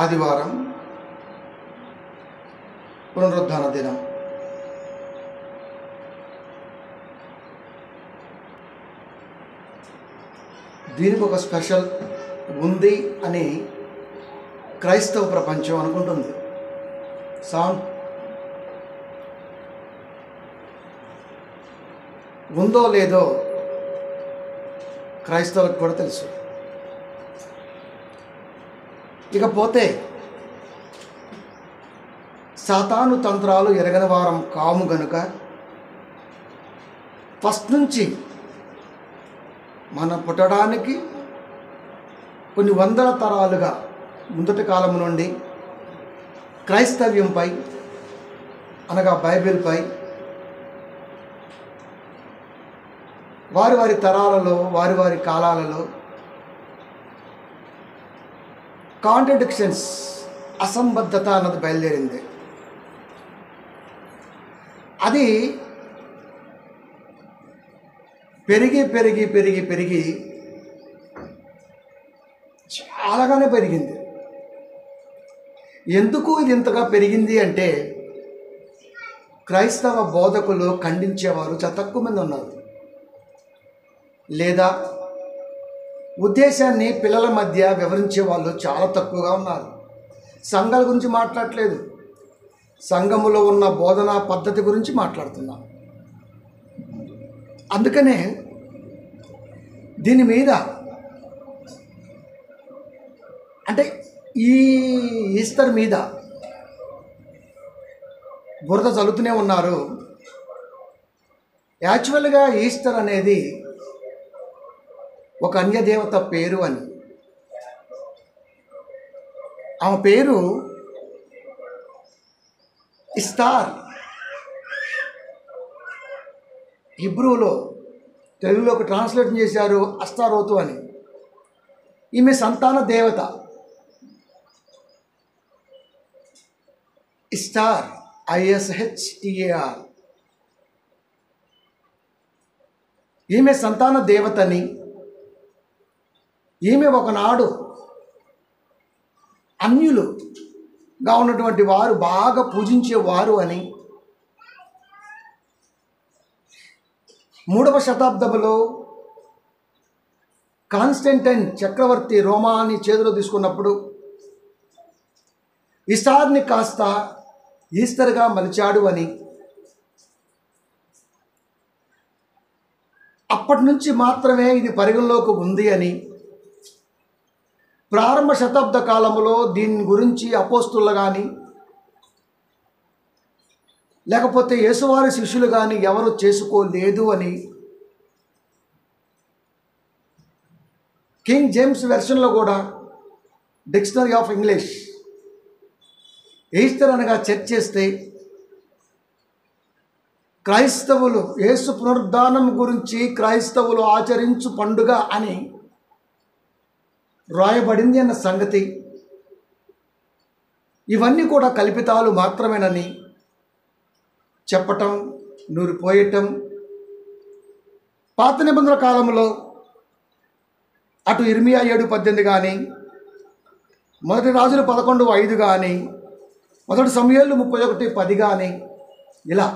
ఆదివారం పునరుద్ధాన దినం. దీనికి ఒక స్పెషల్ ఉంది అని క్రైస్తవ ప్రపంచం అనుకుంటుంది. ఉందో లేదో క్రైస్తవులకు కూడా తెలుసు. ఇకపోతే సాతాను తంత్రాలు ఎరగని వారం కాము గనుక ఫస్ట్ నుంచి మన పుట్టడానికి కొన్ని వందల తరాలుగా ముందటి కాలం నుండి క్రైస్తవ్యంపై అనగా బైబిల్పై వారి వారి తరాలలో వారి వారి కాలాలలో కాంట్రడిక్షన్స్, అసంబద్ధత అన్నది బయలుదేరింది. అది పెరిగి పెరిగి పెరిగి పెరిగి చాలాగానే పెరిగింది. ఎందుకు ఇది ఇంతగా పెరిగింది అంటే క్రైస్తవ బోధకులు ఖండించేవారు చాలా తక్కువ మంది ఉన్నారు, లేదా ఉద్దేశాన్ని పిల్లల మధ్య వివరించే వాళ్ళు చాలా తక్కువగా ఉన్నారు. సంఘాల గురించి మాట్లాడట్లేదు, సంఘములో ఉన్న బోధనా పద్ధతి గురించి మాట్లాడుతున్నాం. అందుకనే దీని మీద అంటే ఈ ఈస్టర్ మీద బురద చల్లుతూనే ఉన్నారు. యాక్చువల్గా ఈస్టర్ అనేది ఒక అన్యదేవత పేరు అని. ఆమె పేరు ఇస్తార్. హిబ్రూలో తెలుగులోకి ట్రాన్స్లేట్ చేశారు అస్తారోతు అని. ఈమె సంతాన దేవత ఇస్టార్, ISHTAR. ఈమె సంతాన దేవతని, ఈమె ఒకనాడు అన్యులుగా ఉన్నటువంటి వారు బాగా పూజించేవారు అని 3వ శతాబ్దంలో కాన్స్టంటైన్ చక్రవర్తి రోమాని చేతిలో తీసుకున్నప్పుడు ఈస్టార్ని కాస్త ఈస్టర్గా మలిచాడు అని, అప్పటి నుంచి మాత్రమే ఇది పరిగణలోకి ఉంది అని, ప్రారంభ శతాబ్ద కాలంలో దీని గురించి అపోస్తులు కానీ లేకపోతే యేసువారి శిష్యులు కానీ ఎవరు చేసుకోలేదు అని కింగ్ జేమ్స్ వెర్షన్లో కూడా డిక్షనరీ ఆఫ్ ఇంగ్లీష్ ఈస్టర్ అనగా చెక్ చేస్తే క్రైస్తవులు యేసు పునరుద్ధానం గురించి క్రైస్తవులు ఆచరించు పండుగ అని రాయబడింది అన్న సంగతి, ఇవన్నీ కూడా కల్పితాలు మాత్రమేనని చెప్పటం, నూరిపోయటం. పాత నిబంధన కాలంలో అటు ఇర్మియా 7:18 కానీ, మొదటి రాజులు 11:5 కానీ, మొదటి సమూయేలు 31:10 కానీ, ఇలా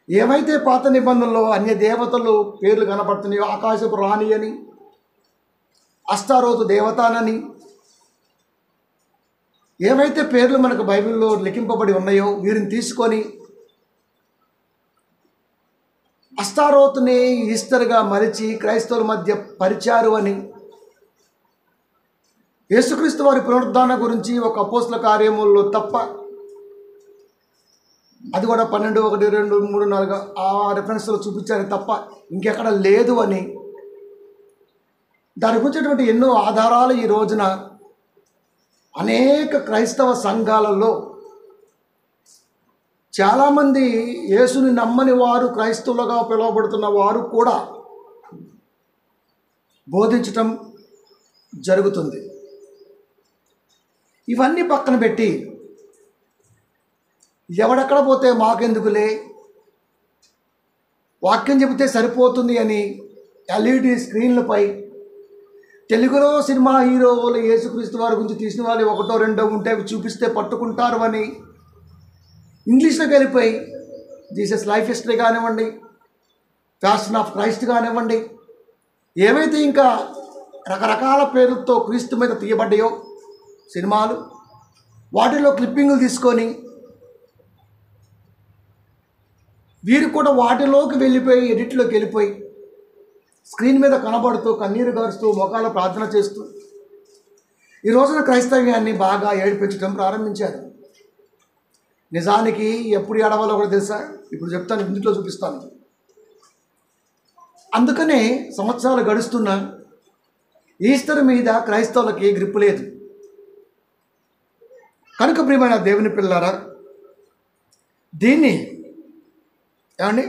ఏవైతే పాత నిబంధనలో అన్య దేవతలు పేర్లు కనపడుతున్నాయో, ఆకాశపు రాణి అని, అష్టారోతు దేవతానని, ఏవైతే పేర్లు మనకు బైబిల్లో లిఖింపబడి ఉన్నాయో వీరిని తీసుకొని అష్టారోతుని ఈస్టర్గా మలిచి క్రైస్తవుల మధ్య పరిచారు అని, యేసుక్రీస్తు వారి పునరుద్ధానం గురించి ఒక అపోస్తల కార్యముల్లో తప్ప, అది కూడా 12, 1, 2, 3, 4 ఆ రెఫరెన్స్లో చూపించారు తప్ప ఇంకెక్కడ లేదు అని, దాని గురించినటువంటి ఎన్నో ఆధారాలు ఈ రోజున అనేక క్రైస్తవ సంఘాలలో చాలామంది యేసుని నమ్మని వారు, క్రైస్తవులుగా పిలువబడుతున్న వారు కూడా బోధించటం జరుగుతుంది. ఇవన్నీ పక్కన పెట్టి ఎవడెక్కడ పోతే మాకెందుకులే, వాక్యం చెబితే సరిపోతుంది అని LED స్క్రీన్లపై తెలుగులో సినిమా హీరోలు యేసుక్రీస్తు వారి గురించి తీసిన వాళ్ళు ఒకటో రెండో ఉంటే అవి చూపిస్తే పట్టుకుంటారు అని ఇంగ్లీష్లోకి వెళ్ళిపోయి జీసస్ లైఫ్ హిస్టరీ కానివ్వండి, ప్యాషన్ ఆఫ్ క్రైస్ట్ కానివ్వండి, ఏవైతే ఇంకా రకరకాల పేర్లతో క్రీస్తు మీద తీయబడ్డాయో సినిమాలు, వాటిలో క్లిప్పింగ్లు తీసుకొని వీరు కూడా వాటిలోకి వెళ్ళిపోయి ఎడిట్లోకి వెళ్ళిపోయి స్క్రీన్ మీద కనబడుతూ కన్నీరు గారుస్తూ ముఖాల ప్రార్థన చేస్తూ ఈ రోజున క్రైస్తవ్యాన్ని బాగా ఏడిపించడం ప్రారంభించారు. నిజానికి ఎప్పుడు ఏడవాలో కూడా తెలుసా? ఇప్పుడు చెప్తాను, ఇందులో చూపిస్తాను. అందుకనే సంవత్సరాలు గడుస్తున్నా ఈస్టర్ మీద క్రైస్తవులకి గ్రిప్పు లేదు. కనుక ప్రియమైన దేవుని పిల్లారా, దీన్ని ఏమండి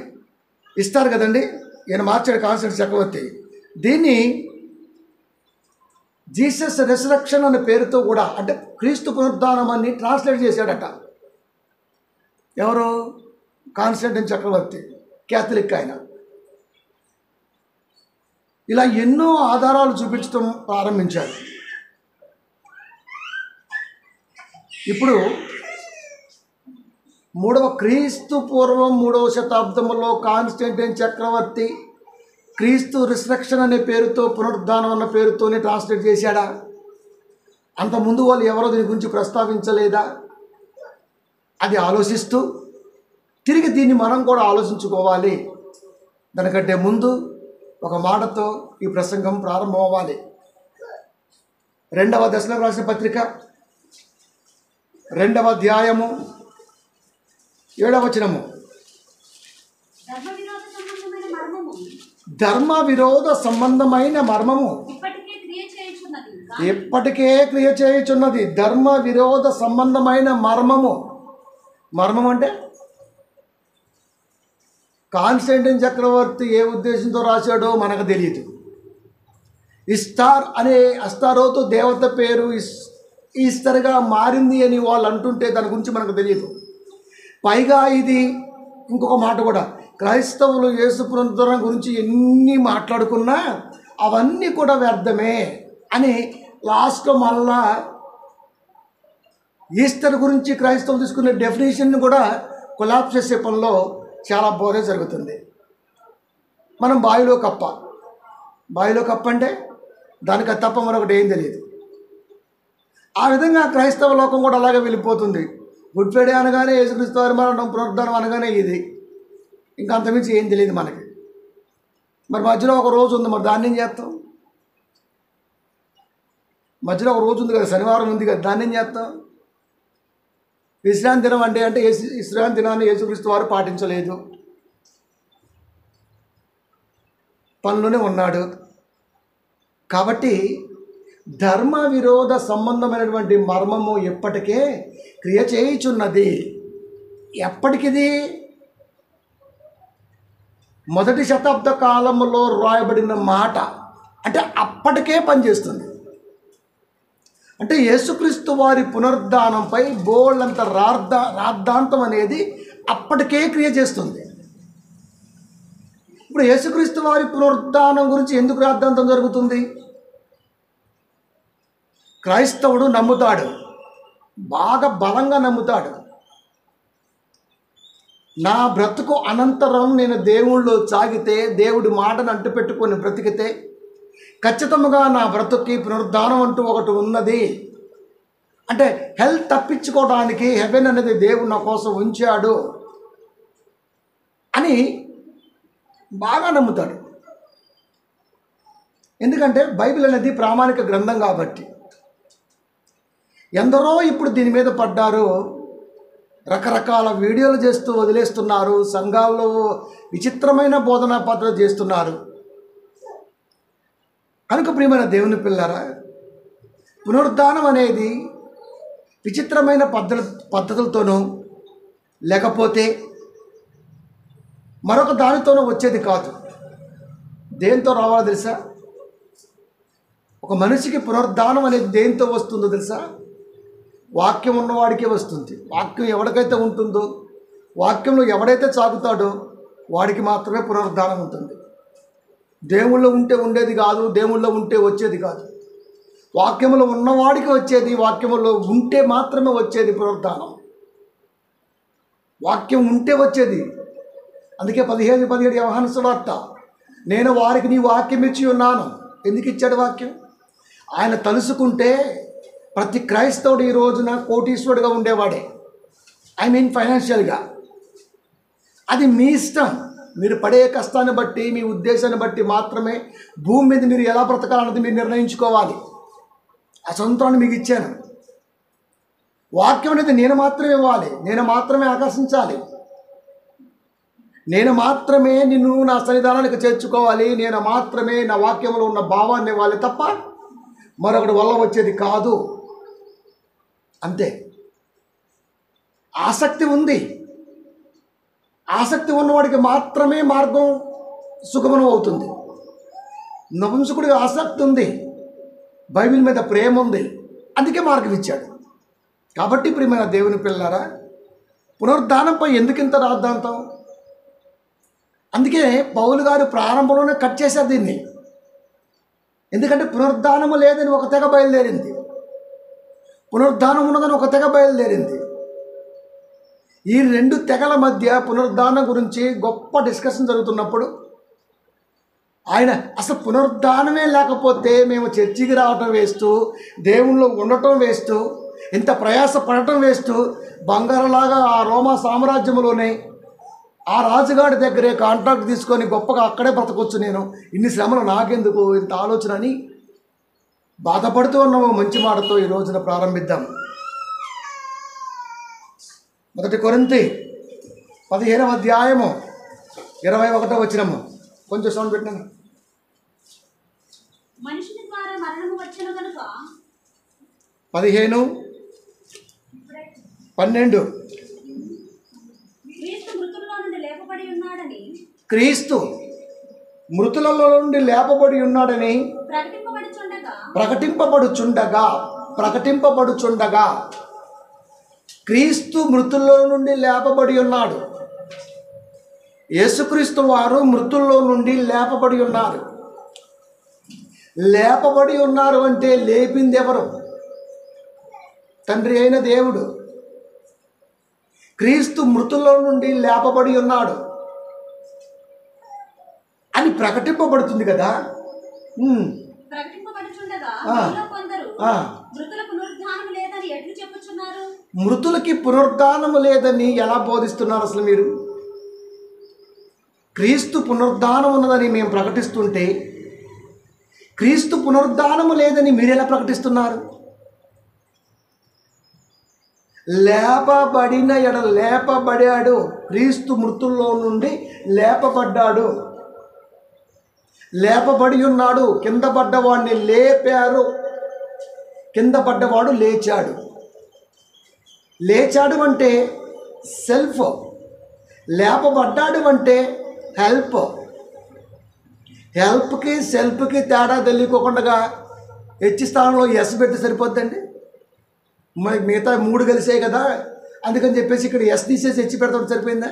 ఇస్తారు కదండి, ఈయన మార్చాడు కాన్స్టెంట్ చక్రవర్తి. దీన్ని జీసస్ రెసరక్షన్ అనే పేరుతో కూడా, అంటే క్రీస్తు పునరుద్ధానం అని ట్రాన్స్లేట్ చేశాడట. ఎవరు? కాన్స్టెంటైన్ చక్రవర్తి, క్యాథలిక్ ఆయన. ఇలా ఎన్నో ఆధారాలు చూపించడం ప్రారంభించారు. ఇప్పుడు క్రీస్తు పూర్వం 3వ శతాబ్దంలో కాన్స్టెంటైన్ చక్రవర్తి క్రీస్తు రిసరక్షన్ అనే పేరుతో, పునరుద్ధానం అన్న పేరుతోనే ట్రాన్స్లేట్ చేశాడా? అంతకుముందు వాళ్ళు ఎవరో దీని గురించి ప్రస్తావించలేదా? అది ఆలోచిస్తూ తిరిగి దీన్ని మనం కూడా ఆలోచించుకోవాలి. దానికంటే ముందు ఒక మాటతో ఈ ప్రసంగం ప్రారంభం అవ్వాలి. 2వ దశలోకి రాసిన పత్రిక 2వ అధ్యాయము 7వ వచనము. ధర్మ విరోధ సంబంధమైన మర్మము ఇప్పటికే క్రియ చేయుచున్నది. ధర్మ విరోధ సంబంధమైన మర్మము. మర్మం అంటే కాన్స్టెంటైన్ చక్రవర్తి ఏ ఉద్దేశంతో రాశాడో మనకు తెలియదు. ఇస్టార్ అనే అస్తారోతు దేవత పేరు ఈస్టర్గా మారింది అని వాళ్ళు అంటుంటే దాని గురించి మనకు తెలియదు. పైగా ఇది ఇంకొక మాట కూడా, క్రైస్తవులు యేసు పునరుద్ధరణ గురించి ఎన్ని మాట్లాడుకున్నా అవన్నీ కూడా వ్యర్థమే అని లాస్ట్లో మళ్ళా ఈస్టర్ గురించి క్రైస్తవులు తీసుకునే డెఫినేషన్ని కూడా కొలాప్స్ చేసే పనిలో చాలా బోధ జరుగుతుంది. మనం బావిలో కప్ప అంటే దానికి తప్ప మరొకటి ఏం తెలియదు. ఆ విధంగా క్రైస్తవ లోకం కూడా అలాగే వెళ్ళిపోతుంది. గుడ్ ఫ్రైడే అనగానే యేసుక్రీస్తు వారి మరణం, పునరుద్ధానం అనగానే ఇది, ఇంకా అంతమించి ఏం తెలియదు మనకి. మరి మధ్యలో ఒక రోజు ఉంది, మరి దాన్ని ఏం చేస్తాం? మధ్యలో ఒక రోజు ఉంది కదా, శనివారం ఉంది కదా, దాన్ని ఏం చేస్తాం? విశ్రాంతి దినం అంటే విశ్రాంతి దినాన్ని యేసుక్రీస్తు వారు పాటించలేదు, పనిలోనే ఉన్నాడు. కాబట్టి ధర్మ విరోధ సంబంధమైనటువంటి మర్మము ఎప్పటికే క్రియ చేయుచున్నది. ఎప్పటికిది? 1వ శతాబ్ద కాలంలో రాయబడిన మాట, అంటే అప్పటికే పనిచేస్తుంది. అంటే యేసుక్రీస్తు వారి పునరుద్ధానంపై బోళ్ళంత రాద్ధాంతం అనేది అప్పటికే క్రియ చేస్తుంది. ఇప్పుడు యేసుక్రీస్తు వారి పునరుద్ధానం గురించి ఎందుకు రాద్ధాంతం జరుగుతుంది? క్రైస్తవుడు నమ్ముతాడు, బాగా బలంగా నమ్ముతాడు. నా బ్రతుకు అనంతరం నేను దేవుళ్ళో సాగితే, దేవుడి మాటను అంటుపెట్టుకొని బ్రతికితే ఖచ్చితంగా నా బ్రతుక్కి పునరుద్ధానం అంటూ ఒకటి ఉన్నది. అంటే హెల్త్ తప్పించుకోవడానికి హెవెన్ అనేది దేవుడు నా కోసం ఉంచాడు అని బాగా నమ్ముతాడు. ఎందుకంటే బైబిల్ అనేది ప్రామాణిక గ్రంథం కాబట్టి. ఎందరో ఇప్పుడు దీని మీద పడ్డారు, రకరకాల వీడియోలు చేస్తూ వదిలేస్తున్నారు, సంఘాల్లో విచిత్రమైన బోధనా పద్ధతులు చేస్తున్నారు. కనుక ప్రియమైన దేవుని పిల్లరా, పునరుద్ధానం అనేది విచిత్రమైన పద్ధతులతోనూ లేకపోతే మరొక దానితోనూ వచ్చేది కాదు. దేంతో రావాలో తెలుసా? ఒక మనిషికి పునరుద్ధానం అనేది దేంతో వస్తుందో తెలుసా? వాక్యం ఉన్నవాడికే వస్తుంది. వాక్యం ఎవరికైతే ఉంటుందో, వాక్యంలో ఎవడైతే సాగుతాడో వాడికి మాత్రమే పునరుద్ధానం ఉంటుంది. దేవుళ్ళో ఉంటే ఉండేది కాదు, దేవుళ్ళో ఉంటే వచ్చేది కాదు. వాక్యములో ఉన్నవాడికి వచ్చేది, వాక్యములో ఉంటే మాత్రమే వచ్చేది పునరుద్ధానం. వాక్యం ఉంటే వచ్చేది. అందుకే 15:17 యోహాను సువార్త, నేను వారికి నీ వాక్యం ఇచ్చి ఉన్నాను. ఎందుకు ఇచ్చాడు వాక్యం? ఆయన తలుసుకుంటే ప్రతి క్రైస్తవుడు ఈ రోజున కోటీశ్వరుడుగా ఉండేవాడే. ఐ మీన్ ఫైనాన్షియల్గా. అది మీ ఇష్టం. మీరు పడే కష్టాన్ని బట్టి, మీ ఉద్దేశాన్ని బట్టి మాత్రమే భూమి మీద మీరు ఎలా బ్రతకాలన్నది మీరు నిర్ణయించుకోవాలి. ఆ స్వతంత్రాన్ని మీకు ఇచ్చాను. వాక్యం అనేది నేను మాత్రమే ఇవ్వాలి, నేను మాత్రమే ఆకర్షించాలి, నేను మాత్రమే నిన్ను నా సన్నిధానానికి చేర్చుకోవాలి, నేను మాత్రమే నా వాక్యంలో ఉన్న భావాన్ని ఇవ్వాలి తప్ప మరొకటి వల్ల వచ్చేది కాదు. అంతే. ఆసక్తి ఉంది. ఆసక్తి ఉన్నవాడికి మాత్రమే మార్గం సుగమనం అవుతుంది. నపుంసకుడికి ఆసక్తి ఉంది, బైబిల్ మీద ప్రేమ ఉంది, అందుకే మార్గం ఇచ్చాడు. కాబట్టి ప్రియమైన దేవుని పిల్లారా, పునరుద్ధానంపై ఎందుకింత రాద్ధాంతం? అందుకే పౌలు గారు ప్రారంభంలోనే కట్ చేశారు దీన్ని. ఎందుకంటే పునరుద్ధానము లేదని ఒక తెగ బయలుదేరింది, పునరుద్ధానం ఉన్నదని ఒక తెగ బయలుదేరింది. ఈ రెండు తెగల మధ్య పునరుద్ధానం గురించి గొప్ప డిస్కషన్ జరుగుతున్నప్పుడు ఆయన అసలు పునరుద్ధానమే లేకపోతే మేము చర్చికి రావటం వేస్ట్, దేవుళ్ళు ఉండటం వేస్ట్, ఇంత ప్రయాస పడటం వేస్ట్, బంగారులాగా ఆ రోమా సామ్రాజ్యంలోనే ఆ రాజుగాడి దగ్గరే కాంట్రాక్ట్ తీసుకొని గొప్పగా అక్కడే బ్రతకొచ్చు, నేను ఇన్ని శ్రమలు నాకెందుకు, ఇంత ఆలోచన అని బాధపడుతూ ఉన్నాము. మంచి మాటతో ఈ రోజున ప్రారంభిద్దాం. 1 కొరింథీ 15వ అధ్యాయము 21వ వచనము. కొంచెం సౌండ్ పెట్టినాను. మనుషుని ద్వారా మరణము వచ్చెను గనుక 15:12 క్రీస్తు మృతులలో నుండి లేపబడి ఉన్నాడని ప్రకటింపబడుచుండగా క్రీస్తు మృతుల్లో నుండి లేపబడి ఉన్నాడు. యేసుక్రీస్తు వారు మృతుల్లో నుండి లేపబడి ఉన్నారు. లేపబడి ఉన్నారు అంటే లేపింది ఎవరు? తండ్రి అయిన దేవుడు. క్రీస్తు మృతుల్లో నుండి లేపబడి ఉన్నాడు అని ప్రకటింపబడుతుంది కదా. మృతులకి పునరుద్ధానము లేదని ఎలా బోధిస్తున్నారు అసలు మీరు? క్రీస్తు పునరుద్ధానం ఉన్నదని మేము ప్రకటిస్తుంటే క్రీస్తు పునరుద్ధానము లేదని మీరు ఎలా ప్రకటిస్తున్నారు? లేపబడాడు. క్రీస్తు మృతుల్లో నుండి లేపబడ్డాడు, లేపబడి ఉన్నాడు. కింద పడ్డవాడిని లేపారు, కింద పడ్డవాడు లేచాడు. లేచాడు అంటే సెల్ఫ్, లేపబడ్డాడు అంటే హెల్ప్. హెల్ప్కి సెల్ఫ్కి తేడా తెలియకోకుండా హెచ్ స్థానంలో ఎస్ పెట్టి సరిపోద్దండి. మరి మిగతా 3 కలిసే కదా, అందుకని చెప్పేసి ఇక్కడ ఎస్ తీసేసి హెచ్ పెడతాడు సరిపోయిందా?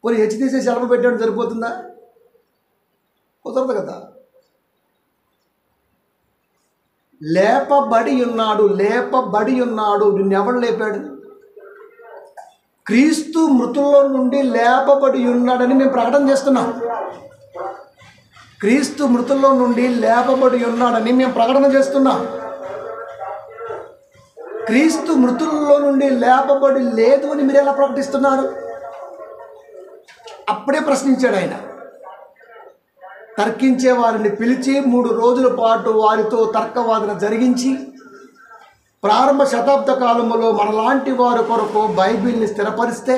పోనీ హెచ్ తీసేసి ఎలప పెట్టాడు సరిపోతుందా? కుదరదు కదా. లేపబడి ఉన్నాడు, లేపబడి ఉన్నాడు. నిన్నెవడు లేపాడు? క్రీస్తు మృతుల్లో నుండి లేపబడి ఉన్నాడని మేము ప్రకటన చేస్తున్నాం. క్రీస్తు మృతుల్లో నుండి లేపబడి ఉన్నాడని మేము ప్రకటన చేస్తున్నాం. క్రీస్తు మృతుల్లో నుండి లేపబడి లేదు అని మీరు ఎలా ప్రకటిస్తున్నారు? అప్పుడే ప్రశ్నించాడు ఆయన. తర్కించే వారిని పిలిచి 3 రోజుల పాటు వారితో తర్కవాదన జరిగించి ప్రారంభ శతాబ్ద కాలంలో మనలాంటి వారి కొరకు బైబిల్ని స్థిరపరిస్తే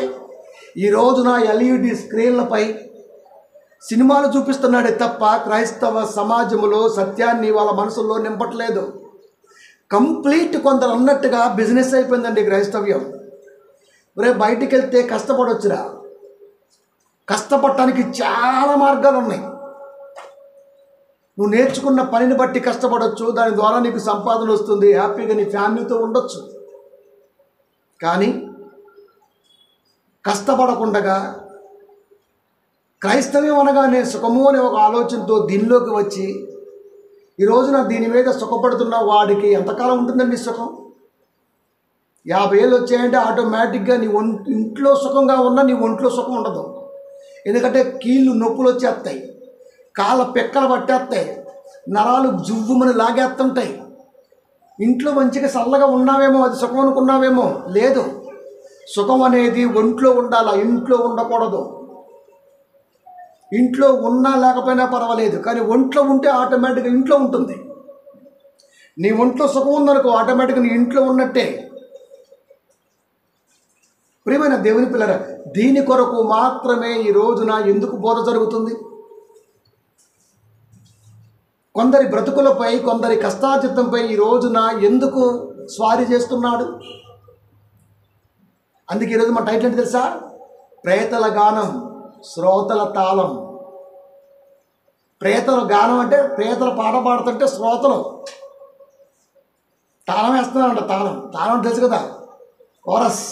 ఈ రోజున LED స్క్రీన్లపై సినిమాలు చూపిస్తున్నాడే తప్ప క్రైస్తవ సమాజంలో సత్యాన్ని వాళ్ళ మనసుల్లో నింపట్లేదు. కంప్లీట్ కొందరు అన్నట్టుగా బిజినెస్ అయిపోయిందండి క్రైస్తవ్యం. రేపు బయటికి వెళ్తే కష్టపడొచ్చురా. కష్టపడటానికి చాలా మార్గాలు ఉన్నాయి. నువ్వు నేర్చుకున్న పనిని బట్టి కష్టపడవచ్చు, దాని ద్వారా నీకు సంపాదన వస్తుంది, హ్యాపీగా నీ ఫ్యామిలీతో ఉండొచ్చు. కానీ కష్టపడకుండా క్రైస్తవ్యం అనగానే సుఖము అనే ఒక ఆలోచనతో దీనిలోకి వచ్చి ఈ రోజున దీని మీద సుఖపడుతున్న వాడికి ఎంతకాలం ఉంటుందండి సుఖం? 50 ఏళ్ళు వచ్చాయంటే ఆటోమేటిక్గా నీ ఇంట్లో సుఖంగా ఉన్నా నీ ఒంట్లో సుఖం ఉండదు. ఎందుకంటే కీళ్ళు నొప్పులు వచ్చేస్తాయి, కాళ్ళ పెక్కలు పట్టేస్తాయి, నరాలు జువ్వుమని లాగేస్తుంటాయి. ఇంట్లో మంచిగా చల్లగా ఉన్నావేమో, అది సుఖం అనుకున్నావేమో. లేదు, సుఖం అనేది ఒంట్లో ఉండాలా, ఇంట్లో ఉండకూడదు. ఇంట్లో ఉన్నా లేకపోయినా పర్వాలేదు, కానీ ఒంట్లో ఉంటే ఆటోమేటిక్గా ఇంట్లో ఉంటుంది. నీ ఒంట్లో సుఖం ఉందనుకో, ఆటోమేటిక్గా నీ ఇంట్లో ఉన్నట్టే. ప్రియమైన దేవుని పిల్లరా, దీని కొరకు మాత్రమే ఈ రోజున ఎందుకు బోధ జరుగుతుంది? కొందరి బ్రతుకులపై, కొందరి కష్టాచిత్తంపై ఈ రోజున ఎందుకు స్వారీ చేస్తున్నాడు? అందుకే ఈరోజు మా టైటిల్ ఏంటి తెలుసా? ప్రేతల గానం, శ్రోతల తాళం. ప్రేతల గానం అంటే ప్రేతల పాట పాడుతుంటే శ్రోతలు తాళం వేస్తున్నారంట. తాళం తెలుసు కదా, కోరస్.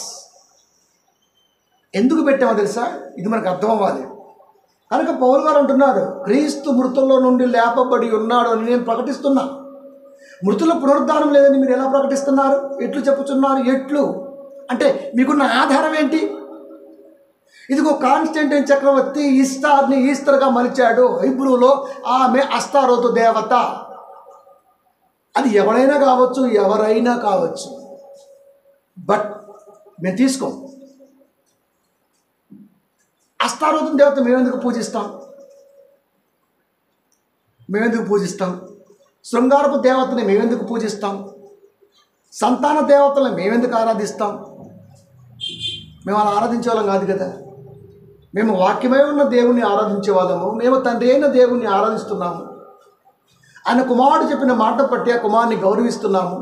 ఎందుకు పెట్టామో తెలుసా? ఇది మనకు అర్థం అవ్వాలి. కనుక పౌలు గారు అంటున్నారు, క్రీస్తు మృతుల్లో నుండి లేపబడి ఉన్నాడు అని నేను ప్రకటిస్తున్నా. మృతుల పునరుద్ధానం లేదని మీరు ఎలా ప్రకటిస్తున్నారు? ఎట్లు చెప్పుచున్నారు? ఎట్లు అంటే మీకున్న ఆధారం ఏంటి? ఇదిగో కాన్స్టంటైన్ చక్రవర్తి ఈస్టార్ని ఈస్టర్గా మలిచాడు. హీబ్రూలో ఆమె అస్తారోతు దేవత. అది ఎవరైనా కావచ్చు, ఎవరైనా కావచ్చు. బట్ మేము తీసుకోం. అస్తారోతు దేవత మేమెందుకు పూజిస్తాం? శృంగారపు దేవతని మేమెందుకు పూజిస్తాం? సంతాన దేవతలను మేమెందుకు ఆరాధిస్తాం? మేము అలా ఆరాధించే వాళ్ళం కాదు కదా. మేము వాక్యమై ఉన్న దేవుణ్ణి ఆరాధించే వాళ్ళము. మేము తండ్రి అయిన దేవుణ్ణి ఆరాధిస్తున్నాము. ఆయన కుమారుడు చెప్పిన మాట బట్టి ఆ కుమారుని గౌరవిస్తున్నాము.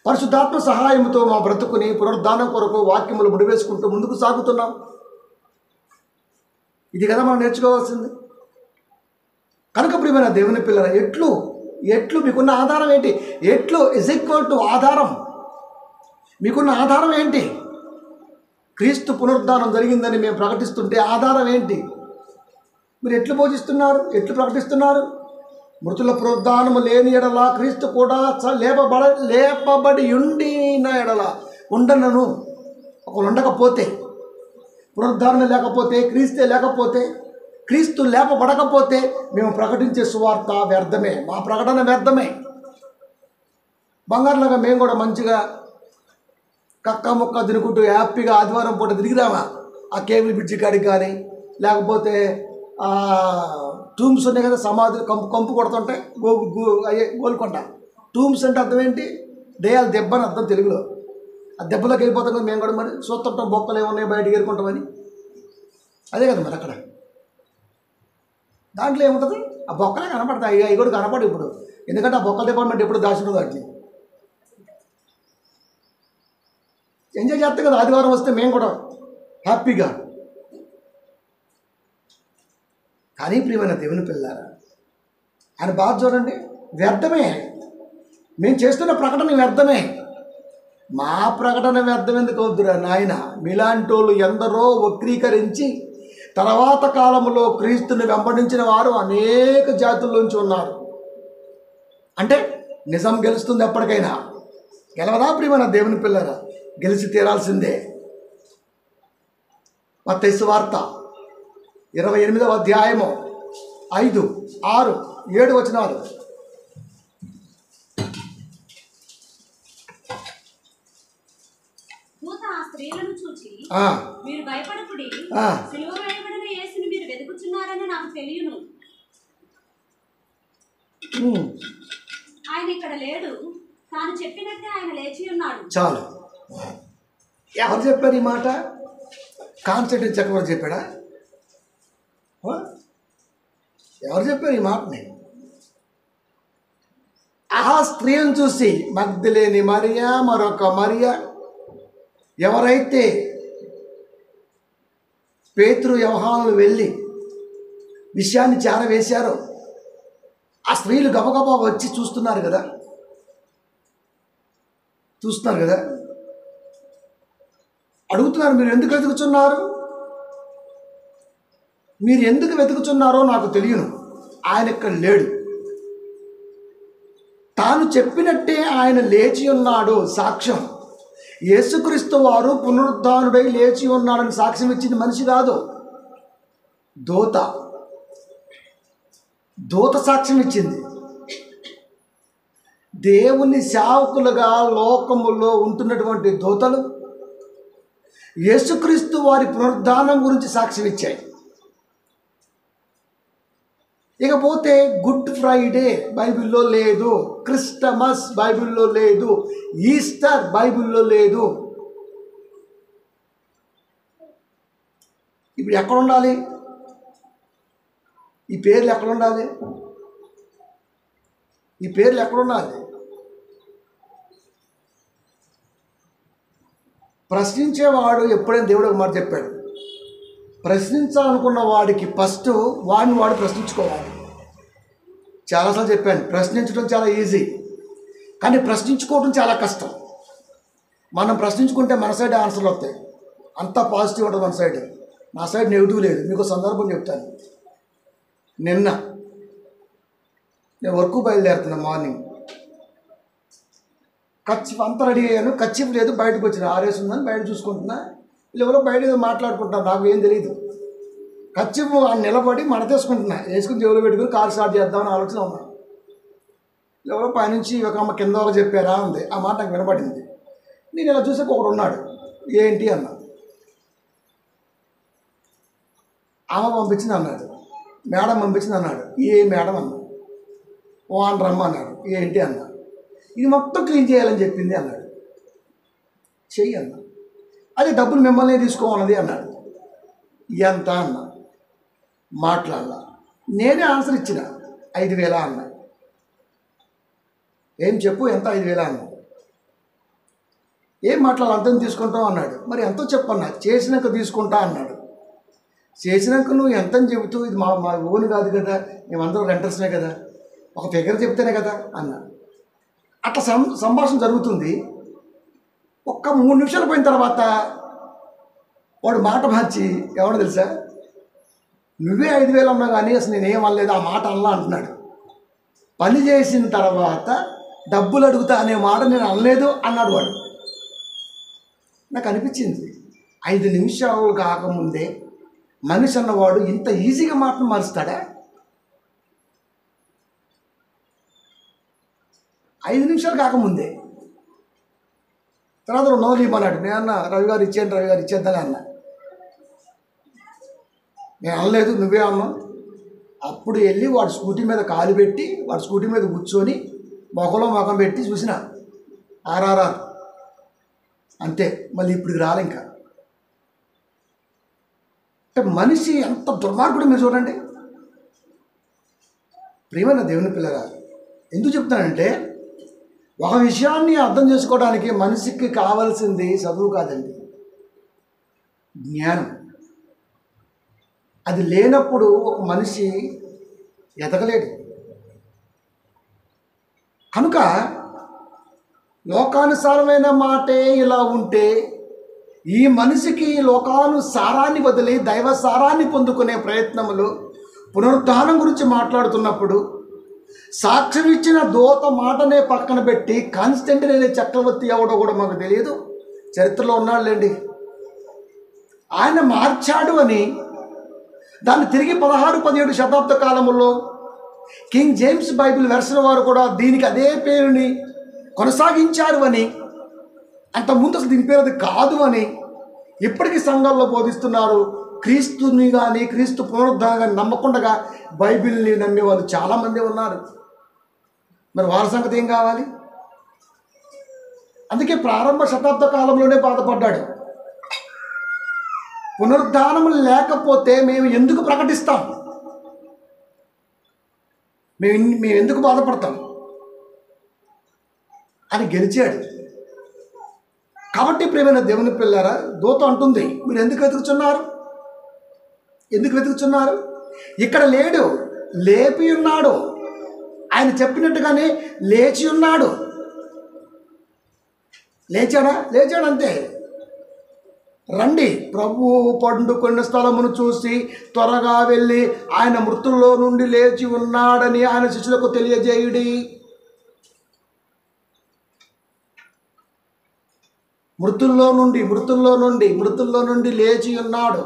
పరిశుద్ధాత్మ సహాయంతో మా బ్రతుకుని పునరుద్ధానం కొరకు వాక్యములు ముడివేసుకుంటూ ముందుకు సాగుతున్నాం. ఇది కదా మనం నేర్చుకోవాల్సింది. కనుక ప్రియమైన దేవుని పిల్లల, ఎట్లు మీకున్న ఆధారం ఏంటి? ఎట్లు ఇజ్ ఈక్వల్ టు ఆధారం. మీకున్న ఆధారం ఏంటి? క్రీస్తు పునరుద్ధానం జరిగిందని మేము ప్రకటిస్తుంటే ఆధారం ఏంటి? మీరు ఎట్లు బోధిస్తున్నారు? ఎట్లు ప్రకటిస్తున్నారు? మృతుల పునరుద్ధానము లేని ఎడల క్రీస్తు కూడా లేపబడి ఉండిన ఎడల ఉండనను. ఒకరు ఉండకపోతే, పునరుద్ధారణ లేకపోతే, క్రీస్తే లేకపోతే, క్రీస్తు లేపబడకపోతే మేము ప్రకటించే సువార్త వ్యర్థమే. మా ప్రకటన వ్యర్థమే. బంగారులాగా మేము కూడా మంచిగా కక్క ముక్క తినుకుంటూ హ్యాపీగా ఆదివారం పూట తిరిగిరామా? ఆ కేబుల్ బ్రిడ్జి కాడికి కానీ, లేకపోతే టూమ్స్ ఉన్నాయి కదా, సమాధులు కంపు కొడుతుంటాయి, అయ్యే గోల్కొండ. టూమ్స్ అంటే అర్థం ఏంటి? దేయాలు దెబ్బ అని అర్థం తెలుగులో. ఆ దెబ్బలోకి వెళ్ళిపోతాం కదా మేము కూడా. మరి చూస్తుంటాం బొక్కలు ఏమున్నాయి బయటకు ఏరుకుంటామని. అదే కదా మరి అక్కడ. దాంట్లో ఏముంటుంది? ఆ బొక్కలే కనపడతాయి. అవి కూడా కనపడు ఇప్పుడు. ఎందుకంటే ఆ బొక్కల డిపార్ట్మెంట్ ఎప్పుడు దాచినది వాటిని. ఎంజాయ్ చేస్తాం కదా ఆదివారం వస్తే మేము కూడా హ్యాపీగా. కానీ ప్రియమైన దేవుని పిల్లారా, ఆయన బాధ చూడండి, వ్యర్థమే. మేము చేస్తున్న ప్రకటన వ్యర్థమే. మా ప్రకటన వ్యర్థం ఎందుకు అవుతురా నాయన? మీలాంటోళ్ళు ఎందరో వక్రీకరించి తర్వాత కాలంలో క్రీస్తుని వెంబడించిన వారు అనేక జాతుల్లోంచి ఉన్నారు. అంటే నిజం గెలుస్తుంది ఎప్పటికైనా. గెలవదా ప్రియమైన దేవుని పిల్లరా? గెలిచి తీరాల్సిందే. మత్తయి సువార్త 28వ అధ్యాయము 5, 6, 7 వచనాలు. దూత ఆ స్త్రీలను చూచి, మీరు భయపడకుడి, సిలువ వేయబడిన యేసుని మీరు వెతుకుచున్నారని నాకు తెలియను. ఆయన ఇక్కడ లేడు, తాను చెప్పినట్టే ఆయన లేచి ఉన్నాడు. చాలు. ఎవరు చెప్పారు ఈ మాట? కాన్స్టంటైన్ చక్రవర్తి చెప్పాడా? ఎవరు చెప్పారు ఈ మాటని? ఆ స్త్రీలను చూసి మగ్దలేని మరియా, మరొక మరియా, ఎవరైతే పేతురు యోహానులు వెళ్ళి విషయాన్ని చేరవేశారో ఆ స్త్రీలు గబగబా వచ్చి చూస్తున్నారు కదా. అడుగుతున్నారు, మీరు ఎందుకు వెతుకుతున్నారు? మీరు ఎందుకు వెతుకుతున్నారో నాకు తెలియను. ఆయన ఇక్కడ లేడు. తాను చెప్పినట్టే ఆయన లేచి ఉన్నాడు. సాక్ష్యం, యేసుక్రీస్తు వారు పునరుద్ధానుడై లేచి ఉన్నాడని సాక్ష్యం ఇచ్చింది మనిషి కాదు, దూత. దూత సాక్ష్యం ఇచ్చింది. దేవుని సేవకులుగా లోకములో ఉంటున్నటువంటి దూతలు యేసుక్రీస్తు వారి పునరుద్ధానం గురించి సాక్ష్యం ఇచ్చాయి. ఇకపోతే గుడ్ ఫ్రైడే బైబిల్లో లేదు, క్రిస్టమస్ బైబిల్లో లేదు, ఈస్టర్ బైబిల్లో లేదు. ఇప్పుడు ఎక్కడ ఉండాలి? ఈ పేర్లు ఎక్కడ ఉండాలి? ఈ పేర్లు ఎక్కడ ఉండాలి? ప్రశ్నించేవాడు ఎప్పుడైనా దేవుడు ఒక మాట చెప్పాడు, ప్రశ్నించాలనుకున్న వాడికి ఫస్ట్ వాడిని వాడు ప్రశ్నించుకోవాలి. చాలాసార్లు చెప్పాను, ప్రశ్నించడం చాలా ఈజీ, కానీ ప్రశ్నించుకోవడం చాలా కష్టం. మనం ప్రశ్నించుకుంటే మన సైడ్ ఆన్సర్లు వస్తాయి, అంతా పాజిటివ్ ఉంటుంది మన సైడ్. నా సైడ్ నెగిటివ్ లేదు. మీకు సందర్భం చెప్తాను. నిన్న నేను వర్క్ బయలుదేరుతున్నా, మార్నింగ్ కచ్చిఫ్ అంతా రెడీ అయ్యాను. కచ్చిఫ్ లేదు, బయటకు వచ్చిన ఆరేసి ఉందని బయట చూసుకుంటున్నా. ఎవరో బయట ఏదో మాట్లాడుకుంటున్నారు, నాకు ఏం తెలియదు. కచ్చిఫ్ నిలబడి మడతేసుకుంటున్నా, వేసుకుని జేబులో పెట్టుకుని కారు స్టార్ట్ చేద్దామని ఆలోచన ఉన్నా. ఎవరో పైనుంచి ఒక అమ్మ కింద వాళ్ళు చెప్పారా ఉంది, ఆ మాట నాకు వినపడింది. నేను ఇలా చూసాక ఒకడు ఉన్నాడు, ఏంటి అన్నా. ఆమె పంపించింది అన్నాడు, మేడం పంపించింది అన్నాడు. ఏ మేడం అన్నా. ఓ అని రమ్మ అన్నాడు. ఏంటి అన్నా. ఇది మొత్తం క్లీన్ చేయాలని చెప్పింది అన్నాడు. చెయ్యి అన్నా. అది డబ్బులు మిమ్మల్ని తీసుకోవాలన్నది అన్నాడు. ఎంత అన్నా. మాట్లాడాల. నేనే ఆన్సర్ ఇచ్చిన, 5,000 అన్నా. ఏం చెప్పు, ఎంత? 5,000 అన్నా. ఏం మాట్లాడాలి, అంతం తీసుకుంటావు అన్నాడు. మరి ఎంతో చెప్పన్నా. చేసినాక తీసుకుంటా అన్నాడు. చేసినాక నువ్వు ఎంతని చెబుతూ, ఇది మా ఓన్ కాదు కదా, మేమందరం రెంటర్స్నే కదా, ఒక ఫిగర్ చెప్తేనే కదా అన్నా. అట్లా సంభాషణ జరుగుతుంది. ఒక్క 3 నిమిషాలు పోయిన తర్వాత వాడు మాట మార్చి, ఎవడో తెలుసా, నువ్వే 5,000 అన్నా కానీ అసలు నేనేం అనలేదు, ఆ మాట అనలా అంటున్నాడు. పని చేసిన తర్వాత డబ్బులు అడుగుతా అనే మాట నేను అనలేదు అన్నాడు వాడు. నాకు అనిపించింది, 5 నిమిషాలు కాకముందే మనిషి అన్నవాడు ఇంత ఈజీగా మాటను మారుస్తాడా? 5 నిమిషాలు కాకముందే. తర్వాత 200 ఇవ్వమన్నాడు. నేను అన్న, రవి గారు ఇచ్చేద్దానే అన్న. నేను అనలేదు, నువ్వే అన్నావు. అప్పుడు వెళ్ళి వాడు స్కూటీ మీద కాలు పెట్టి, వాడు స్కూటీ మీద కూర్చొని మొఖంలో ముఖం పెట్టి చూసిన, ఆర్ఆర్ఆర్ అంతే. మళ్ళీ ఇప్పుడు రాలే ఇంకా. అంటే మనిషి ఎంత దుర్మార్గుడు మీరు చూడండి. ప్రియమైన దేవుని పిల్లగా, ఎందుకు చెప్తానంటే, ఒక విషయాన్ని అర్థం చేసుకోవడానికి మనిషికి కావాల్సింది చదువు కాదండి, జ్ఞానం. అది లేనప్పుడు ఒక మనిషి ఎదగలేడు. కనుక లోకానుసారమైన మాటే ఇలా ఉంటే, ఈ మనిషికి లోకానుసారాన్ని వదిలి దైవ సారాన్ని పొందుకునే ప్రయత్నములు, పునరుద్ధానం గురించి మాట్లాడుతున్నప్పుడు సాక్ష్యం ఇచ్చిన దూత మాటనే పక్కన పెట్టి కాన్స్టెంటిన్ అనే చక్రవర్తి ఎవడో కూడా మాకు తెలియదు, చరిత్రలో ఉన్నాడులేండి, ఆయన మార్చాడు అని దాన్ని తిరిగి 16-17 శతాబ్ద కాలంలో కింగ్ జేమ్స్ బైబిల్ వెర్షన్ వారు కూడా దీనికి అదే పేరుని కొనసాగించారు అని, అంతకుముందు అసలు దీని పేరు అది కాదు అని ఇప్పటికీ సంఘాల్లో బోధిస్తున్నారు. క్రీస్తుని కానీ క్రీస్తు పునరుద్ధానం కానీ నమ్మకుండా బైబిల్ని నమ్మే వాళ్ళు చాలామంది ఉన్నారు. మరి వారి సంగతి ఏం కావాలి? అందుకే ప్రారంభ శతాబ్ద కాలంలోనే బాధపడ్డాడు. పునరుద్ధానం లేకపోతే మేము ఎందుకు ప్రకటిస్తాం, మేము ఎందుకు బాధపడతాం అని గెలిచాడు. కాబట్టి ప్రియమైన దేవుని పిల్లారా, దూత అంటుంది, మీరు ఎందుకు వెతుకుతున్నారు? ఎందుకు వెతుకుతున్నారు? ఇక్కడ లేడు, లేపి ఉన్నాడు. ఆయన చెప్పినట్టుగానే లేచి ఉన్నాడు. లేచాడా? లేచాడు, అంతే. రండి, ప్రభువు పండుకున్న స్థలమును చూసి త్వరగా వెళ్ళి ఆయన మృతుల్లో నుండి లేచి ఉన్నాడని ఆయన శిష్యులకు తెలియజేయుడి. మృతుల్లో నుండి లేచి ఉన్నాడు.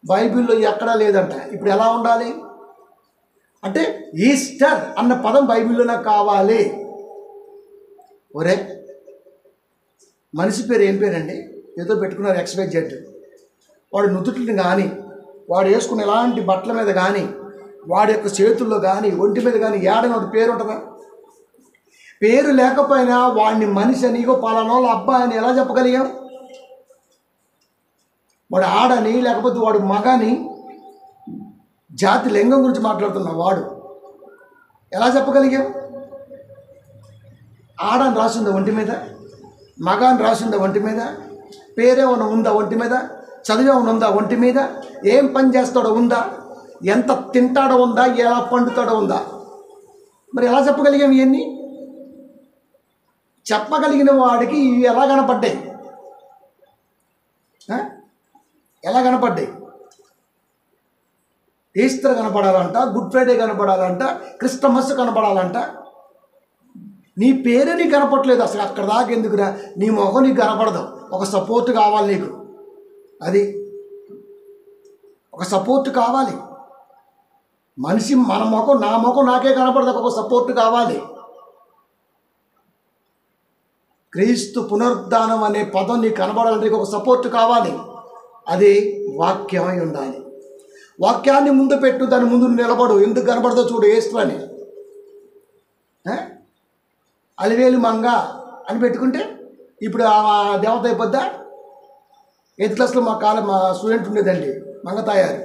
బైబిల్లో ఎక్కడా లేదంట. ఇప్పుడు ఎలా ఉండాలి అంటే ఈస్టర్ అన్న పదం బైబిల్లోనే కావాలి. ఒరే, మనిషి పేరు ఏం పేరండి? ఏదో పెట్టుకున్నారు XYZ. వాడు నుదుటిని కానీ, వాడు వేసుకున్న ఎలాంటి బట్టల మీద కానీ, వాడి యొక్క చేతుల్లో కానీ, ఒంటి మీద కానీ ఏడని ఒక పేరు ఉంటుందా? పేరు లేకపోయినా వాడిని మనిషి అని, ఇగో పలానోళ్ళ అబ్బాయి అని ఎలా చెప్పగలిగాం? వాడు ఆడని, లేకపోతే వాడు మగని, జాతి లింగం గురించి మాట్లాడుతున్న వాడు ఎలా చెప్పగలిగాం? ఆడని రాసిందా ఒంటి మీద? మగాని రాసిందా ఒంటి మీద? పేరేమైనా ఉందా ఒంటి మీద? చదివేమైనా ఉందా ఒంటి మీద? ఏం పని చేస్తాడో ఉందా? ఎంత తింటాడో ఉందా? ఎలా పండుతాడో ఉందా? మరి ఎలా చెప్పగలిగాం? ఇవన్నీ చెప్పగలిగిన వాడికి ఇవి ఎలా కనపడ్డాయి? ఎలా కనపడ్డాయి? ఈస్టర్ కనపడాలంట, గుడ్ ఫ్రైడే కనపడాలంట, క్రిస్టమస్ కనపడాలంట. నీ పేరే నీకు కనపడలేదు. అసలు అక్కడ దాకా ఎందుకురా? నీ మొహం నీకు కనపడదు. ఒక సపోర్ట్ కావాలి నీకు. అది ఒక సపోర్ట్ కావాలి. మనిషి మన ముఖం, నా ముఖం నాకే కనపడదు. ఒక సపోర్ట్ కావాలి. క్రీస్తు పునరుద్ధానం అనే పదం నీకు కనబడాలంటే ఒక సపోర్ట్ కావాలి. అది వాక్యమై ఉండాలి. వాక్యాన్ని ముందు పెట్టు, దాని ముందు నిలబడు. ఎందుకు కనబడదో చూడు. ఈస్టర్ అని అలివేలు మంగ అని పెట్టుకుంటే ఇప్పుడు ఆ దేవత అయిపోద్దా? 8th క్లాస్లో మా స్టూడెంట్ ఉండేదండి, మంగ తాయారు.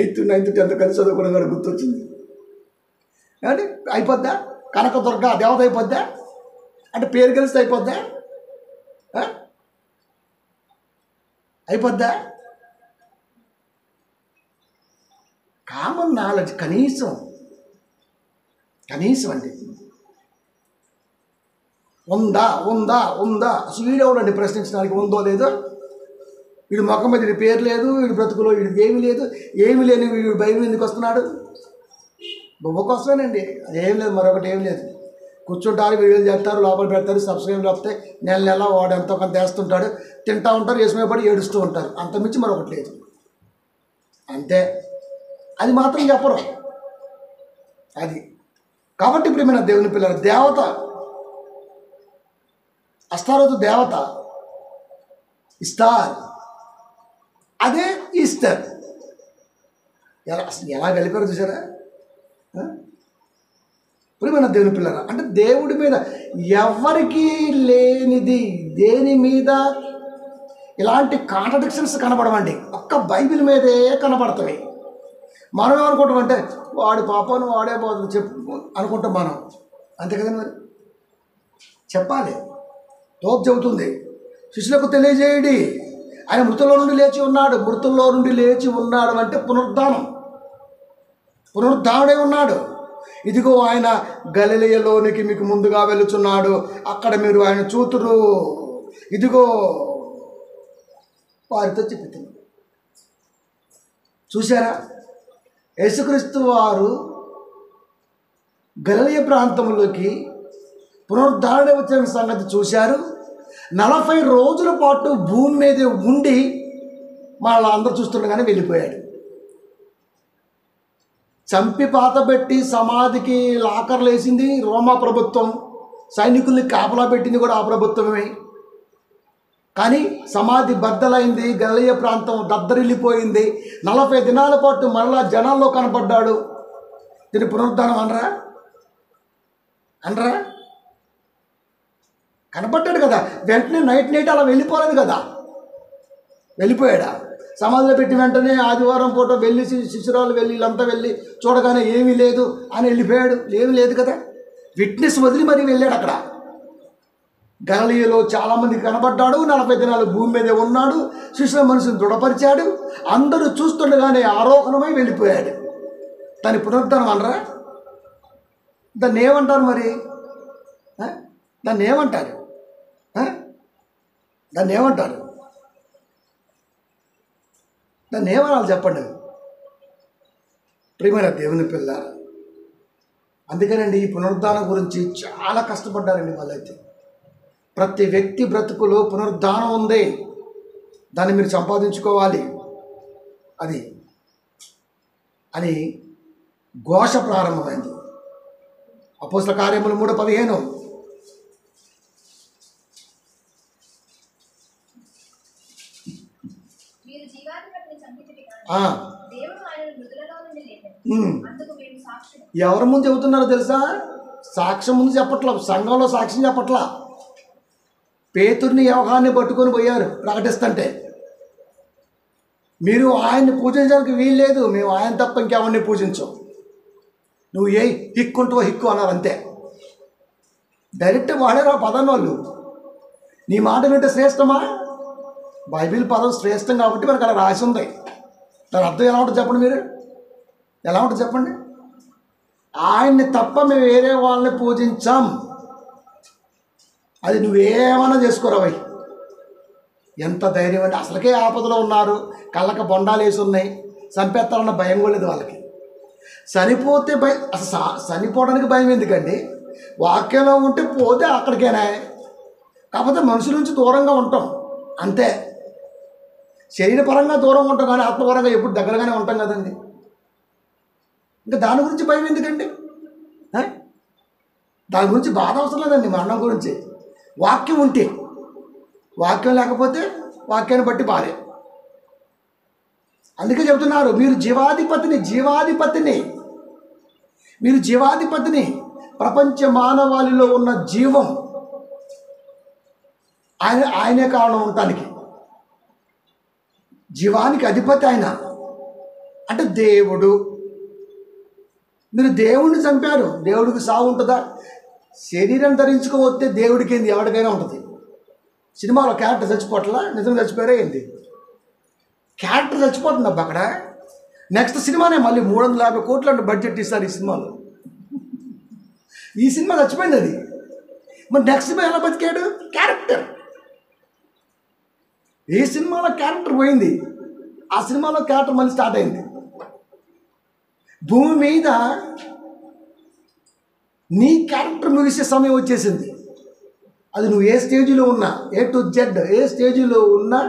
8th, 9th, 10th కలిసి చదువుకోవడం కూడా గుర్తొచ్చింది. అంటే అయిపోద్దా? కనకదుర్గ దేవత అయిపోద్దా? అంటే పేరు కలిస్తే అయిపోద్దా? అయిపోద్దా? కామన్ నాలెడ్జ్ కనీసం అండి ఉందా? అసలు వీడెవడండి ప్రశ్నించడానికి? ఉందో లేదో? వీడి ముఖం మీద వీడి పేరు లేదు, వీడి బ్రతుకులో వీడికి ఏమీ లేని వీడు బైబిల్ ఎందుకు వస్తున్నాడు? బొమ్మ కోసమేనండి. అదేం లేదు, మరొకటి ఏం లేదు. కూర్చుంటారు, వీడియోలు చేస్తారు, లోపల పెడతారు, సబ్స్క్రైబ్లు వస్తాయి. నెల వాడు ఎంతో కొంత వేస్తుంటాడు, తింటూ ఉంటారు, వేసుకునేపడి ఏడుస్తూ ఉంటారు. అంతమించి మరొకటి లేదు. అంతే. అది మాత్రం చెప్పరు. అది కాబట్టి ఇప్పుడు మన దేవుని పిల్లల దేవత అస్తారోతు దేవత ఇస్టార్, అదే ఈస్టర్. ఎలా కలిపారు చూసారా? ఇప్పుడు మన దేవుని పిల్లల అంటే దేవుడి మీద ఎవరికి లేనిది, దేని మీద ఇలాంటి కాంట్రడిక్షన్స్ కనబడవండి. ఒక్క బైబిల్ మీదే కనబడతాయి. మనం ఏమనుకుంటామంటే వాడి పాపను వాడే పోతుంది చెప్పు అనుకుంటాం మనం. అంతే కదండి. మరి చెప్పాలి. తోపు చెబుతుంది, శిష్యులకు తెలియజేయడి, ఆయన మృతుల్లో నుండి లేచి ఉన్నాడు అంటే పునరుద్ధానుడై ఉన్నాడు. ఇదిగో ఆయన గలిలయలోనికి మీకు ముందుగా వెళుచున్నాడు, అక్కడ మీరు ఆయన చూతురు. ఇదిగో వారితో చెప్తున్నాడు. చూసారా? యేసుక్రీస్తు వారు గలిలయ ప్రాంతంలోకి పునరుద్ధారణ వచ్చిన సంగతి చూశారు. 40 రోజుల పాటు భూమి మీద ఉండి మళ్ళీ అందరూ చూస్తుండగానే వెళ్ళిపోయాడు. చంపి పాతబెట్టి సమాధికి లాకర్లు వేసింది రోమా ప్రభుత్వం, సైనికుల్ని కాపలా పెట్టింది కూడా ఆ ప్రభుత్వమే. కానీ సమాధి బద్దలైంది, గలిలయ ప్రాంతం దద్దరిల్లిపోయింది. 40 దినాల పాటు మరలా జనాల్లో కనపడ్డాడు. దీని పునరుద్ధానం అనరా? కనపడ్డాడు కదా. వెంటనే నైట్ అలా వెళ్ళిపోలేదు కదా. వెళ్ళిపోయాడా? సమాధిలో పెట్టి వెంటనే ఆదివారం పూట వెళ్ళి శిశురాలు వెళ్ళి వీళ్ళంతా వెళ్ళి చూడగానే ఏమీ లేదు అని వెళ్ళిపోయాడు? ఏమీ లేదు కదా. విట్నెస్ వదిలి మరీ వెళ్ళాడు. అక్కడ గలిలయలో చాలామంది కనబడ్డాడు. 40 దినాలు భూమి మీదే ఉన్నాడు. శిశుల మనసును దృఢపరిచాడు. అందరూ చూస్తుండగానే ఆరోహణమై వెళ్ళిపోయాడు. దాని పునరుద్ధరణ అనరా? దాన్ని ఏమంటారు మరి? దాన్ని ఏమంటారు? దాన్ని ఏమనాలి చెప్పండి ప్రియమైన దేవుని పిల్ల. అందుకనండి ఈ పునరుద్ధానం గురించి చాలా కష్టపడ్డారండి వాళ్ళైతే. ప్రతి వ్యక్తి బ్రతుకులో పునరుద్ధానం ఉంది, దాన్ని మీరు సంపాదించుకోవాలి అది అని ఘోష ప్రారంభమైంది. అపోస్తల కార్యములు 3:15 ఎవరి ముందు చెబుతున్నారో తెలుసా? సాక్ష్యం ముందు చెప్పట్లా, సంఘంలో సాక్ష్యం చెప్పట్లా. పేతుర్ని యోహాన్ని పట్టుకొని పోయారు ప్రకటిస్తుంటే, మీరు ఆయన్ని పూజించడానికి వీల్లేదు, మేము ఆయన తప్ప ఇంకెవరిని పూజించం, నువ్వు ఏ హిక్కుంటావో హిక్కు అన్నారు అంతే. డైరెక్ట్ వాడారు ఆ పదాన్ని వాళ్ళు. నీ మాట వింటే శ్రేష్టమా? బైబిల్ పదం శ్రేష్టం కాబట్టి మనకు అలా రాసి ఉంది. దాని అర్థం ఎలా ఉంటుంది చెప్పండి, మీరు ఎలా ఉంటుంది చెప్పండి? ఆయన్ని తప్ప మేము వేరే వాళ్ళని పూజించాం. అది నువ్వేమన్నా చేసుకోరావై. ఎంత ధైర్యం అండి! అసలుకే ఆపదలో ఉన్నారు, కళ్ళక బొండాలు వేసి ఉన్నాయి, చంపేస్తారన్న భయం కూడా లేదు వాళ్ళకి. చనిపోతే భయం, అసలు చనిపోవడానికి భయం ఎందుకండి? వాక్యంలో ఉంటే పోతే అక్కడికేనా. కాకపోతే మనుషుల నుంచి దూరంగా ఉంటాం అంతే. శరీరపరంగా దూరం ఉంటాం కానీ ఆత్మపరంగా ఎప్పుడు దగ్గరగానే ఉంటాం కదండి. ఇంకా దాని గురించి భయం ఎందుకండి? దాని గురించి బాధ అవసరం లేదండి. మరణం గురించి వాక్యం ఉంటే, వాక్యం లేకపోతే వాక్యాన్ని బట్టి బాధే. అందుకే చెబుతున్నారు, మీరు జీవాధిపతిని ప్రపంచ మానవాళిలో ఉన్న జీవం ఆయనే కారణం ఉండటానికి. జీవానికి అధిపతి ఆయన అంటే దేవుడు. మీరు దేవుడిని చంపారు, దేవుడికి సావు ఉంటుందా? శరీరం ధరించుకోవస్తే దేవుడికి ఏంది, ఎవరికైనా ఉంటుంది. సినిమాలో క్యారెక్టర్ చచ్చిపోవట్లా, నిజంగా చచ్చిపోయారే ఏంటి? క్యారెక్టర్ చచ్చిపోతుంది అబ్బా అక్కడ. నెక్స్ట్ సినిమానే మళ్ళీ 350 కోట్ల బడ్జెట్ ఇస్తారు ఈ సినిమాలో. ఈ సినిమా చచ్చిపోయింది అది. మరి నెక్స్ట్ సినిమా ఎలా బతికాడు? క్యారెక్టర్. ఈ సినిమాలో క్యారెక్టర్ పోయింది, ఆ సినిమాలో క్యారెక్టర్ మళ్ళీ స్టార్ట్ అయింది. భూమి మీద నీ క్యారెక్టర్ ముగిసే సమయం వచ్చేసింది. అది నువ్వు ఏ స్టేజ్లో ఉన్నా, A to Z ఏ స్టేజ్లో ఉన్నా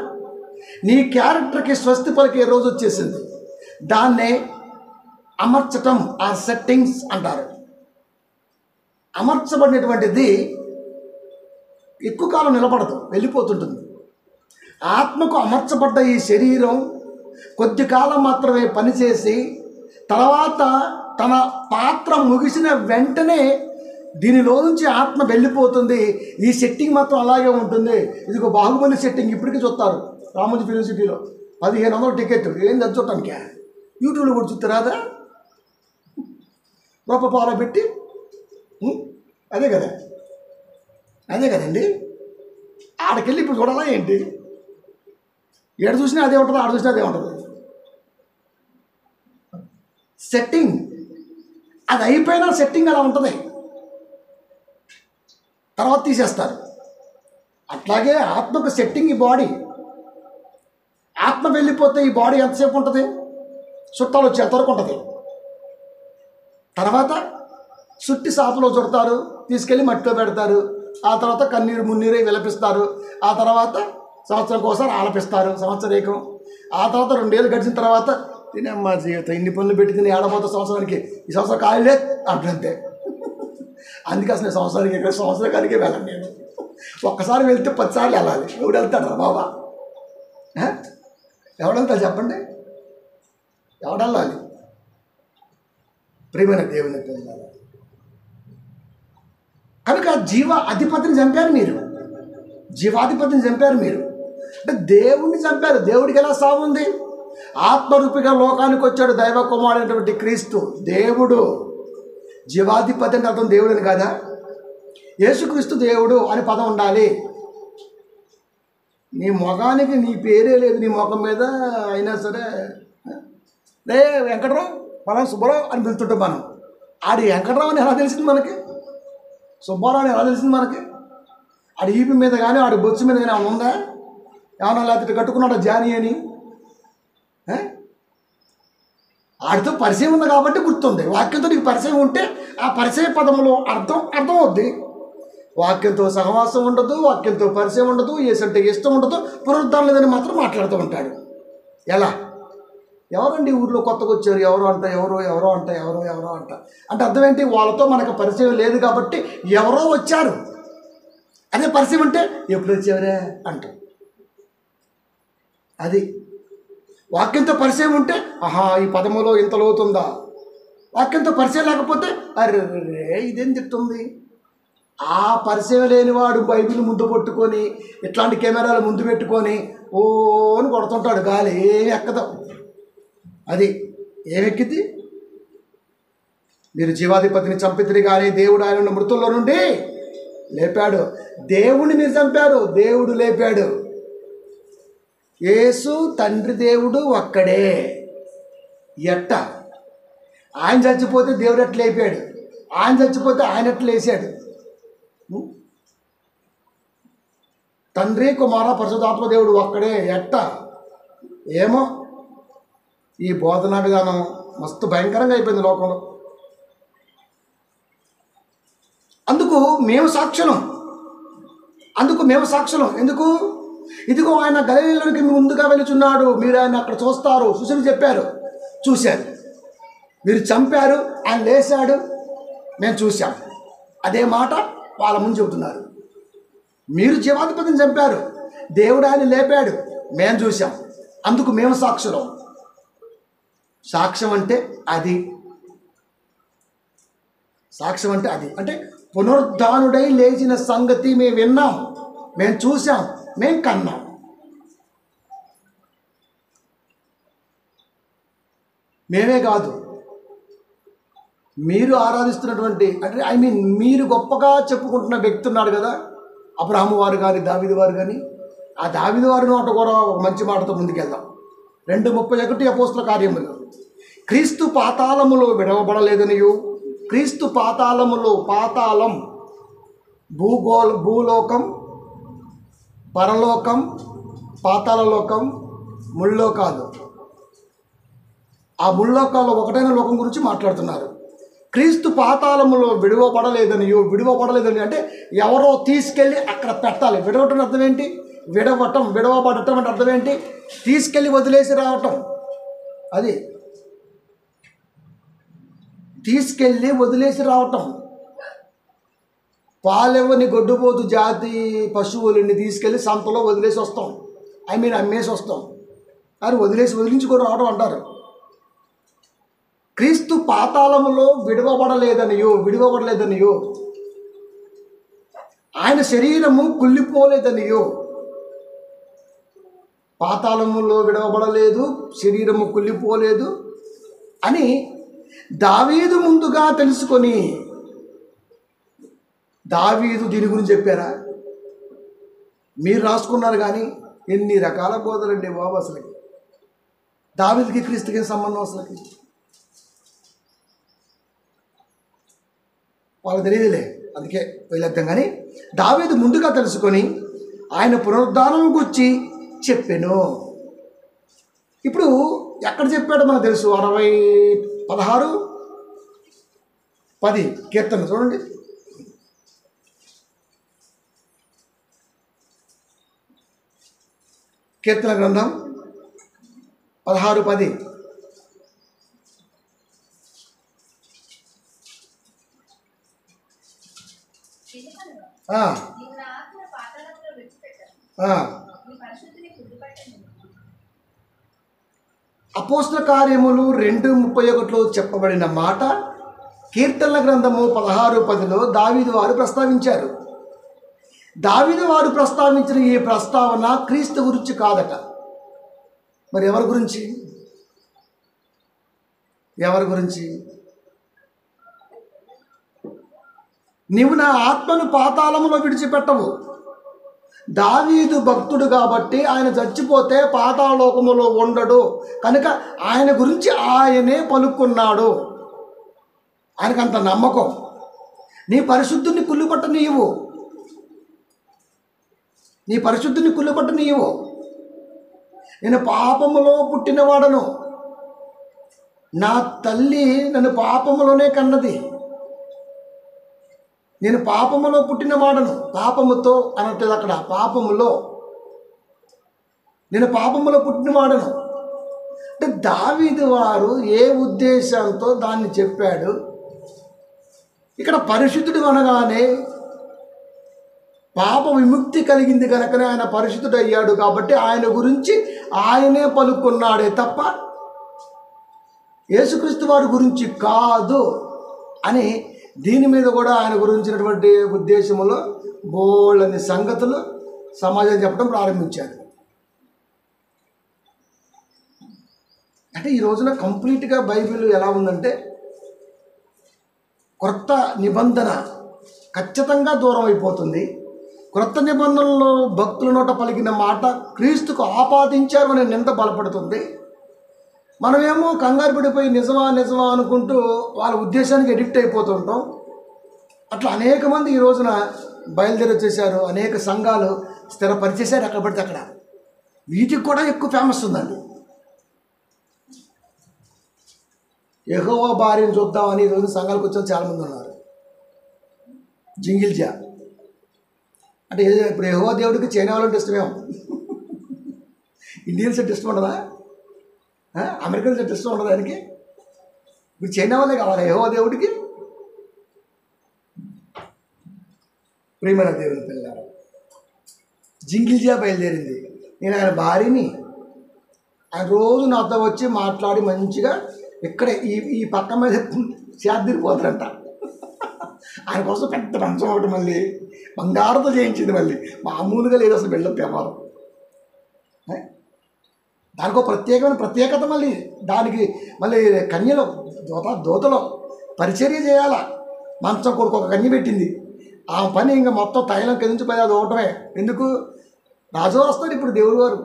నీ క్యారెక్టర్కి స్వస్తి పలికే రోజు వచ్చేసింది. దాన్నే అమర్చటం, ఆ సెట్టింగ్స్ అంటారు. అమర్చబడినటువంటిది ఎక్కువ కాలం నిలబడదు, వెళ్ళిపోతుంటుంది. ఆత్మకు అమర్చబడ్డ ఈ శరీరం కొద్ది కాలం మాత్రమే పనిచేసి తర్వాత తన పాత్ర ముగిసిన వెంటనే దీనిలో నుంచి ఆత్మ వెళ్ళిపోతుంది. ఈ సెట్టింగ్ మాత్రం అలాగే ఉంటుంది. ఇదిగో బాహుబలి సెట్టింగ్ ఇప్పటికీ చూస్తారు రామోజీ ఫిలిం సిటీలో. 1500 టికెట్ ఏంది అది చూడటానికి. యూట్యూబ్లో కూడా చూస్తారాదా? రూపాయలు పెట్టి అదే కదండి. ఆడకెళ్ళి ఇప్పుడు చూడాలా ఏంటి? ఏడు చూసినా అదే ఉంటుంది, ఆడ చూసినా అదే ఉంటుంది. సెట్టింగ్ అది అయిపోయినా సెట్టింగ్ అలా ఉంటుంది, తర్వాత తీసేస్తారు. అట్లాగే ఆత్మకు సెట్టింగ్ ఈ బాడీ. ఆత్మ వెళ్ళిపోతే ఈ బాడీ ఎంతసేపు ఉంటుంది? చుట్టాలు వచ్చేంతవరకు ఉంటుంది. తర్వాత చుట్టి సాపులో చుడతారు, తీసుకెళ్ళి మట్టిలో పెడతారు. ఆ తర్వాత కన్నీరు మున్నీరు విలపిస్తారు. ఆ తర్వాత సంవత్సరం కోసం ఆలపిస్తారు, సంవత్సరేకం. ఆ తర్వాత 2 ఏళ్ళు గడిచిన తర్వాత తినమ్మా జీవితం ఇన్ని పనులు పెట్టి తిని ఆడపోతా సంవత్సరానికి, ఈ సంవత్సరం కాయలే అంతే. అందుకే అసలు సంవత్సరానికి ఇక్కడ సంవత్సరానికి వెళ్ళండి. నేను ఒక్కసారి వెళ్తే 10 సార్లు వెళ్ళాలి. ఎవడు వెళ్తాడు రా బాబా? ఎవడెళ్తాడు చెప్పండి? ఎవడెళ్ళాలి? ప్రియమైన దేవుని పిల్లలు, కనుక జీవాధిపతిని చంపారు మీరు. అంటే దేవుణ్ణి చంపారు. దేవుడికి ఎలా సావు ఉంది? ఆత్మరూపిగా లోకానికి వచ్చాడు దైవ కుమారుడైనటువంటి క్రీస్తు దేవుడు. జీవాధిపతి అంటే అర్థం దేవుడిని కాదా? యేసుక్రీస్తు దేవుడు అని పదం ఉండాలి. నీ మొఖానికి నీ పేరే లేదు నీ ముఖం మీద, అయినా సరే రే వెంకటరావు మనం సుబ్బారావు అని పిలుతుంటాం మనం. ఆడి వెంకటరావు అని ఎలా తెలిసింది మనకి? సుబ్బారావు అని ఎలా తెలిసింది మనకి? ఆడి ఈపి మీద కానీ ఆడి బొచ్చు మీద కానీ ఏమైనా ఉందా? ఏమన్నా లేకపోతే కట్టుకున్నాడా జానీ అని? ఏ? ఆడితో పరిచయం ఉంది కాబట్టి గుర్తుంది. వాక్యంతో నీకు పరిచయం ఉంటే ఆ పరిచయ పదంలో అర్థం అవుద్ది. వాక్యంతో సహవాసం ఉండదు, వాక్యంతో పరిచయం ఉండదు, ఏసంటే ఇష్టం ఉండదు, పునరుద్ధరణ లేదని మాత్రం మాట్లాడుతూ ఉంటాడు. ఎలా? ఎవరండి ఊర్లో కొత్తగా వచ్చారు, ఎవరో అంట అంటే అర్థం ఏంటి? వాళ్ళతో మనకు పరిచయం లేదు కాబట్టి ఎవరో వచ్చారు. అదే పరిచయం అంటే ఎప్పుడు వచ్చేవరే అంటాం. అది వాక్యంతో పరిచయం ఉంటే ఆహా ఈ పదములో ఇంత లోతుందా. వాక్యంతో పరిచయం లేకపోతే అరే ఇదేం చెప్తుంది. ఆ పరిచయం లేనివాడు బైబిల్ ముందు పట్టుకొని ఇట్లాంటి కెమెరాలు ముందు పెట్టుకొని ఓ అని కొడుతుంటాడు, గాలి ఏమి ఎక్కదు. అది ఏమెక్కింది? మీరు జీవాధిపతిని చంపితిరి కానీ దేవుడు ఆయన మృతుల్లో నుండి లేపాడు. దేవుడిని మీరు చంపారు, దేవుడు లేపాడు. యేసు తండ్రి దేవుడు ఒక్కడే. ఎట్ట? ఆయన చచ్చిపోతే దేవుడు ఎట్లా లేపాడు, ఆయన చచ్చిపోతే ఆయన ఎట్లా లేచాడు? తండ్రి కుమార పరిశుద్ధాత్మ దేవుడు ఒక్కడే. ఎట్ట? ఏమో ఈ బోధనా విధానం మస్తు భయంకరంగా అయిపోయింది లోకంలో. అందుకు మేము సాక్షులం. ఎందుకు? ఇదిగో ఆయన గలిలయలోనికి ముందుగా వెళుచున్నాడు, మీరు ఆయన అక్కడ చూస్తారు. శిష్యులు చెప్పారు, చూశారు. మీరు చంపారు, ఆయన లేచాడు, మేము చూశాం. అదే మాట వాళ్ళ ముందు చెబుతున్నారు. మీరు జీవాధిపతిని చంపారు, దేవుడు ఆయన లేపాడు, మేము చూశాం. అందుకు మేము సాక్షులం. సాక్ష్యం అంటే అది. అంటే పునరుద్ధానుడై లేచిన సంగతి మేము విన్నాం, మేము చూసాం, మేము కన్నాం. మేమే కాదు, మీరు ఆరాధిస్తున్నటువంటి అంటే మీరు గొప్పగా చెప్పుకుంటున్న వ్యక్తి ఉన్నాడు కదా, అబ్రహాము వారు కానీ దావీదు వారు కానీ. ఆ దావీదు వారి నోట కూడా ఒక మంచి మాటతో ముందుకెళ్దాం. 2:31 అపోస్తల కార్యములు. క్రీస్తు పాతాళములో విడవబడలేదనియు, క్రీస్తు పాతాళం భూలోకం, పరలోకం, పాతాళలోకం, ముల్లోకాలు. ఆ ముల్లోకాల్లో ఒకటైన లోకం గురించి మాట్లాడుతున్నారు. క్రీస్తు పాతాళములో విడవబడలేదని అంటే ఎవరో తీసుకెళ్ళి అక్కడ పెట్టాలి. విడవటం అర్థం ఏంటి? విడవబడటం అంటే అర్థం ఏంటి? తీసుకెళ్ళి వదిలేసి రావటం. అది తీసుకెళ్ళి వదిలేసి రావటం. పాలెవ్వని గొడ్డుపోతు జాతి పశువులని తీసుకెళ్ళి సంతలో వదిలేసి వస్తాం. అమ్మేసి వస్తాం. అని వదిలించుకొని రావడం అంటారు. క్రీస్తు పాతాళములో విడవబడలేదనియో, ఆయన శరీరము కుళ్ళిపోలేదనియో. పాతాళములో విడవబడలేదు, శరీరము కుళ్ళిపోలేదు అని దావీదు ముందుగా తెలుసుకొని. దావీదు దీని గురించి చెప్పారా? మీరు రాసుకున్నారు కానీ ఎన్ని రకాల బోధలండి బాబు. అసలుకి దావీదుకి క్రీస్తుకి సంబంధం అసలుకి వాళ్ళకి తెలియదులే, అందుకే వెళ్ళొద్దాం. కానీ దావీదు ముందుగా తెలుసుకొని ఆయన పునరుద్ధానం గురించి చెప్పాను. ఇప్పుడు ఎక్కడ చెప్పాడో మనకు తెలుసు. 16:10 కీర్తన చూడండి. కీర్తన గ్రంథం 16:10. అపోస్తల కార్యములు 2:31 చెప్పబడిన మాట కీర్తనల గ్రంథము 16:10 దావీదు వారు ప్రస్తావించారు. దావీదు వారు ప్రస్తావించిన ఈ ప్రస్తావన క్రీస్తు గురించి కాదట. మరి ఎవరి గురించి? నీవు నా ఆత్మను పాతాళములో విడిచిపెట్టవు. దావీదు భక్తుడు కాబట్టి ఆయన చచ్చిపోతే పాతాళలోకములో ఉండడు కనుక ఆయన గురించి ఆయనే పలుకున్నాడు. ఆయనకంత నమ్మకం. నీ పరిశుద్ధుని కుళ్ళుపట్టనీయవు. నేను పాపములో పుట్టినవాడను, నా తల్లి నన్ను పాపములోనే కన్నది, నేను పాపములో పుట్టినవాడను. పాపముతో అనట్లేదు అక్కడ, పాపములో, నేను పాపములో పుట్టినవాడను. అంటే దావీదు వారు ఏ ఉద్దేశంతో దాన్ని చెప్పాడు? ఇక్కడ పరిశుద్ధుడు అనగానే పాప విముక్తి కలిగింది కనుకనే ఆయన పరిశుద్ధుడు అయ్యాడు. కాబట్టి ఆయన గురించి ఆయనే పలుకున్నాడే తప్ప యేసుక్రీస్తు వారి గురించి కాదు అని దీని మీద కూడా ఆయన గురించినటువంటి ఉద్దేశంలో బోళ్ళని సంగతులు సమాజం చెప్పడం ప్రారంభించారు. అంటే ఈ రోజున కంప్లీట్గా బైబిల్ ఎలా ఉందంటే క్రొత్త నిబంధన ఖచ్చితంగా దూరం అయిపోతుంది. క్రొత్త నిబంధనలో భక్తుల నోట పలికిన మాట క్రీస్తుకు ఆపాదించారు అనే నింద బలపడుతుంది. మనమేమో కంగారు పడిపోయి నిజమా నిజమా అనుకుంటూ వాళ్ళ ఉద్దేశానికి ఎడిక్ట్ అయిపోతుంటాం. అట్లా అనేక మంది ఈ రోజున బయలుదేరి వచ్చేసారు, అనేక సంఘాలు స్థిరపరిచేశారు ఎక్కడ పడితే అక్కడ. వీటికి కూడా ఎక్కువ ఫేమస్ ఉందండి. యెహోవా భార్యను చూద్దామని ఈరోజు సంఘాలకు వచ్చి చాలామంది ఉన్నారు. జింగిల్జా అంటే ఇప్పుడు యెహోవా దేవుడికి చైనా వాళ్ళంటే ఇష్టమేమో, ఇండియన్స్ అంటే ఇష్టం ఉండదా, అమెరికన్స్ అంటే ఇష్టం ఉండదు ఆయనకి. ఇప్పుడు చైనా వాళ్ళే కావాలి యెహోవా దేవుడికి. ప్రియమైన దేవుని పిల్లలు, జింగిల్జా బయలుదేరింది. నేను ఆయన భార్యని, ఆయన రోజు నాతో వచ్చి మాట్లాడి మంచిగా ఇక్కడే ఈ పక్క మీద చేద్దిరిపోతారంట. ఆయన కోసం పెద్ద మంచం ఒకటి మళ్ళీ బంగారంతో చేయించింది, మళ్ళీ మామూలుగా లేదు అసలు బిల్డప్ వ్యవహారం. దానికో ప్రత్యేకత, మళ్ళీ దానికి మళ్ళీ కన్యలో దోతలో పరిచర్య చేయాల. మంచం కొడుకు ఒక కన్య పెట్టింది, ఆ పని ఇంకా మొత్తం తైలం కిందించి పోయి అది ఒకటమే. ఎందుకు? రాజు వస్తారు ఇప్పుడు దేవుడు వారు,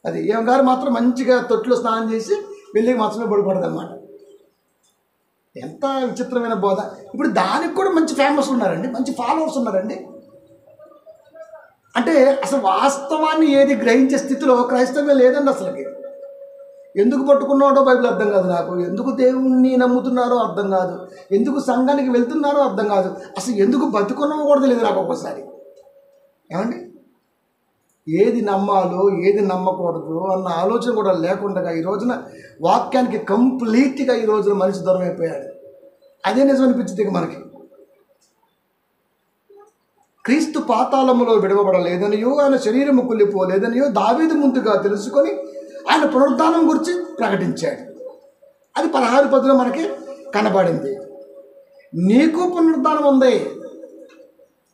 అది ఏం గారు మాత్రం మంచిగా తొట్లో స్నానం చేసి వెళ్ళి మంచమే పడిపోతుంది అన్నమాట. ఎంత విచిత్రమైన బోధ. ఇప్పుడు దానికి కూడా మంచి ఫేమస్ ఉన్నారండి, మంచి ఫాలోవర్స్ ఉన్నారండి. అంటే అసలు వాస్తవాన్ని ఏది గ్రహించే స్థితిలో క్రైస్తవ్యం లేదండి అసలుకి. ఎందుకు పట్టుకున్నాడో బైబిల్ అర్థం కాదు నాకు, ఎందుకు దేవుణ్ణి నమ్ముతున్నారో అర్థం కాదు, ఎందుకు సంఘానికి వెళ్తున్నారో అర్థం కాదు, అసలు ఎందుకు బతుకున్నామో కూడా తెలియదు నాకు ఒక్కోసారి. ఏమండి, ఏది నమ్మాలో ఏది నమ్మకూడదు అన్న ఆలోచన కూడా లేకుండా ఈ రోజున వాక్యానికి కంప్లీట్గా ఈ రోజున మనిషి దూరం అయిపోయాడు. అదే నిజం అనిపించింది ఇక మనకి. క్రీస్తు పాతాళములో విడవబడలేదనియో, ఆయన శరీరము కుళ్ళిపోలేదనియో దావీదు ముందుగా తెలుసుకొని ఆయన పునరుద్ధానం గురించి ప్రకటించాడు. అది 16:10 మనకి కనబడింది. నీకు పునరుద్ధానం ఉంది,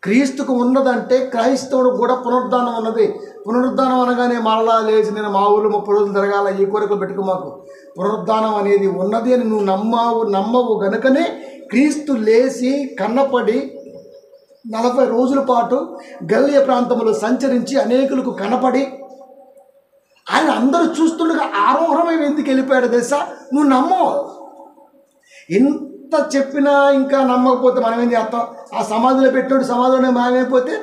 క్రీస్తుకు ఉన్నదంటే క్రైస్తవుడికి కూడా పునరుద్ధానం ఉన్నది. పునరుద్ధానం అనగానే మరలా లేచి నేను మా ఊళ్ళో 30 రోజులు తిరగాల ఈ కోరికలు పెట్టుకు మాకు. పునరుద్ధానం అనేది ఉన్నది అని నువ్వు నమ్మవు గనుకనే క్రీస్తు లేచి కన్నపడి 40 రోజుల పాటు గలిలయ ప్రాంతంలో సంచరించి అనేకులకు కనపడి ఆయన అందరూ చూస్తుండగా ఆరోహణమై ఎందుకు వెళ్ళిపోయాడు తెలుసా? నువ్వు నమ్మవు. ఎంత చెప్పినా ఇంకా నమ్మకపోతే మనం ఏం చేస్తాం? ఆ సమాధిలో పెట్టాడు, సమాధిలోనే మాయమైపోతే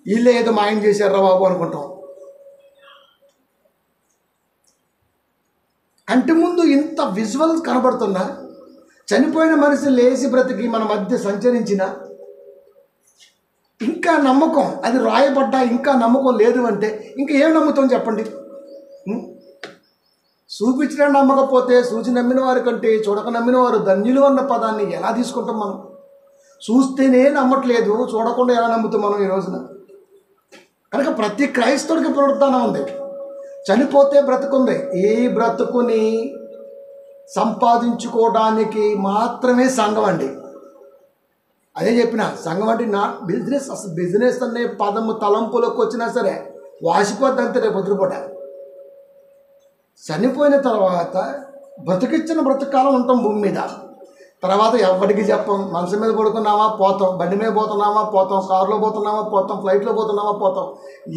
వీళ్ళే ఏదో మాయం చేశారా బాబు అనుకుంటాం. కంటి ముందు ఇంత విజువల్స్ కనబడుతున్నా, చనిపోయిన మనిషి లేచి బ్రతికి మన మధ్య సంచరించిన ఇంకా నమ్మకం, అది రాయబడ్డా ఇంకా నమ్మకం లేదు అంటే ఇంకా ఏం నమ్ముతాం చెప్పండి? చూపించడం నమ్మకపోతే చూసి నమ్మిన వారి కంటే చూడక నమ్మిన వారు ధన్యులు అన్న పదాన్ని ఎలా తీసుకుంటాం మనం? చూస్తేనే నమ్మట్లేదు, చూడకుండా ఎలా నమ్ముతాం మనం ఈ రోజున? కనుక ప్రతి క్రైస్తవుడికి పునరుద్ధానం ఉంది, చనిపోతే బ్రతుకుంది. ఈ బ్రతుకుని సంపాదించుకోవడానికి మాత్రమే సంఘం అండి. అదే చెప్పిన, సంఘం అంటే నా బిజినెస్. అసలు బిజినెస్ అనే పదము తలంపులోకి వచ్చినా సరే వాసిపోద్ది అంతే రేపు వదిలిపూట. చనిపోయిన తర్వాత బ్రతికిచ్చిన బ్రతకాలం ఉంటాం భూమి మీద. తర్వాత ఎవరికి చెప్పం. మనసు మీద పడుకున్నామా పోతాం, బండి మీద పోతున్నామా పోతాం, కారులో పోతున్నామా పోతాం, ఫ్లైట్లో పోతున్నామా పోతాం,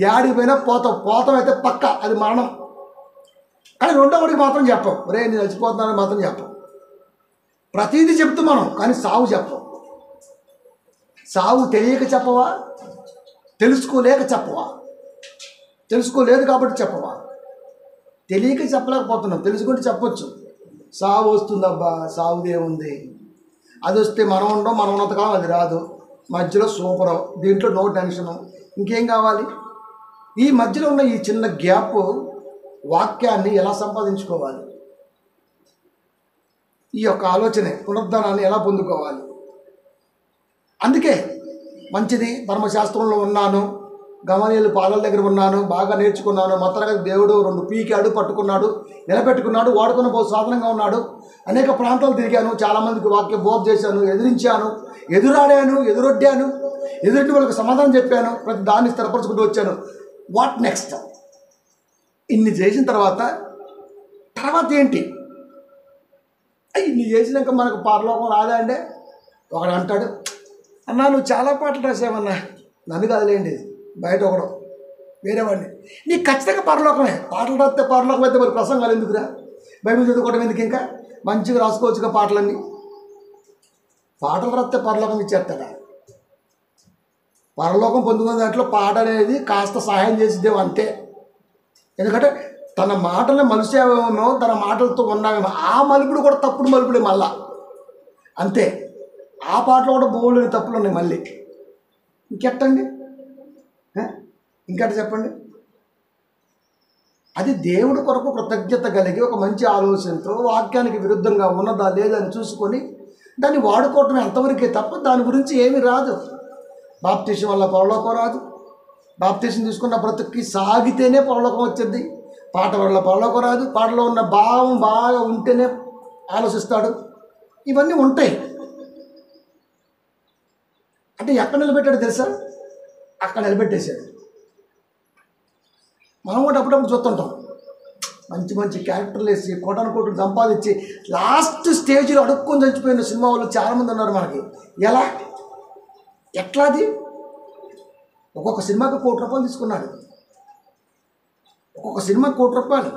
యాడికి పోయినా పోతాం అయితే పక్క, అది మరణం. కానీ రెండో వాడికి మాత్రం చెప్పం, రే నేను చచ్చిపోతున్నానని మాత్రం చెప్పం. ప్రతిదీ చెప్తాం మనం, కానీ సావు చెప్పం. సావు తెలియక చెప్పవా? తెలుసుకోలేక చెప్పవా? తెలుసుకోలేదు కాబట్టి చెప్పవా? తెలియక చెప్పలేకపోతున్నాం, తెలుసుకుంటే చెప్పొచ్చు. సావు వస్తుందబ్బా, సావుదే ఉంది, అది వస్తే మనం ఉండం, మనం ఉన్నంతకాలం అది రాదు, మధ్యలో సూపరు, దీంట్లో నో టెన్షను, ఇంకేం కావాలి? ఈ మధ్యలో ఉన్న ఈ చిన్న గ్యాప్ వాక్యాన్ని ఎలా సంపాదించుకోవాలి, ఈ యొక్క ఆలోచనే పునరుద్ధానాన్ని ఎలా పొందుకోవాలి? అందుకే మంచిది, ధర్మశాస్త్రంలో ఉన్నాను, గమనీయులు పాదాల దగ్గర ఉన్నాను, బాగా నేర్చుకున్నాను, మొత్తంగా దేవుడు 2 పీకాడు, పట్టుకున్నాడు, నిలబెట్టుకున్నాడు, వాడుకున్న బహు సాధనంగా ఉన్నాడు, అనేక ప్రాంతాలు తిరిగాను, చాలామందికి వాక్యం బోధ చేశాను, ఎదిరించాను, ఎదురాడాను, ఎదురొడ్డాను, ఎదురొడ్డి వాళ్ళకి సమాధానం చెప్పాను, ప్రతి దాన్ని స్థిరపరచుకుంటూ వచ్చాను. What next? ఇన్ని చేసిన తర్వాత ఏంటి? ఇన్ని చేసినాక మనకు పరలోకం రాదా అంటే ఒకడు అంటాడు, అన్నా నువ్వు చాలా పాటలు రాసావన్నా. నన్ను కాదులేండి, బయట ఒకడు వేరేవాడిని. నీకు ఖచ్చితంగా పరలోకమే. పాటలు రాస్తే పరలోకం అయితే మరి ప్రసంగాలు ఎందుకురా, బైబిల్ చదువుకోవడం ఎందుకు? ఇంకా మంచిగా రాసుకోవచ్చుగా పాటలన్నీ. పాటలు రాస్తే పరలోకం ఇచ్చేస్తాడా? పరలోకం పొందుకున్న దాంట్లో పాట అనేది కాస్త సహాయం చేసిద్దేమో అంతే. ఎందుకంటే తన మాటలను మలిసేమో, తన మాటలతో ఉన్నామేమో, ఆ మలుపుడు కూడా తప్పుడు మలుపుడే మళ్ళా, అంతే. ఆ పాటలో కూడా బోల్డని తప్పులు ఉన్నాయి మళ్ళీ. ఇంకెట్టండి, ఇంకట చెప్పండి. అది దేవుడి కొరకు కృతజ్ఞత కలిగి ఒక మంచి ఆలోచనతో వాక్యానికి విరుద్ధంగా ఉన్నదా లేదని చూసుకొని దాన్ని వాడుకోవటం ఎంతవరకే తప్ప దాని గురించి ఏమీ రాదు. బాప్టిజం వల్ల పరలోకం రాదు. బాప్టిజం తీసుకున్న బ్రతుక్కి సాగితేనే పరలోకం వచ్చింది. పాట వల్ల పరలోకం రాదు. పాటలో ఉన్న భావం బాగా ఉంటేనే ఆలోచిస్తాడు. ఇవన్నీ ఉంటాయి. అంటే ఎక్కడ నిలబెట్టాడు తెలుసా? అక్కడ నిలబెట్టేశాడు. మనం కూడా అప్పుడప్పుడు చూస్తుంటాం, మంచి మంచి క్యారెక్టర్లు వేసి కోటాను కోట్లు సంపాదించి లాస్ట్ స్టేజ్లో అడుక్కొని చచ్చిపోయిన సినిమా వాళ్ళు చాలామంది ఉన్నారు మనకి. ఎట్లాది? ఒక్కొక్క సినిమాకి ₹1,00,00,000 తీసుకున్నాడు. ఒక్కొక్క సినిమాకి ₹1,00,00,000.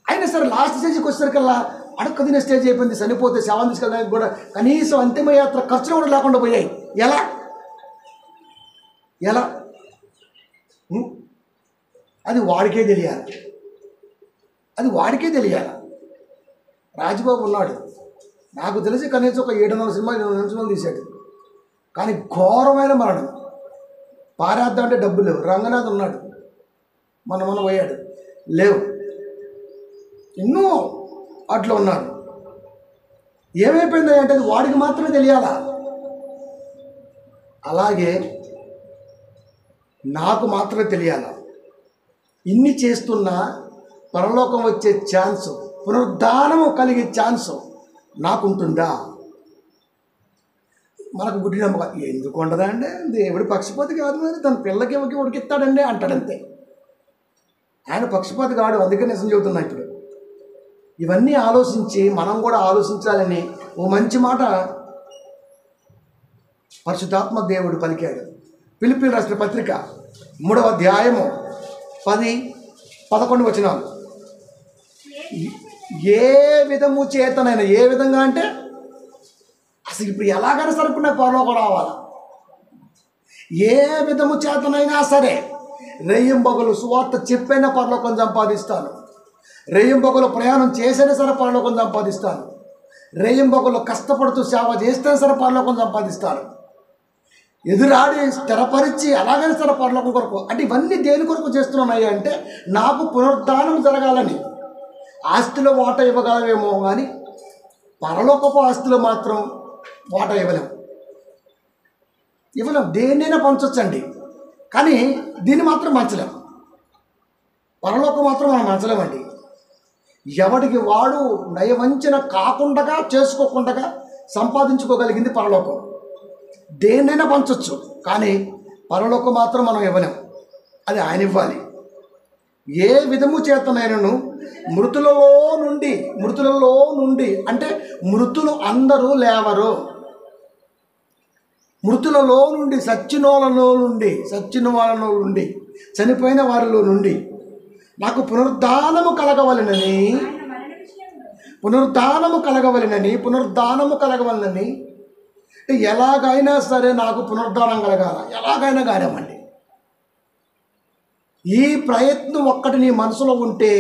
అయినా సరే లాస్ట్ స్టేజ్కి వచ్చేసరికల్లా అడుక్క తినే స్టేజ్ అయిపోయింది. చనిపోతే శవాన్ని తీసుకెళ్ళడానికి కూడా కనీసం అంతిమయాత్ర ఖర్చులు కూడా లేకుండా పోయాయి. ఎలా? అది వాడికే తెలియాలి. రాజబాబు ఉన్నాడు, నాకు తెలిసి కనీసం ఒక 700 సినిమాలు 800 సినిమాలు తీశాడు. కానీ ఘోరమైన మరణం. పారేద్దాం అంటే డబ్బులు లేవు. రంగనాథ్ ఉన్నాడు, మొన్న పోయాడు, లేవు. ఎన్నో అట్లా ఉన్నారు. ఏమైపోయింది అంటే అది వాడికి మాత్రమే తెలియాలా. అలాగే నాకు మాత్రమే తెలియాలా. ఇన్ని చేస్తున్నా పరలోకం వచ్చే ఛాన్సు, పునరుద్ధానము కలిగే ఛాన్సు నాకుంటుందా? మనకు గుడ్డి నమ్మకం. ఎందుకు ఉండదా అండి? దేవుడు పక్షపాతి కాదు, అని తన పిల్లకి ఉడికిస్తాడండి అంటాడంతే. ఆయన పక్షపాతి కాడు, అందుకే నిజం చెబుతున్నా. ఇప్పుడు ఇవన్నీ ఆలోచించి మనం కూడా ఆలోచించాలని ఓ మంచి మాట పరిశుద్ధాత్మ దేవుడు పలికాడు. ఫిలిప్పీయులకు రాసిన పత్రిక 3వ అధ్యాయము 10-11 వచనాలు. ఏ విధము చేతనైనా, ఏ విధంగా అంటే అసలు ఇప్పుడు ఎలాగైనా సరుకున్న పరలోకం రావాలా. ఏ విధము చేతనైనా సరే రెయ్యింబగలు సువార్త చెప్పైనా పరలోకం సంపాదిస్తాను. రెయ్యింబగలు ప్రయాణం చేసైనా సరే పరలోకం సంపాదిస్తాను. రెయ్యింబగలు కష్టపడుతూ సేవ చేస్తే సరే పరలోకం సంపాదిస్తాను. ఎదురాడి స్థిరపరిచి అలాగైనా సరే పరలోకం కొరకు. అంటే ఇవన్నీ దేని కొరకు చేస్తున్నాయి అంటే నాకు పునరుద్ధానం జరగాలని. ఆస్తిలో వాటా ఇవ్వగలవేమో కానీ పరలోకపు ఆస్తిలో మాత్రం వాటా ఇవ్వలేం. దేన్నైనా పంచొచ్చండి, కానీ దీన్ని మాత్రం పంచలేం. పరలోకం మాత్రం మనం పంచలేమండి. ఎవడికి వాడు నయవంచన కాకుండా చేసుకోకుండా సంపాదించుకోగలిగింది పరలోకం. దేన్నైనా పంచొచ్చు, కానీ పరలోకం మాత్రం మనం ఇవ్వలేం. అది ఆయన ఇవ్వాలి. ఏ విధము చేతనైనను మృతులలో నుండి అంటే మృతులు అందరూ లేవరు. మృతులలో నుండి, సచ్చిన వాళ్ళలో నుండి, చనిపోయిన వారిలో నుండి నాకు పునరుద్ధానము కలగవలెనని ఎలాగైనా సరే నాకు పునరుద్ధానం కలగాల. ఎలాగైనా కానివ్వండి, ఈ ప్రయత్నం ఒక్కటి నీ మనసులో ఉంటే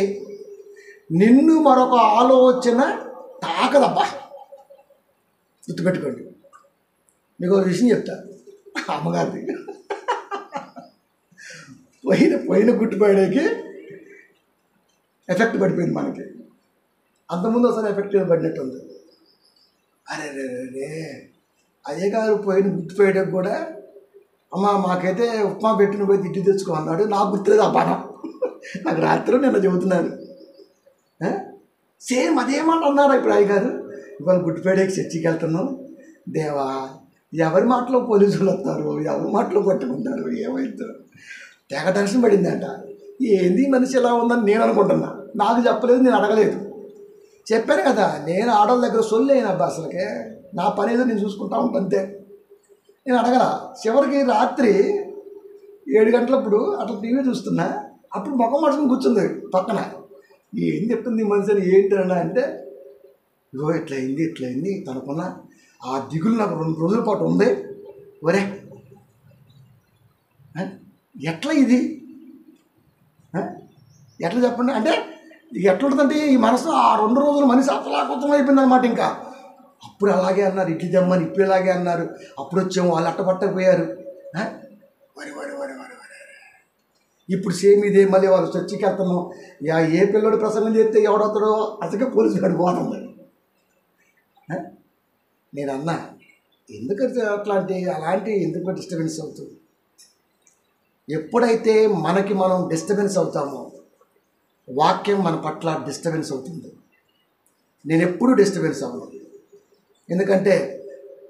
నిన్ను మరొక ఆలోచన తాకదబ్బా. గుర్తుపెట్టుకోండి. మీకు ఒక విషయం చెప్తా. అమ్మగారిది పోయిన గుట్టుపోయాడికి ఎఫెక్ట్ పడిపోయింది మనకి. అంతకుముందు ఒకసారి ఎఫెక్ట్ పడినట్టు ఉంది. అరే రే రే అయ్య గారు పోయిన గుర్తుపోయేటప్పుడు కూడా అమ్మ మాకైతే ఉప్మా పెట్టిన పోయి తిట్టి తెచ్చుకో అన్నాడు. నాకు గుర్తులేదు ఆ పాఠం. నాకు రాత్రి నిన్న చెబుతున్నాను. సేమ్ అదేమాట అన్నారా ఇప్పుడు అయ్యగారు. ఇవాళ గుడ్డిపేడకి చర్చికి వెళ్తున్నాం. దేవా ఎవరి మాటలో పోలీసులు వస్తారు, ఎవరి మాటలో పట్టుకుంటారు, ఏమవుతారు. తెగ టెన్షన్ పడిందంట. ఏంది మనిషి ఎలా ఉందని నేను అనుకుంటున్నా. నాకు చెప్పలేదు, నేను అడగలేదు. చెప్పాను కదా, నేను ఆడవాళ్ళ దగ్గర సొల్లేను అబ్బా. అసలుకే నా పని ఏదో నేను చూసుకుంటా ఉంటాను అంతే. నేను అడగల. చివరికి రాత్రి 7 గంటలప్పుడు అట్లా టీవీ చూస్తున్నా. అప్పుడు ముఖం పట్టుకుని కూర్చుంది పక్కన. ఏం చెప్తుంది ఈ మనిషి అని. ఏంటన్నా అంటే ఇగో ఇట్లయింది తనకున్న ఆ దిగులు నాకు 2 రోజుల పాటు ఉంది. ఒరే ఎట్లా ఇది ఎట్లా చెప్పండి అంటే ఎట్లా ఉంటుందంటే ఈ మనసు ఆ 2 రోజులు మనిషి అతలాకుతం అయిపోయింది అనమాట. ఇంకా అప్పుడు అలాగే అన్నారు, ఇడ్లీ తెమ్మని ఇప్పుడు ఇలాగే అన్నారు, అప్పుడు వచ్చాము వాళ్ళు అట్టపట్టకపోయారు. వరి వరి వరి వరి వరి ఇప్పుడు సేమ్ ఇదే. మళ్ళీ వాళ్ళు చర్చికి వెళ్తున్నాం. ఏ పిల్లడు ప్రసంగం చేస్తే ఎవడొస్తాడో అసలుగా పోలీసు గారు పోతుంది. నేను అన్నా ఎందుకంటే అలాంటి ఎందుకు డిస్టర్బెన్స్ అవుతుంది. ఎప్పుడైతే మనకి మనం డిస్టర్బెన్స్ అవుతామో వాక్యం మన పట్ల డిస్టర్బెన్స్ అవుతుంది. నేను ఎప్పుడు డిస్టర్బెన్స్ అవ్వను. ఎందుకంటే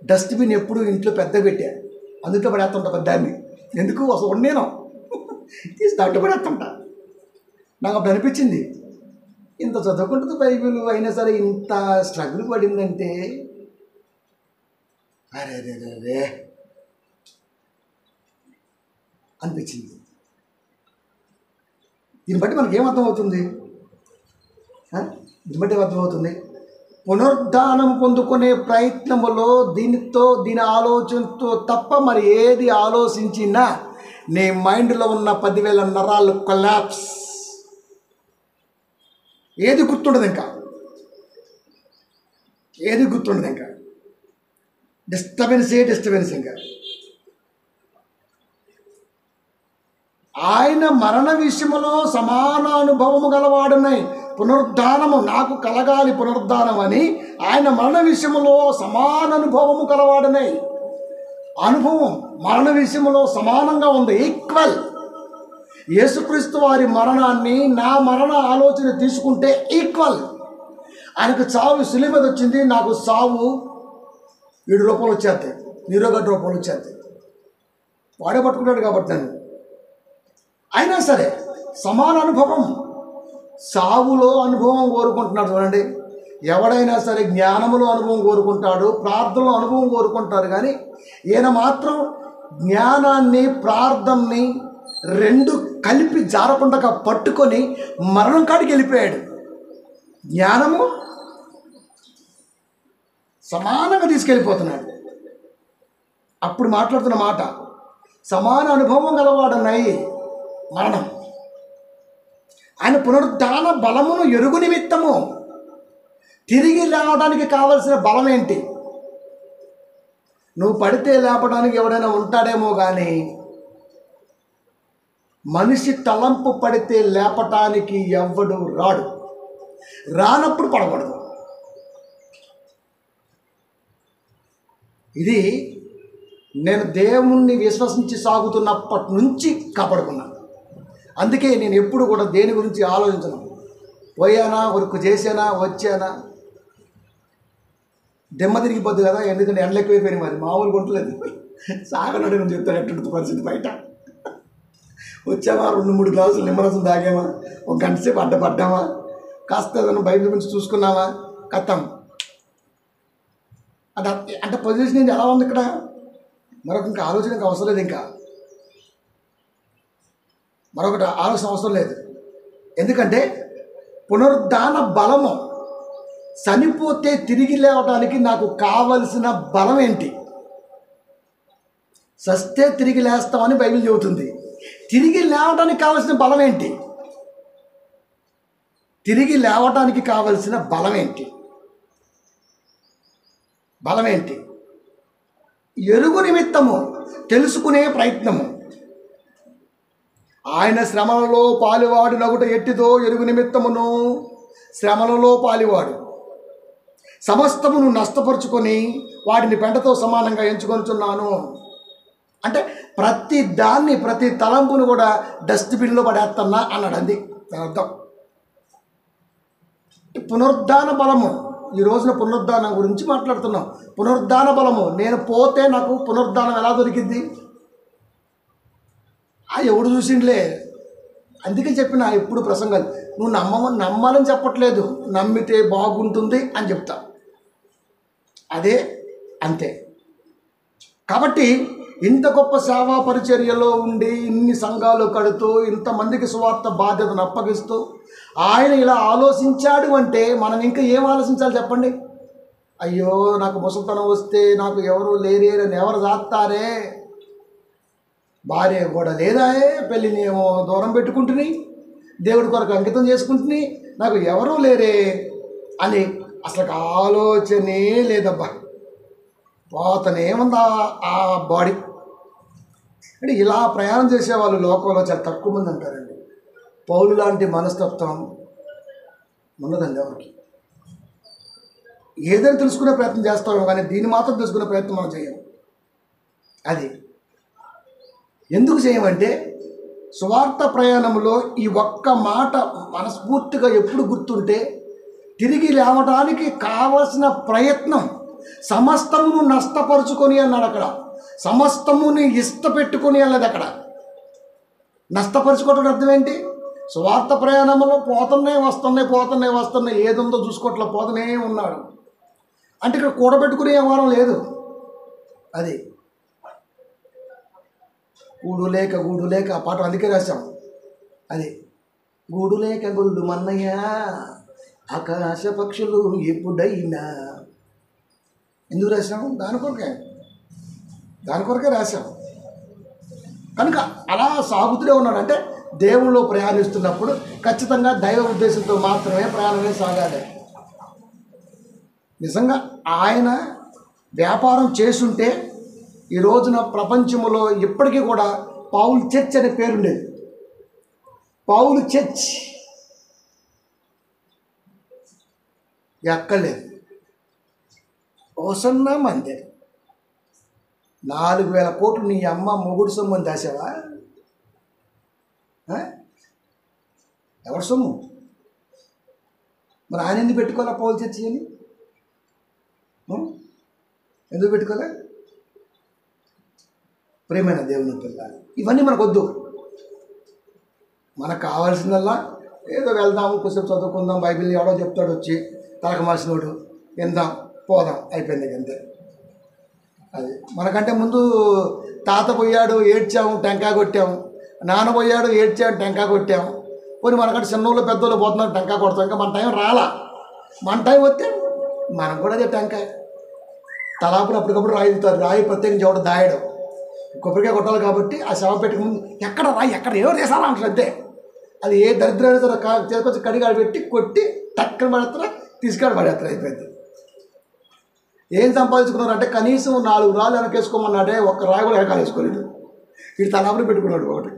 డస్ట్బిన్ ఎప్పుడు ఇంట్లో పెద్ద పెట్టా, అందులో పడేస్తుంటా పెద్దాన్ని. ఎందుకు అసలు నేను తీసి దాంట్లో పడేస్తుంటా. నాకు అప్పుడు అనిపించింది, ఇంత చదువుకుంటుంది బైబిల్ అయినా సరే ఇంత స్ట్రగుల్ పడిందంటే అరే రే రే రే అనిపించింది. దీన్ని బట్టి మనకి ఏమర్థమవుతుంది? దీన్ని బట్టి ఏమర్థమవుతుంది? పునరుద్ధానం పొందుకునే ప్రయత్నములో దీని ఆలోచనతో తప్ప మరి ఏది ఆలోచించినా నీ మైండ్లో ఉన్న 10,000 నరాలు కొలాప్స్. ఏది గుర్తుండదు ఇంకా, డిస్టర్బెన్స్ ఇంకా. ఆయన మరణ విషయంలో సమాన అనుభవము గలవాడునై పునరుద్ధానము నాకు కలగాలి పునరుద్ధానం అని ఆయన మరణ విషయంలో సమాన అనుభవము కలవాడునై. అనుభవం మరణ విషయంలో సమానంగా ఉంది, ఈక్వల్. యేసుక్రీస్తు వారి మరణాన్ని నా మరణ ఆలోచన తీసుకుంటే ఈక్వల్. ఆయనకు చావు శిలువ మీద వచ్చింది, నాకు సావు 7 రూపాయలు వచ్చేస్తాయి, నీరోగడ్డ రూపాయలు వచ్చేస్తాయి. వాడే పట్టుకున్నాడు కాబట్టి నన్ను. అయినా సరే సమాన అనుభవం. సావులో అనుభవం కోరుకుంటున్నాడు చూడండి. ఎవడైనా సరే జ్ఞానములో అనుభవం కోరుకుంటాడు, ప్రార్థనలో అనుభవం కోరుకుంటారు. కానీ ఈయన మాత్రం జ్ఞానాన్ని ప్రార్థనని 2 కలిపి జారకుండా పట్టుకొని మరణం కాడికి వెళ్ళిపోయాడు. జ్ఞానము సమానంగా తీసుకెళ్ళిపోతున్నాడు. అప్పుడు మాట్లాడుతున్న మాట సమాన అనుభవం గలవాడనై మరణం. ఆయన పునరుద్ధాన బలమును ఎరుగు నిమిత్తము తిరిగి లేవడానికి కావలసిన బలం ఏంటి? నువ్వు పడితే లేపడానికి ఎవడైనా ఉంటాడేమో కానీ మనిషి తలంపు పడితే లేపటానికి ఎవ్వడు రాడు. రానప్పుడు పడకూడదు. ఇది నేను దేవుణ్ణి విశ్వసించి సాగుతున్నప్పటి నుంచి కాపాడుకున్నాను. అందుకే నేను ఎప్పుడు కూడా దేని గురించి ఆలోచించను. పోయానా, వర్క్ చేసానా, వచ్చానా, దెమ్మ తిరిగిపోద్ది కదా. ఎందుకంటే ఎండలు ఎక్కువైపోయినాయి. మరి మామూలు గుంటలేదు. సాగనడు అని చెప్తాను ఎట్టుంటుంది పరిస్థితి బయట. వచ్చామా, 2-3 గ్లాసులు నిమ్మరసం తాగామా, ఒక గంట సేపు అడ్డపడ్డామా, కాస్త ఏదైనా బైబిల్ గురించి చూసుకున్నామా, కథం. అంటే పొజిషన్ ఏంటి, ఎలా ఉంది ఇక్కడ? మరొక ఇంకా ఆలోచనకు అవసరం లేదు. ఇంకా మరొకటి ఆలోచన అవసరం లేదు. ఎందుకంటే పునరుద్ధాన బలము, చనిపోతే తిరిగి లేవడానికి నాకు కావలసిన బలం ఏంటి? సస్తే తిరిగి లేస్తామని బైబిల్ చెబుతుంది. తిరిగి లేవడానికి కావలసిన బలం ఏంటి? తిరిగి లేవటానికి కావలసిన బలం ఏంటి? బలం ఏంటి? ఎరుగు నిమిత్తము, తెలుసుకునే ప్రయత్నము. ఆయన శ్రమలలో పాలువాడు నగుట ఎట్టిదో ఎరుగు నిమిత్తమును శ్రమలలో పాలువాడు సమస్తమును నష్టపరుచుకొని వాటిని పెంటతో సమానంగా ఎంచుకొనుచున్నాను. అంటే ప్రతి దాన్ని, ప్రతి తలంపును కూడా డస్ట్బిన్లో పడేస్తున్నా అన్నాడు. అంది దాని అర్థం. పునరుద్ధాన బలము. ఈ రోజున పునరుద్ధానం గురించి మాట్లాడుతున్నాం. పునరుద్ధాన బలము. నేను పోతే నాకు పునరుద్ధానం ఎలా దొరికింది? ఎవడు చూసిండ్లే. అందుకే చెప్పిన ఎప్పుడు ప్రసంగాలు, నువ్వు నమ్మాలని చెప్పట్లేదు, నమ్మితే బాగుంటుంది అని చెప్తా. అదే అంతే. కాబట్టి ఇంత గొప్ప సేవా పరిచర్యలో ఉండి, ఇన్ని సంఘాలు కడుతూ, ఇంతమందికి సువార్త బాధ్యతను అప్పగిస్తూ ఆయన ఇలా ఆలోచించాడు అంటే మనం ఇంకా ఏం ఆలోచించాలి చెప్పండి? అయ్యో నాకు ముసలితనం వస్తే నాకు ఎవరు లేరే అని ఎవరు చేస్తారే, భార్య కూడా లేదా, పెళ్ళిని ఏమో దూరం పెట్టుకుంటుని, దేవుడి కొరకు అంకితం చేసుకుంటుని, నాకు ఎవరూ లేరే అని అసలు ఆలోచనే లేదబ్బా. పోతనే ఉందా ఆ బాడీ. అంటే ఇలా ప్రయాణం చేసేవాళ్ళు లోకంలో చాలా తక్కువ మంది అంటారండి. పౌలు లాంటి మనస్తత్వం ఉన్నదండి ఎవరికి. ఏదైనా తెలుసుకునే ప్రయత్నం చేస్తామో కానీ దీన్ని మాత్రం తెలుసుకునే ప్రయత్నం మనం చేయం. అది ఎందుకు చేయమంటే సువార్త ప్రయాణంలో ఈ ఒక్క మాట మనస్ఫూర్తిగా ఎప్పుడు గుర్తుంటే, తిరిగి లేవడానికి కావలసిన ప్రయత్నం సమస్తమును నష్టపరుచుకొని అన్నాడు అక్కడ. సమస్తముని ఇష్టపెట్టుకొని అన్నది అక్కడ. నష్టపరుచుకోవడం అర్థం ఏంటి? సువార్త ప్రయాణంలో పోతున్నాయి ఏదుందో చూసుకోవట్లా పోతనే ఉన్నాడు అంటే ఇక్కడ కూడబెట్టుకునే వ్యవహారం లేదు. అది గూడు లేక ఆ పాట అందుకే రాశాం. అది గూడు లేక గొల్లు మన్నయ్య ఆకాశ పక్షులు ఎప్పుడైనా. ఎందుకు రాశాం? దాని కొరకే రాశాం. కనుక అలా సాగుతూనే ఉన్నాడు. అంటే దేవుళ్ళు ప్రయాణిస్తున్నప్పుడు ఖచ్చితంగా దైవ ఉద్దేశంతో మాత్రమే ప్రయాణమే సాగాలి. నిజంగా ఆయన వ్యాపారం చేసుంటే ఈ రోజున ప్రపంచంలో ఇప్పటికీ కూడా పౌలు చర్చ్ అనే పేరుండేది. పౌలు చర్చ్ ఎక్కలేదు. ఓసన్నా మంది 4,000 కోట్లు నీ అమ్మ మొగుడు సొమ్ము అని దాసావా? ఎవరి సొమ్ము? మరి ఆయన ఎందుకు పెట్టుకోవాలా పౌలు చర్చి అని? ఎందుకు పెట్టుకోలే? ప్రేమైన దేవుని పిల్లలు, ఇవన్నీ మనకొద్దు. మనకు కావాల్సిందల్లా ఏదో వెళ్దాము, కొంచెం చదువుకుందాం, బైబిల్ ఎవడో చెప్తాడు వచ్చి తలకు మాసినోడు, విందాం, పోదాం, అయిపోయింది అంతే. అది మనకంటే ముందు తాత పోయాడు ఏడ్చాము, టెంకాయ కొట్టాము, నాన్న పోయాడు ఏడ్చాము, టెంకాయ కొట్టాము. పోనీ మనకంటే చిన్నోళ్ళు పెద్దోళ్ళు పోతున్నారు, టెంకాయ కొడతాం. ఇంకా మన టైం రాలా. మన టైం వస్తే మనం కూడా అదే టెంకాయ తలాపులు అప్పటికప్పుడు రాయిస్తారు. రాయి ప్రత్యేకించి ఎవడు దాయడం, కొబ్బరికాయ కొట్టాలి కాబట్టి ఆ శవ పెట్టుకు ముందు ఎక్కడ రాయి ఎక్కడ ఎవరు చేసారా అంటారు అంతే. అది ఏ దరిద్రాన్ని తీసుకొచ్చి కడిగాడు పెట్టి కొట్టి టక్కన పడేస్తారా, తీసుకెళ్ళి పడేస్తారు, అయిపోయింది. ఏం సంపాదించుకున్నారు అంటే కనీసం 4 రాళ్ళు వెనకేసుకోమన్నాడే, ఒక్క రాయి కూడా వెనకాల వేసుకోలేదు. వీడు తలాపులు పెట్టుకున్నాడు ఒకటి.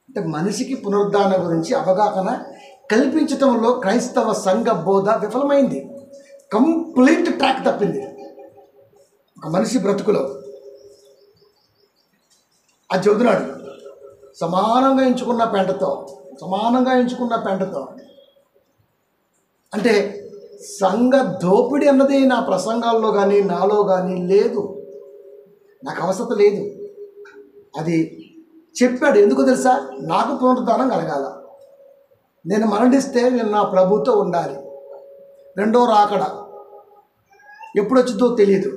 అంటే మనిషికి పునరుద్ధానం గురించి అవగాహన కల్పించటంలో క్రైస్తవ సంఘ బోధ విఫలమైంది. కంప్లీట్ ట్రాక్ తప్పింది ఒక మనిషి బ్రతుకులో. అది చెబుతున్నాడు, సమానంగా ఎంచుకున్న పెంటతో అంటే సంఘ దోపిడీ అన్నది నా ప్రసంగాల్లో కానీ నాలో కానీ లేదు, నాకు అవసరం లేదు. అది చెప్పాడు. ఎందుకు తెలుసా? నాకు పునరుద్ధానం కలగాల. నేను మరణిస్తే నేను నా ప్రభుతో ఉండాలి. రెండో రాకడ ఎప్పుడు వచ్చిందో తెలియదు.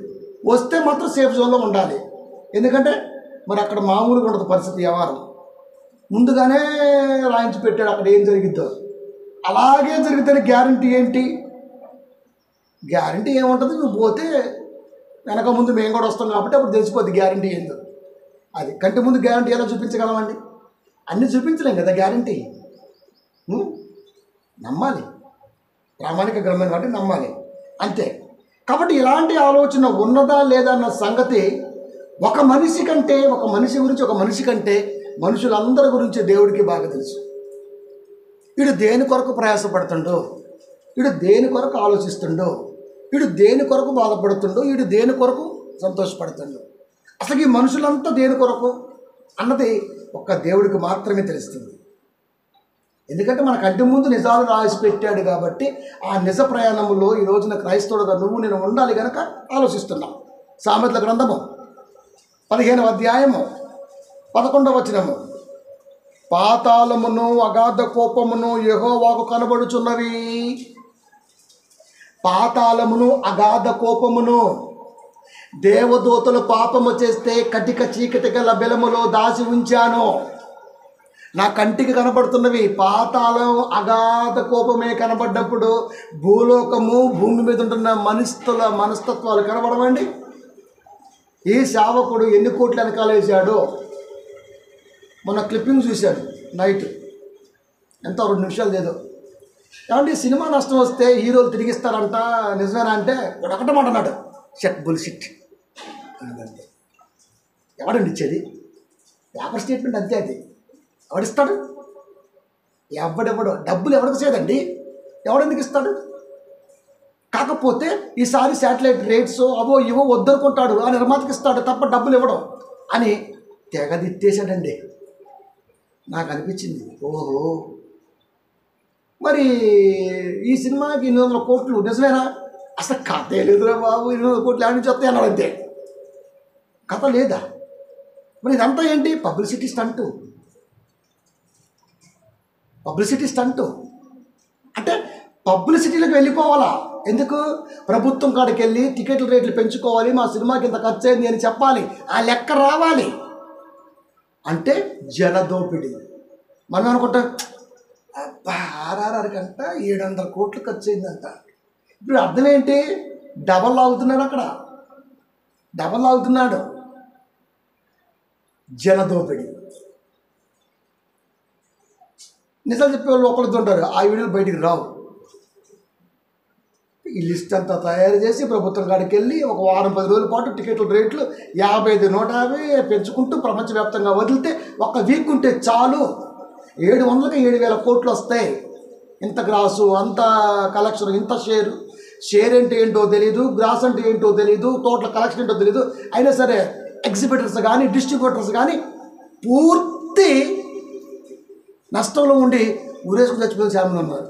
వస్తే మాత్రం సేఫ్ జోన్లో ఉండాలి. ఎందుకంటే మరి అక్కడ మామూలుగా ఉండదు పరిస్థితి. వ్యవహారం ముందుగానే రాయించి పెట్టాడు అక్కడ ఏం జరిగిద్దో. అలాగే జరిగితే గ్యారంటీ ఏంటి? గ్యారంటీ ఏముంటుంది? నువ్వు పోతే వెనక ముందు మేము కూడా వస్తాం కాబట్టి అప్పుడు తెలిసిపోద్ది గ్యారంటీ ఏందో. అది కంటి ముందు గ్యారంటీ ఎలా చూపించగలమండి? అన్నీ చూపించలేం కదా గ్యారంటీ. నమ్మాలి, ప్రామాణిక గ్రంథం కాబట్టి నమ్మాలి అంతే. కాబట్టి ఇలాంటి ఆలోచన ఉన్నదా లేదా అన్న సంగతి ఒక మనిషి కంటే మనుషులందరి గురించి దేవుడికి బాగా తెలుసు. వీడు దేని కొరకు ప్రయాసపడుతుండో, వీడు దేని కొరకు ఆలోచిస్తుండో, వీడు దేని కొరకు బాధపడుతుండో, వీడు దేని కొరకు సంతోషపడుతుండో, అసలు ఈ మనుషులంతా దేని కొరకు అన్నది ఒక్క దేవుడికి మాత్రమే తెలుస్తుంది. ఎందుకంటే మన కంటి ముందు నిజాలు రాసి పెట్టాడు కాబట్టి ఆ నిజ ప్రయాణంలో ఈ రోజున క్రైస్తవుడుగా నువ్వు నేను ఉండాలి కనుక ఆలోచిస్తున్నాం. సామెతల గ్రంథము 15వ అధ్యాయము 11వ వచనము, పాతాళమును అగాధ కోపమును యెహోవాకు కనబడుచున్నవి. పాతాళమును అగాధ కోపమును, దేవదూతలు పాపము చేస్తే కటిక చీకటి గల బెలములో దాచి ఉంచాను. నా కంటికి కనబడుతున్నవి పాతాళం అగాధ కోపమే కనబడ్డప్పుడు భూలోకము, భూమి మీద ఉంటున్న మనస్తత్వాలు కనబడవండి. ఈ సేవకుడు ఎన్ని కోట్లు వెనకాలేశాడో మొన్న క్లిప్పింగ్ చూశాడు నైట్, ఎంతో 2 నిమిషాలు లేదో. ఏమంటే సినిమా నష్టం వస్తే హీరోలు తిరిగిస్తారంట, నిజమేనా అంటే ఒకటే మాట అన్నాడు, షట్ బుల్షిట్ అన్నదంటే. ఎవడండి ఇచ్చేది? పేపర్ స్టేట్మెంట్ అంతే. అది ఎవడిస్తాడు? ఎవడెవడో డబ్బులు ఎవరికి చేయదండి, ఎవడెందుకు ఇస్తాడు? కాకపోతే ఈసారి శాటిలైట్ రేట్స్ అవో ఇవో వద్దనుకుంటాడు, ఆ నిర్మాతకి ఇస్తాడు తప్ప డబ్బులు ఇవ్వడం అని తెగదిట్టేశాడండి. నాకు అనిపించింది, ఓహో మరి ఈ సినిమాకి 200 కోట్లు నిజమేనా? అసలు కథే లేదురా బాబు, 200 కోట్లు ఏడు నుంచి వస్తాయి అన్నాడు అంతే. కథ లేదా? మరి ఇదంతా ఏంటి? పబ్లిసిటీ స్టంటు అంటే పబ్లిసిటీలోకి వెళ్ళిపోవాలా? ఎందుకు? ప్రభుత్వం కాడికి వెళ్ళి టికెట్ల రేట్లు పెంచుకోవాలి, మా సినిమాకి ఇంత ఖర్చు అయింది అని చెప్పాలి, ఆ లెక్క రావాలి. అంటే జనదోపిడి. మనం అనుకుంటాం అబ్బా RRR కంట 700 కోట్లు ఖర్చు అయిందంట. ఇప్పుడు అర్థం ఏంటి? డబల్ అవుతున్నాడు. జనదోపిడి. నిజాలు చెప్పే వాళ్ళు ఒకళ్ళు ఉంటారు, ఆ వీడియోలు బయటికి రావు. ఈ లిస్ట్ అంతా తయారు చేసి ప్రభుత్వం కాడికి వెళ్ళి ఒక వారం 10 రోజుల పాటు టికెట్ల రేట్లు 55, 150 పెంచుకుంటూ ప్రపంచవ్యాప్తంగా వదిలితే ఒక వీక్ ఉంటే చాలు 700కి 7,000 కోట్లు వస్తాయి. ఇంత గ్రాసు, అంత కలెక్షన్, ఇంత షేర్ అంటే ఏంటో తెలీదు, గ్రాస్ అంటే ఏంటో తెలీదు, టోటల్ కలెక్షన్ ఏంటో తెలీదు. అయినా సరే ఎగ్జిబిటర్స్ కానీ డిస్ట్రిబ్యూటర్స్ కానీ పూర్తి నష్టంలో ఉండి ఊరేసుకుని చచ్చిపోయిన చాలామంది ఉన్నారు.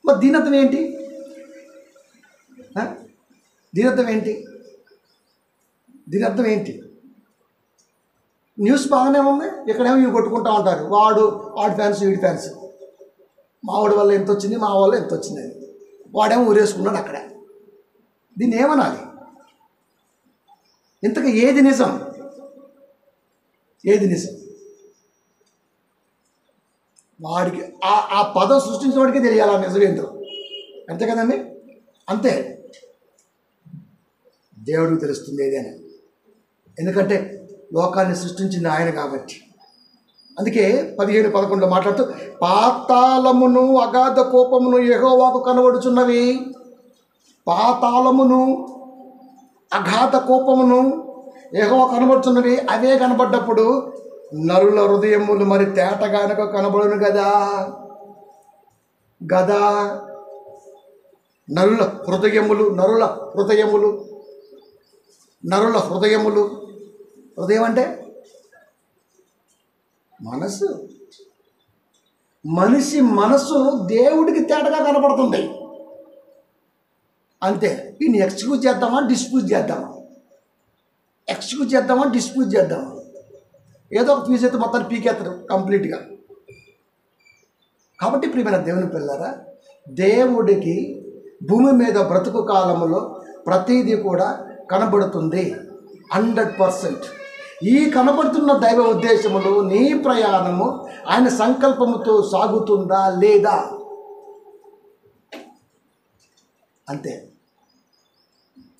మరి దీనర్థం ఏంటి? దీనర్థం ఏంటి? న్యూస్ బాగానే ఉంది, ఇక్కడేమో ఇవి కొట్టుకుంటూ ఉంటారు, వాడి ఫ్యాన్స్ వీడి ఫ్యాన్స్, మావాడి వల్ల ఎంత వచ్చింది, మా వల్ల ఎంత వచ్చింది అని వాడేమో ఊరేసుకున్నాడు అక్కడ. దీన్ని ఏమనాలి? ఇంతకు ఏది నిజం? వాడికి ఆ పదం సృష్టించిన వాడికి తెలియాలి ఆ నిజమేందో. అంతే కదండి? అంతే. దేవుడికి తెలుస్తుంది ఏదైనా, ఎందుకంటే లోకాన్ని సృష్టించింది ఆయన కాబట్టి. అందుకే 15-11 మాట్లాడుతూ, పాతాళమును అగాధ కోపమును యెహోవాకు కనబడుచున్నవి. పాతాళమును అగాధ కోపమును యెహోవా కనబడుచున్నవి. అవే కనబడ్డప్పుడు నరుల హృదయములు మరి తేటగానక కనబడును కదా. నరుల హృదయములు. హృదయం అంటే మనసు. మనిషి మనసు దేవుడికి తేటగా కనపడుతుంది అంతే. దీన్ని ఎక్స్క్యూజ్ చేద్దామా, డిస్ప్యూజ్ చేద్దామా? ఏదో ఒక ఫీజు అయితే మొత్తాన్ని పీకేస్తారు కంప్లీట్గా. కాబట్టి ప్రియమైన దేవుని పిల్లారా, దేవుడికి భూమి మీద బ్రతుకు కాలంలో ప్రతిదీ కూడా కనబడుతుంది 100%. ఈ కనబడుతున్న దైవ ఉద్దేశములు నీ ప్రయాణము ఆయన సంకల్పముతో సాగుతుందా లేదా అంతే.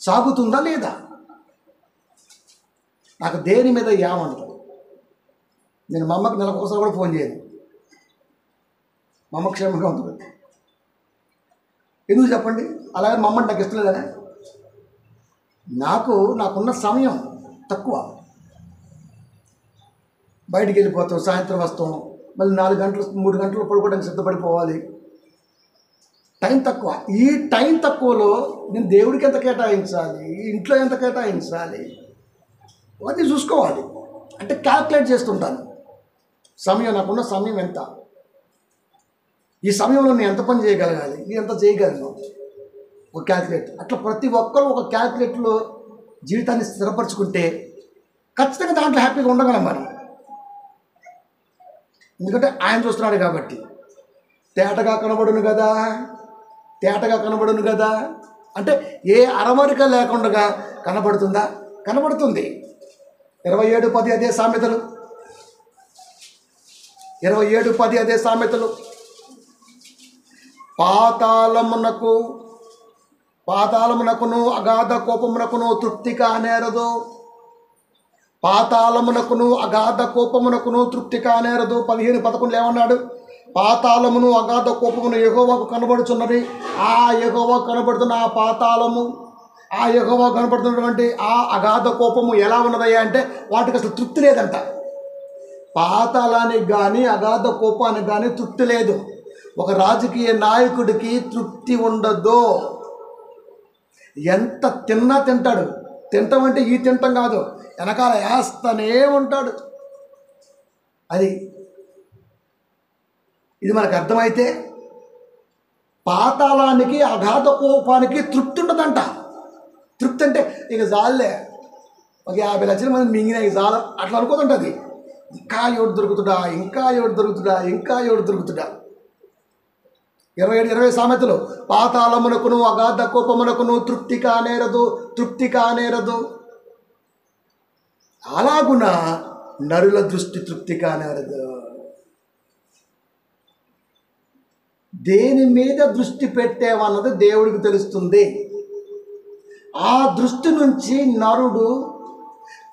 సాగుతుందా లేదా? నాకు దేని మీద ఏమండదు. నేను మా అమ్మకి నెలకు ఒకసారి కూడా ఫోన్ చేయను. మా అమ్మ క్షేమంగా ఉంటుంది. ఎందుకు చెప్పండి? అలాగే మా అమ్మని నాకు ఇష్టం లేదనే. నాకున్న సమయం తక్కువ. బయటికి వెళ్ళిపోతాం, సాయంత్రం వస్తాం, మళ్ళీ 4 గంటలు 3 గంటలు పడుకోవడానికి సిద్ధపడిపోవాలి. టైం తక్కువ. ఈ టైం తక్కువలో నేను దేవుడికి ఎంత కేటాయించాలి, ఇంట్లో ఎంత కేటాయించాలి, అవన్నీ చూసుకోవాలి. అంటే క్యాల్కులేట్ చేస్తుంటాను. సమయం, నాకున్న సమయం ఎంత, ఈ సమయంలో నేను ఎంత పని చేయగలగాలి, నేను ఎంత చేయగలను, ఒక క్యాల్కులేట్. అట్లా ప్రతి ఒక్కరు ఒక క్యాల్కులేట్లో జీవితాన్ని స్థిరపరచుకుంటే ఖచ్చితంగా దాంట్లో హ్యాపీగా ఉండగలం మనం. ఎందుకంటే ఆయన చూస్తున్నాడు కాబట్టి. తేటగా కనబడును కదా, తేటగా కనబడును కదా అంటే ఏ అరమరిక లేకుండా కనబడుతుందా? కనబడుతుంది. 27:10 అదే సామెతలు. 27:10 అదే సామెతలు. పాతాళమునకును అగాధ కోపమునకును తృప్తి కానేరదు. పాతాళమునకును అగాధ కోపమునకును తృప్తి కానేరదు. 15:11 ఏమన్నాడు? పాతాళమును అగాధ కోపమును యెహోవాకు కనబడుచున్నది. ఆ యెహోవాకు కనబడుతున్న ఆ పాతాళము, ఆ యెహోవాకు కనబడుతున్నటువంటి ఆ అగాధ కోపము ఎలా ఉన్నదయ్యా అంటే వాటికి అసలు తృప్తి లేదంట. పాతాళానికి కానీ అగాధ కోపానికి కానీ తృప్తి లేదు. ఒక రాజకీయ నాయకుడికి తృప్తి ఉండదు. ఎంత తిన్నా తింటాడు. తింటామంటే ఈ తింటాం కాదు, వెనకాల వేస్తూనే ఉంటాడు. ఇది మనకు అర్థమైతే పాతాళానికి అగాధ కోపానికి తృప్తి ఉండదంట. తృప్తి అంటే ఇక జాలే, ఒక 50 లక్షల మంది మింగిన ఇక జాల అట్లా అనుకోతుంటుంది. ఇంకా ఎవడు దొరుకుతుడా, ఇంకా ఎవడు దొరుకుతుడా, ఇంకా ఎవడు దొరుకుతుడా. 27:20 సామెతలు. పాతాళమునకును అగాధ కోపమునకును తృప్తి కానేరదు, తృప్తి కానేరదు. అలాగున నరుల దృష్టి తృప్తి కానేరదు. దేని మీద దృష్టి పెట్టేవన్నది దేవుడికి తెలుస్తుంది. ఆ దృష్టి నుంచి నరుడు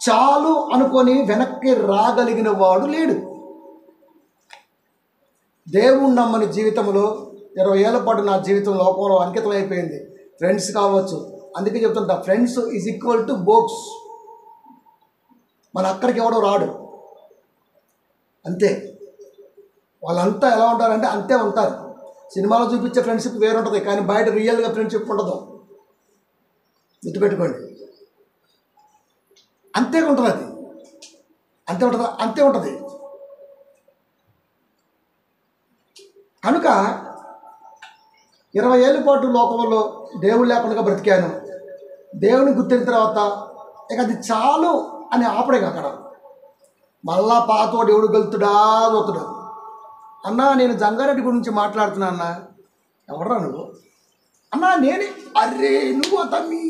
చాలు అనుకొని వెనక్కి రాగలిగిన వాడు లేడు. దేవుణ్ణి నమ్మని జీవితంలో 20 ఏళ్ల పాటు నా జీవితం లోకంలో అంకితం అయిపోయింది. ఫ్రెండ్స్ కావచ్చు, అందుకే చెప్తుంటా, ఫ్రెండ్స్ ఈజ్ ఈక్వల్ టు బోక్స్. మన అక్కడికి ఎవడో రాడు, అంతే. వాళ్ళంతా ఎలా ఉంటారంటే అంతే ఉంటారు. సినిమాలో చూపించే ఫ్రెండ్షిప్ వేరు ఉంటుంది, కానీ బయట రియల్గా ఫ్రెండ్షిప్ ఉండదు. గుర్తుపెట్టుకోండి. అంతే ఉంటుంది, అది అంతే ఉంటుంది. కనుక 20 ఏళ్ళ పాటు లోకంలో దేవుడు లేకుండా బ్రతికాను. దేవుని గుర్తిన తర్వాత ఇక అది చాలు అని ఆపడే అక్కడ. మళ్ళా పాతోడు ఎవడు గెలుతుడా పోతుడా. అన్నా నేను జంగారెడ్డి గురించి మాట్లాడుతున్నా అన్నా. ఎవడరా నువ్వు? అన్నా నేనే. అరే నువ్వు తమ్మి.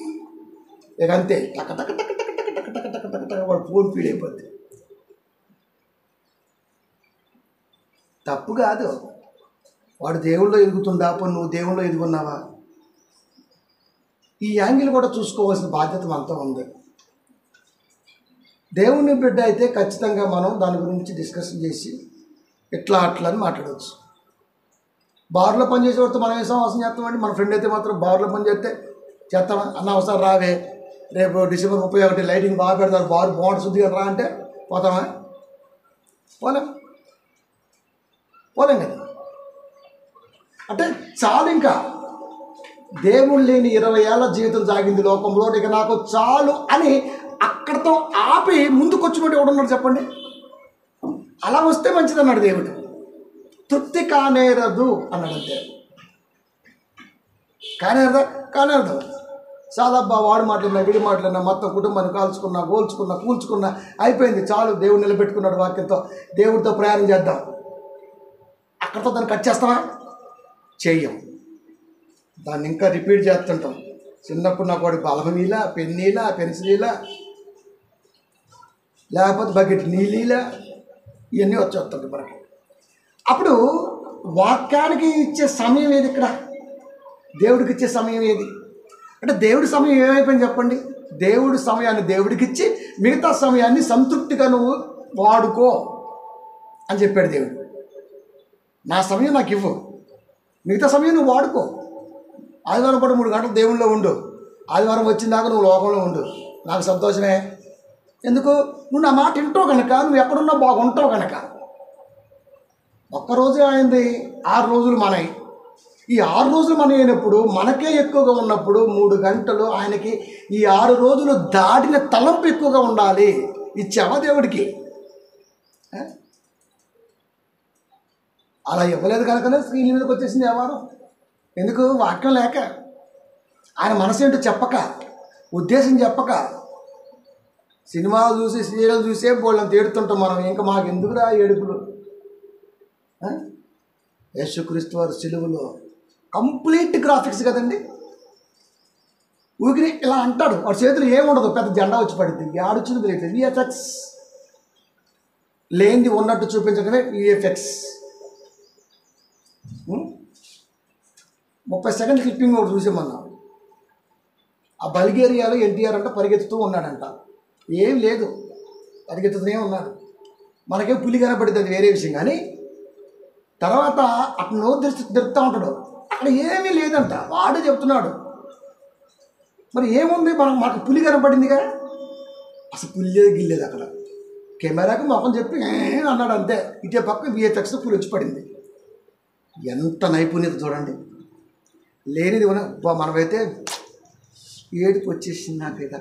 ఇక అంతే టక టక టక టక టక టక టక టక టక టక వాడు ఫోన్ ఫీడ్ అయిపోద్ది. తప్పు కాదు, వాడు దేవుళ్ళో ఎదుగుతుండా, పో నువ్వు దేవుళ్ళో ఎదుగున్నావా? ఈ యాంగిల్ కూడా చూసుకోవాల్సిన బాధ్యత మనతో ఉంది. దేవుని బిడ్డ అయితే ఖచ్చితంగా మనం దాని గురించి డిస్కషన్ చేసి ఇట్లా అట్లా అని మాట్లాడవచ్చు. బార్లో పనిచేసేవాడితో మనం ఏం అవసరం చేస్తామండి? మన ఫ్రెండ్ అయితే మాత్రం బార్లో పని చేస్తామా? అన్న అవసరం రావే, రేపు డిసెంబర్ 31 లైటింగ్ బాగా పెడతారు, బార్ బాగుంటుంది కదా రా అంటే పోతామా? పోలేం కదా. అంటే చాలు, ఇంకా దేవుడు లేని 20 ఏళ్ళ జీవితం సాగింది లోకంలో, ఇక నాకు చాలు అని అక్కడితో ఆపి ముందుకొచ్చినట్టు ఎవడున్నాడు చెప్పండి? అలా వస్తే మంచిది అన్నాడు దేవుడు. తృప్తి కానేరదు అన్నాడు, అంతే. కానేరదు చాలబ్బా, వాడు మాట్లాడినా వీడి మాట్లాడినా మొత్తం కుటుంబాన్ని కాల్చుకున్నా, కూల్చుకున్నా అయిపోయింది, చాలు. దేవుడు నిలబెట్టుకున్నాడు వాక్యంతో. దేవుడితో ప్రయాణం చేద్దాం. అక్కడితో దాన్ని కట్ చేస్తావా? చెయ్యం. దాన్ని ఇంకా రిపీట్ చేస్తుంటాం. చిన్నప్పుడు నాకు వాడి బలమీలా, పెన్నీలా, పెన్సిలీలా, లేకపోతే బకెట్ నీళ్ళీలా, ఇవన్నీ వచ్చేస్తుంటాయి మనకి. అప్పుడు వాక్యానికి ఇచ్చే సమయం ఏది? ఇక్కడ దేవుడికి ఇచ్చే సమయం ఏది అంటే దేవుడి సమయం ఏమైపోయింది చెప్పండి? దేవుడి సమయాన్ని దేవుడికి ఇచ్చి మిగతా సమయాన్ని సంతృప్తిగా నువ్వు వాడుకో అని చెప్పాడు దేవుడు. నా సమయం నాకు ఇవ్వు, మిగతా సమయం నువ్వు వాడుకో. ఆదివారం పాటు 3 గంటలు దేవుళ్ళలో ఉండు, ఆదివారం వచ్చిన దాకా నువ్వు లోకంలో ఉండు, నాకు సంతోషమే. ఎందుకు? నువ్వు నా మాట వింటావు కనుక, నువ్వు ఎక్కడున్నా బాగుంటావు కనుక. ఒక్కరోజే అయింది, 6 రోజులు మనవి. ఈ 6 రోజులు మన అయినప్పుడు, మనకే ఎక్కువగా ఉన్నప్పుడు 3 గంటలు ఆయనకి ఈ 6 రోజులు దాటిన తలంపు ఎక్కువగా ఉండాలి. ఇచ్చావా దేవుడికి? అలా ఇవ్వలేదు కనుకనే స్క్రీన్ మీదకి వచ్చేసింది వ్యవహారం. ఎందుకు? వాక్యం లేక, ఆయన మనసు ఏంటో చెప్పక, ఉద్దేశం చెప్పక. సినిమాలు చూసి సీరియల్ చూసే బోళ్ళని తేడుతుంటాం మనం. ఇంకా మాకు ఎందుకురా ఏడుపులు? యేసుక్రీస్తు వారి సిలువలో కంప్లీట్ గ్రాఫిక్స్ కదండి. ఊరికి ఇలా అంటాడు, వాడి చేతులు ఏముండదు, పెద్ద జెండా వచ్చి పడింది. ఆడొచ్చింది తెలియట్లేదు. విఎఫ్ఎక్స్ లేనిది ఉన్నట్టు చూపించడమే విఎఫ్ఎక్స్. 30 సెకండ్ క్లిప్పింగ్ ఒకటి చూసామన్నా. ఆ బల్గేరియాలో ఎన్టీఆర్ అంట పరిగెత్తుతూ ఉన్నాడంట. ఏం లేదు, పరిగెత్తుతూనే ఉన్నాడు. మనకే పులి కనపడింది, అది వేరే విషయం. కానీ తర్వాత అతను నోరు తెరుస్తూ ఉంటాడు, అక్కడ ఏమీ లేదంట. వాడే చెప్తున్నాడు. మరి ఏముంది? మాకు పులి కనపడిందిగా. అసలు పులి లేదు, గిల్లేదు. అక్కడ కెమెరాకి మొఖం చెప్పి అన్నాడు అంతే. ఇటే పక్క విఎఫ్ఎక్స్ పులి వచ్చి పడింది. ఎంత నైపుణ్యత చూడండి. లేనిది మనమైతే ఏడుపు వచ్చేసింది నాకైతే.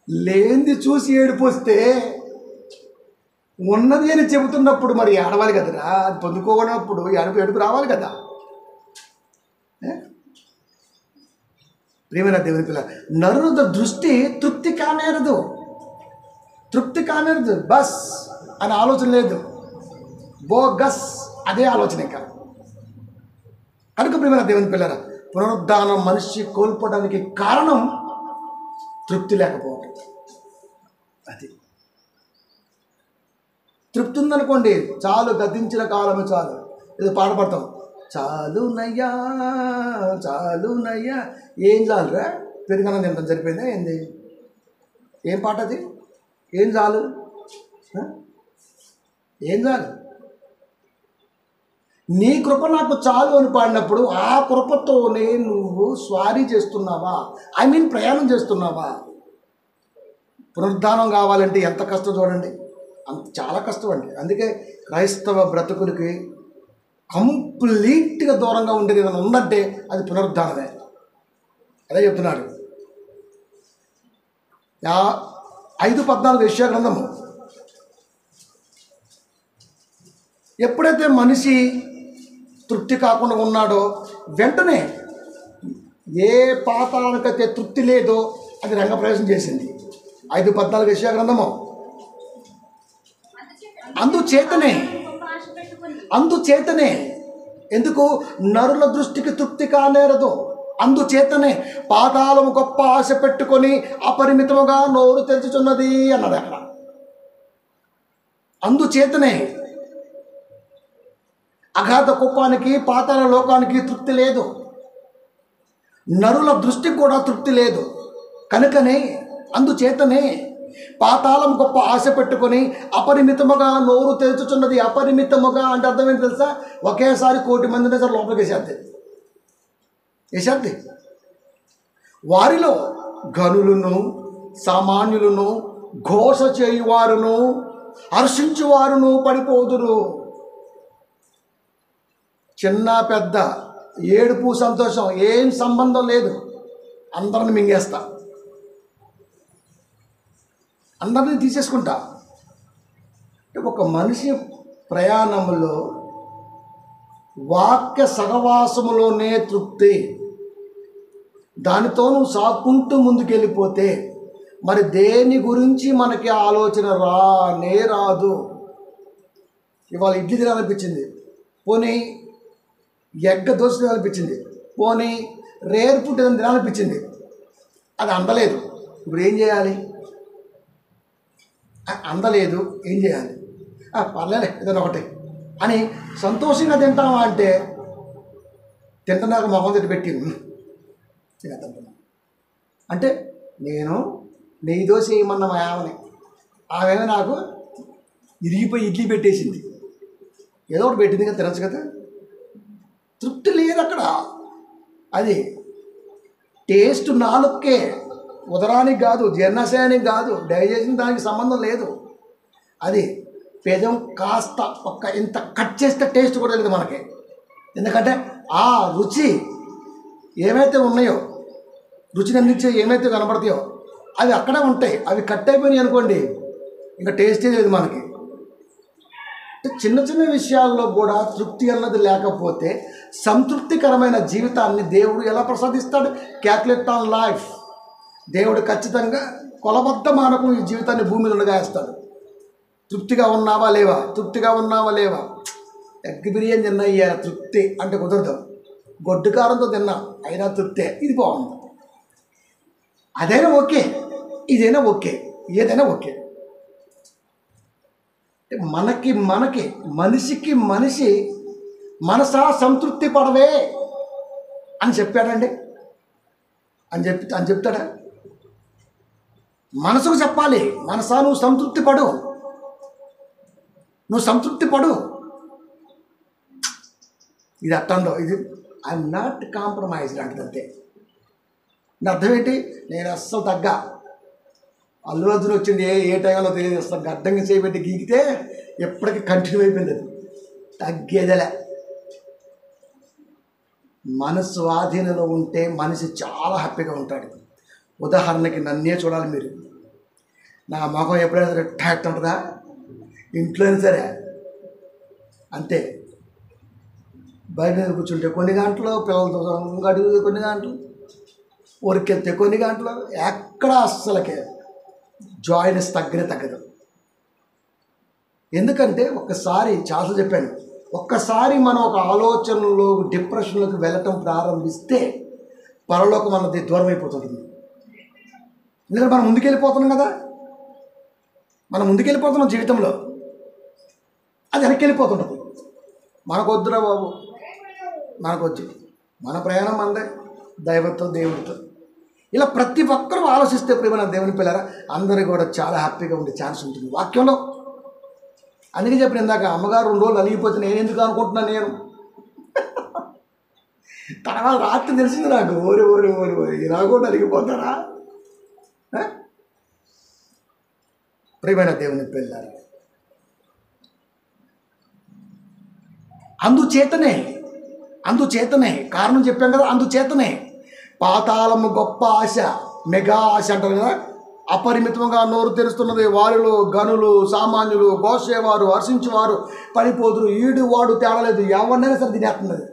లేనిది చూసి ఏడుపు వస్తే ఉన్నది అని చెబుతున్నప్పుడు మరి ఏడవాలి కదరా. అది పొందుకోనప్పుడు ఏడుపు రావాలి కదా. ప్రియమైన దేవుని పిల్ల, నరుల దృష్టి తృప్తి కానేరదు, తృప్తి కానేరదు. బస్ అని ఆలోచన లేదు, బోగస్ అదే ఆలోచన. ఇంకా కనుక ప్రియమైన దేవుని పిల్లరా, పునరుద్ధానం మనిషి కోల్పోవడానికి కారణం తృప్తి లేకపోవడం. అది తృప్తి ఉందనుకోండి చాలు, గతించిన కాలము చాలు. ఇది పాట పడతాం, చాలు నయ్యా చాలు నయ్యా. ఏం చాలురా? పెరుగన్నం తింటాం సరిపోయిందా ఏంది? ఏం పాట అది? ఏం చాలు, ఏం చాలు? నీ కృప నాకు చాలు అని పాడినప్పుడు ఆ కృపతోనే నువ్వు స్వారీ చేస్తున్నావా? ప్రయాణం చేస్తున్నావా? పునరుద్ధానం కావాలంటే ఎంత కష్టం చూడండి, చాలా కష్టం అండి. అందుకే క్రైస్తవ బ్రతుకులకి కంప్లీట్గా దూరంగా ఉండేది ఏదైనా ఉందంటే అది పునరుద్ధానమే. అదే చెప్తున్నాడు. 5:14 యెషయా గ్రంథము. ఎప్పుడైతే మనిషి తృప్తి కాకుండా ఉన్నాడో వెంటనే ఏ పాతాళానికైతే తృప్తి లేదో అది రంగప్రవేశం చేసింది. 5:14 యెషయా గ్రంథము. అందుచేతనే ఎందుకు? నరుల దృష్టికి తృప్తి కానేరదు. అందుచేతనే పాతాళము గొప్ప ఆశ పెట్టుకొని అపరిమితముగా నోరు తెరుచుచున్నది అన్నాడు అక్కడ. అందుచేతనే అగాధ కుప్పానికి, పాతాళ లోకానికి తృప్తి లేదు, నరుల దృష్టికి కూడా తృప్తి లేదు. కనుకనే అందుచేతనే పాతాళం గొప్ప ఆశ పెట్టుకొని అపరిమితముగా నోరు తెరుచుచున్నది. అపరిమితముగా అంటే అర్థం ఏంటి తెలుసా? ఒకేసారి 1,000,000 మందిని సార్ లోపలికి వేసేద్ది. వారిలో గనులను, సామాన్యులను, ఘోష చేయువారును, హర్షించువారును పడిపోదురు. చిన్న పెద్ద, ఏడుపు సంతోషం ఏం సంబంధం లేదు, అందరిని మింగేస్తా, అందరినీ తీసేసుకుంటా. ఒక మనిషి ప్రయాణంలో వాక్య సహవాసములోనే తృప్తి. దానితో నువ్వు సాక్కుంటూ ముందుకెళ్ళిపోతే మరి దేని గురించి మనకి ఆలోచన రానే రాదు. ఇవాళ ఇడ్లీ తినాలనిపించింది, పోనీ ఎగ్గ దోశ తినాలనిపించింది, పోనీ రేర్ ఫుడ్ ఏదైనా తినాలనిపించింది, అది అందలేదు. ఇప్పుడు ఏం చేయాలి? అందలేదు, ఏం చేయాలి? పర్లేదు ఏదైనా ఒకటి అని సంతోషంగా తింటామా అంటే తింటున్నాక మొహం తిట్టి పెట్టి తినేద్దాం. అంటే నేను నెయ్యి దోశ వేయమన్న మా ఆమె నాకు ఇరిగిపోయి ఇడ్లీ పెట్టేసింది. ఏదో ఒకటి పెట్టింది కదా, తినచ్చు కదా. తృప్తి లేదు అక్కడ. అది టేస్ట్ నాలుగుకే, ఉదరానికి కాదు, జీర్ణాశయానికి కాదు, డైజెషన్ దానికి సంబంధం లేదు. అది పెదం కాస్త ఒక్క ఇంత కట్ చేస్తే టేస్ట్ కూడా తెలియదు మనకి. ఎందుకంటే ఆ రుచి ఏమైతే ఉన్నాయో, రుచిని అందించే ఏమైతే కనబడతాయో అవి అక్కడే ఉంటాయి. అవి కట్ అయిపోయినాయి అనుకోండి, ఇంకా టేస్టే లేదు మనకి. చిన్న చిన్న విషయాల్లో కూడా తృప్తి అన్నది లేకపోతే సంతృప్తికరమైన జీవితాన్ని దేవుడు ఎలా ప్రసాదిస్తాడు? Calculate on life. దేవుడు ఖచ్చితంగా కొలబద్ద మానకం ఈ జీవితాన్ని భూమి మీద ఉండగాస్తాడు. తృప్తిగా ఉన్నావా లేవా, తృప్తిగా ఉన్నావా లేవా. ఎగ్ బిర్యానీ తిన్నా ఇయ్యాల తృప్తి అంటే కుదరదు. గొడ్డు కారంతో తిన్నా అయినా తృప్తే. ఇది బాగుంది, అదైనా ఓకే, ఇదైనా ఓకే, ఏదైనా ఓకే. మనకి మనిషికి మనిషి మనసా సంతృప్తి పడవే అని చెప్పాడండి. అని చెప్తాడా? మనసుకు చెప్పాలి, మనసా నువ్వు సంతృప్తి పడు, నువ్వు సంతృప్తి పడు. ఇది అట్టందో, ఇది ఐఎమ్ నాట్ కాంప్రమైజ్డ్ అంటది అంతే. అర్థం ఏంటి? నేను అస్సలు తగ్గా. అల్లు అర్జున్ వచ్చింది ఏ టైంలో తెలియదు, అసలు గడ్డంగా చేయబెట్టి గీకితే ఎప్పటికీ కంటిన్యూ అయిపోయింది. అది తగ్గేదలే. మనసు స్వాధీనంలో ఉంటే మనిషి చాలా హ్యాపీగా ఉంటాడు. ఉదాహరణకి నన్నే చూడాలి మీరు. నా మొహం ఎప్పుడైనా సరే టాక్ట్ ఉంటుందా? ఇంట్లో అయినా సరే అంతే. బయట మీద కూర్చుంటే కొన్ని గంటలు, పిల్లలతో గడుగు కొన్ని గంటలు, ఊరికెళ్తే కొన్ని గంటలు, ఎక్కడ అస్సలకే జాయినెస్ తగ్గదు. ఎందుకంటే ఒక్కసారి చాలా చెప్పాను, ఒక్కసారి మనం ఒక ఆలోచనలో డిప్రెషన్లోకి వెళ్ళటం ప్రారంభిస్తే పరలోకం అన్నది దూరం అయిపోతుంది. ఎందుకంటే మనం ముందుకెళ్ళిపోతున్నాం కదా, మనం ముందుకెళ్ళిపోతున్నాం జీవితంలో, అది వెనక్కి వెళ్ళిపోతుంటుంది. మనకొద్దురా బాబు, మనకొద్దు, మన ప్రయాణం మనదే, దైవంతో దేవుడితో. ఇలా ప్రతి ఒక్కరూ ఆలోచిస్తే ప్రేమ దేవుని పిల్లరా అందరూ కూడా చాలా హ్యాపీగా ఉండే ఛాన్స్ ఉంటుంది వాక్యంలో. అందుకే చెప్పిన ఇందాక అమ్మగారు 2 రోజులు అలిగిపోతే నేను ఎందుకు అనుకుంటున్నాను. నేను తర్వాత రాత్రి తెలిసింది నాకు, ఓరి ఓరి ఓరి ఓరి ఇలా కూడా అలిగిపోతారా? ప్రియమైన దేవుని పిల్లరా, అందుచేతనే కారణం చెప్పాం కదా, అందుచేతనే పాతాళము గొప్ప ఆశ, మెగా ఆశ అంటారు కదా. అపరిమితంగా నోరు తెరుస్తున్నది. వారిలో గనులు, సామాన్యులు, గోసేవారు, హర్షించేవారు పడిపోతురు. ఈడు వాడు తేడలేదు, ఎవరినైనా సరే తినేస్తున్నది.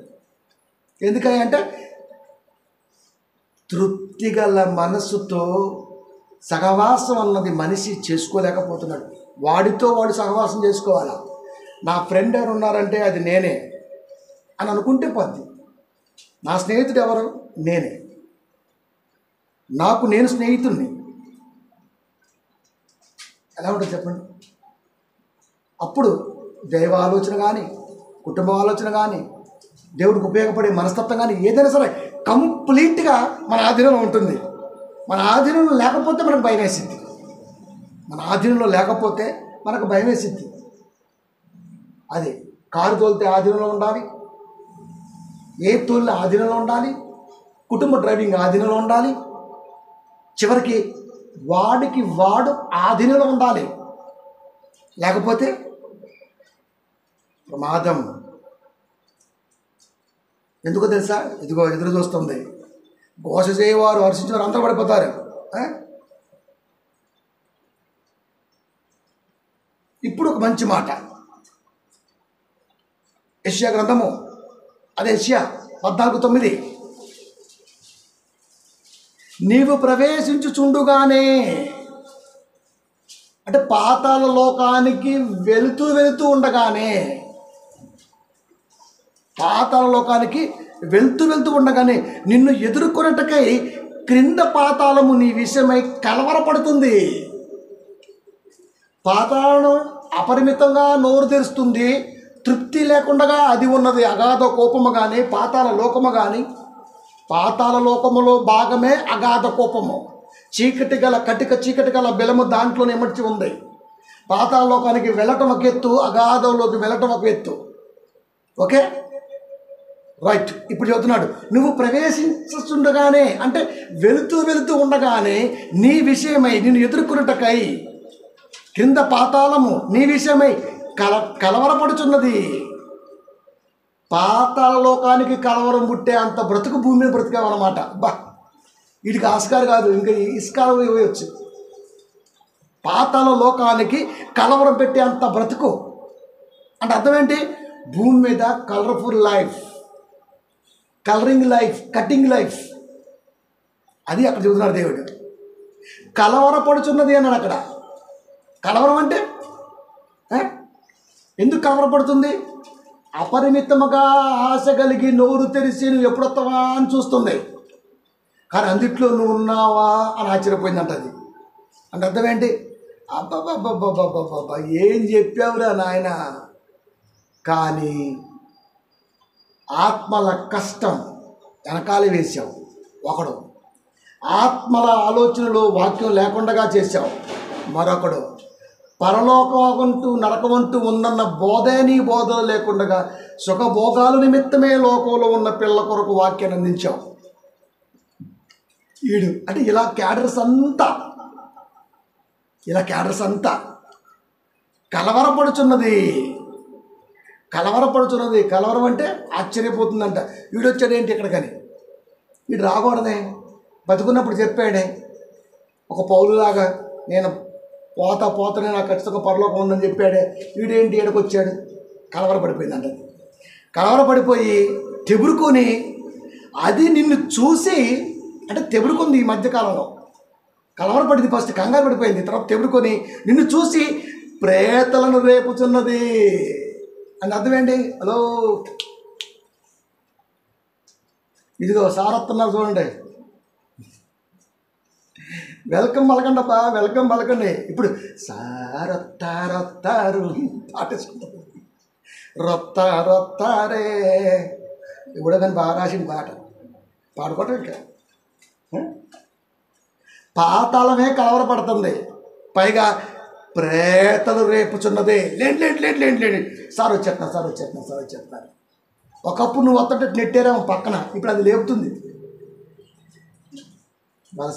ఎందుకని అంటే తృప్తిగల మనస్సుతో సహవాసం అన్నది మనిషి చేసుకోలేకపోతున్నాడు. వాడితో వాడు సహవాసం చేసుకోవాలా. నా ఫ్రెండ్ ఎవరు ఉన్నారంటే అది నేనే అని అనుకుంటే పోద్ది. నా స్నేహితుడు ఎవరు? నేనే. నాకు నేను స్నేహితుడిని. ఎలా ఉంటుంది చెప్పండి? అప్పుడు దైవ ఆలోచన కానీ, కుటుంబ ఆలోచన కానీ, దేవుడికి ఉపయోగపడే మనస్తత్వం కానీ ఏదైనా సరే కంప్లీట్గా మన ఆధీనంలో ఉంటుంది. మన ఆధీనంలో లేకపోతే మనకు భయం వేసిద్ది. అది కారు తోలితే ఆధీనంలో ఉండాలి, ఏ తోలిన ఆధీనంలో ఉండాలి, కుటుంబ డ్రైవింగ్ ఆధీనంలో ఉండాలి, చివరికి వాడికి వాడు ఆధీనంలో ఉండాలి. లేకపోతే ప్రమాదం. ఎందుకో తెలుసా? ఇదిగో ఎదురు చూస్తుంది. ఘోష చేయవారు, హర్షించేవారు అందరూ పడిపోతారు. ఇప్పుడు ఒక మంచి మాట, యెషయా గ్రంథము, అదే యెషయా 14:9, నీవు ప్రవేశించుచుండుగానే, అంటే పాతాళ లోకానికి వెళుతూ ఉండగానే, నిన్ను ఎదుర్కొన్నట్టుకై క్రింద పాతాళము నీ విషయమై కలవరపడుతుంది. పాతాళం అపరిమితంగా నోరు తెరుస్తుంది. తృప్తి లేకుండా అది ఉన్నది. అగాధ కోపము కానీ, పాతాళ లోకము కానీ పాతాళ లోకములో భాగమే అగాధ కోపము. చీకటి గల కటిక చీకటి గల బెలము దాంట్లోనే ఎమర్చి ఉంది. పాతాళ లోకానికి వెళ్ళటం ఒక ఎత్తు, అగాధంలోకి వెళ్ళటం ఒక ఎత్తు. Okay right. ఇప్పుడు చెబుతున్నాడు, నువ్వు ప్రవేశించుండగానే, అంటే వెళుతూ ఉండగానే నీ విషయమై నిన్ను ఎదుర్కొనుటకై క్రింద పాతాళము నీ విషయమై కలవరపడుచున్నది. పాతాళ లోకానికి కలవరం పుట్టే అంత బ్రతుకు భూమి మీద బ్రతికామన్నమాట. బా, వీడికి ఆస్కార్ కాదు, ఇంకా ఇస్కారం ఇవ్వచ్చు. పాతాళ లోకానికి కలవరం పెట్టే అంత బ్రతుకు అంటే అర్థం ఏంటి? భూమి మీద colourful life, colouring life, cutting life, అది అక్కడ చెబుతున్నాడు దేవుడు. కలవరపడుచున్నది అన్నాడు అక్కడ. కలవరం అంటే ఎందుకు కలవరపడుతుంది? అపరిమితముగా ఆశ కలిగి నోరు తెరిచి నువ్వు ఎప్పుడు వస్తావా అని చూస్తుంది. కానీ అందుట్లో నువ్వు ఉన్నావా అని ఆశ్చర్యపోయిందంట అది. అంటే అర్థం ఏంటి? అబ్బబ్బబ్బబ్బబ్బబ్బబ్బా ఏం చెప్పావురా నాయన. కానీ ఆత్మల కష్టం వెనకాలే వేసావు ఒకడు, ఆత్మల ఆలోచనలు వాక్యం లేకుండా చేశావు మరొకడు, పరలోకమంటూ నరకమంటూ ఉందన్న బోధే నీ బోధలు లేకుండా సుఖభోగాల నిమిత్తమే లోకంలో ఉన్న పిల్లల కొరకు వాక్యాన్ని అందించావు. వీడు అంటే ఇలా క్యాడర్స్ అంతా కలవరపడుచున్నది. కలవరం అంటే ఆశ్చర్యపోతుందంట. వీడు వచ్చాడేంటి ఇక్కడికని. వీడు రాకూడదే, బతుకున్నప్పుడు చెప్పాడే ఒక పౌలులాగా, నేను పోతనే నాకు ఖచ్చితంగా పరలోకం ఉందని చెప్పాడే. వీడేంటి ఇక్కడికి వచ్చాడు? కలవరపడిపోయిందంట. కలవరపడిపోయి తెబురుకొని, అది నిన్ను చూసి అంటే తెబురుకుంది. ఈ మధ్యకాలంలో కలవరపడింది, ఫస్ట్ కంగారు పడిపోయింది, తర్వాత తెబురుకొని నిన్ను చూసి ప్రేతలను రేపుచున్నది అని అర్థమేంటి? హలో, ఇదిగో సారొస్తున్నారు చూడండి. వెల్కమ్ పలకండి అబ్బా, వెల్కమ్ పలకండి. ఇప్పుడు సారొత్తారు పాటేసుకుంటారు, రొత్తారే. ఇప్పుడు కానీ బాగా రాసింది పాట, పాడుకోవటం. ఇంకా పాతాళమే కలవరపడుతుంది, పైగా ప్రేతలు రేపుచున్నదే. లేండి సార్ వచ్చేస్తున్నారు. ఒకప్పుడు నువ్వు వస్తుంటే నెట్టేరాము పక్కన, ఇప్పుడు అది లేపుతుంది. వాళ్ళ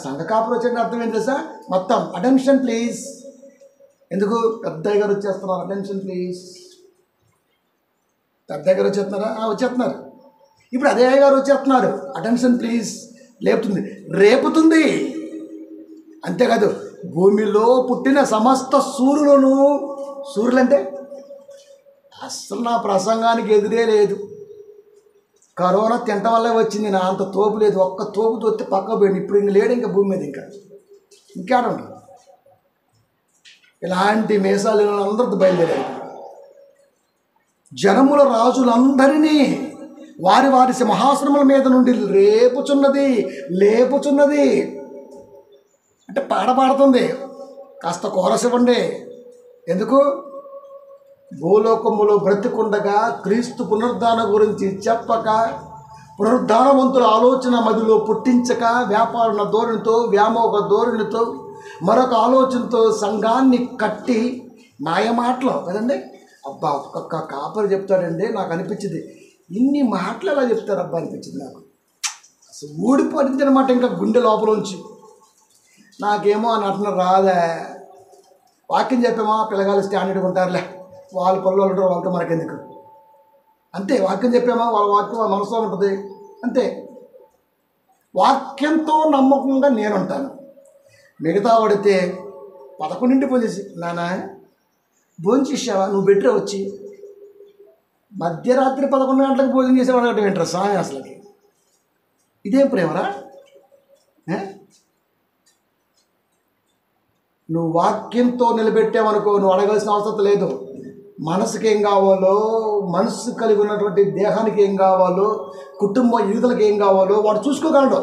సంఘ కాపులు వచ్చే అర్థం ఏంటి తెలుసా? మొత్తం అటెన్షన్ ప్లీజ్. ఎందుకు? పెద్దయ్య గారు వచ్చేస్తున్నారు, అటెన్షన్ ప్లీజ్. పెద్దయ్య గారు వచ్చేస్తున్నారు. ఇప్పుడు అదే గారు వచ్చేస్తున్నారు, అటెన్షన్ ప్లీజ్. లేపుతుంది, రేపుతుంది. అంతేకాదు, భూమిలో పుట్టిన సమస్త సూర్యులంటే అస్సలు నా ప్రసంగానికి ఎదురే లేదు. కరోనా తింటం వల్లే వచ్చింది, నా అంత తోపు లేదు. ఒక్క తోపు తోస్తే పక్క పోయింది. ఇప్పుడు ఇంక లేడు, ఇంకా భూమి మీద ఇంకేడండి. ఇలాంటి మేసాలు అందరితో బయలుదేరారు. జనముల రాజులందరినీ వారి సింహాసనముల మీద నుండి లేపుచున్నది అంటే పాడుతుంది. కాస్త కోరస్ ఇవ్వండి. ఎందుకు? భూలోకములో బ్రతికుండగా క్రీస్తు పునరుద్ధానం గురించి చెప్పక, పునరుద్ధానవంతుల ఆలోచన మదిలో పుట్టించక, వ్యాపార ధోరణితో, వ్యామోహ ధోరణితో, మరొక ఆలోచనతో సంఘాన్ని కట్టి మాయమాటలు కదండి. అబ్బా, ఒక్కొక్క కాపరి చెప్తాడండి, నాకు అనిపించింది ఇన్ని మాటలు ఎలా చెప్తారు అబ్బా అనిపించింది నాకు. అసలు ఊడిపోయింది అనమాట ఇంకా గుండె లోపలోంచి. నాకేమో అని అంటున్నారు, రాదే వాక్యం చెప్పామా, పిల్లగాలు స్టాండర్డ్గా ఉంటారులే, వాళ్ళ పనులు ఉంటారు, వాళ్ళతో మనకెందుకు, అంతే. వాక్యం చెప్పామా, వాళ్ళ వాక్యం వాళ్ళ మనసులో ఉంటుంది, అంతే. వాక్యంతో నమ్మకంగా నేనుంటాను. మిగతా వాడితే 11 పోలీసు, నానా భోజనం చేసావా, నువ్వు బెటర్ వచ్చి మధ్యరాత్రి 11 గంటలకు భోజనం చేసేవాడు అంటే వింటారు స్వామి. అసలుకి ఇదేం ప్రేమరా? నువ్వు వాక్యంతో నిలబెట్టావనుకో, నువ్వు అడగాల్సిన అవసరం లేదు. మనసుకి ఏం కావాలో, మనసు కలిగి ఉన్నటువంటి దేహానికి ఏం కావాలో, కుటుంబ యూదులకు ఏం కావాలో వాడు చూసుకోగలడు.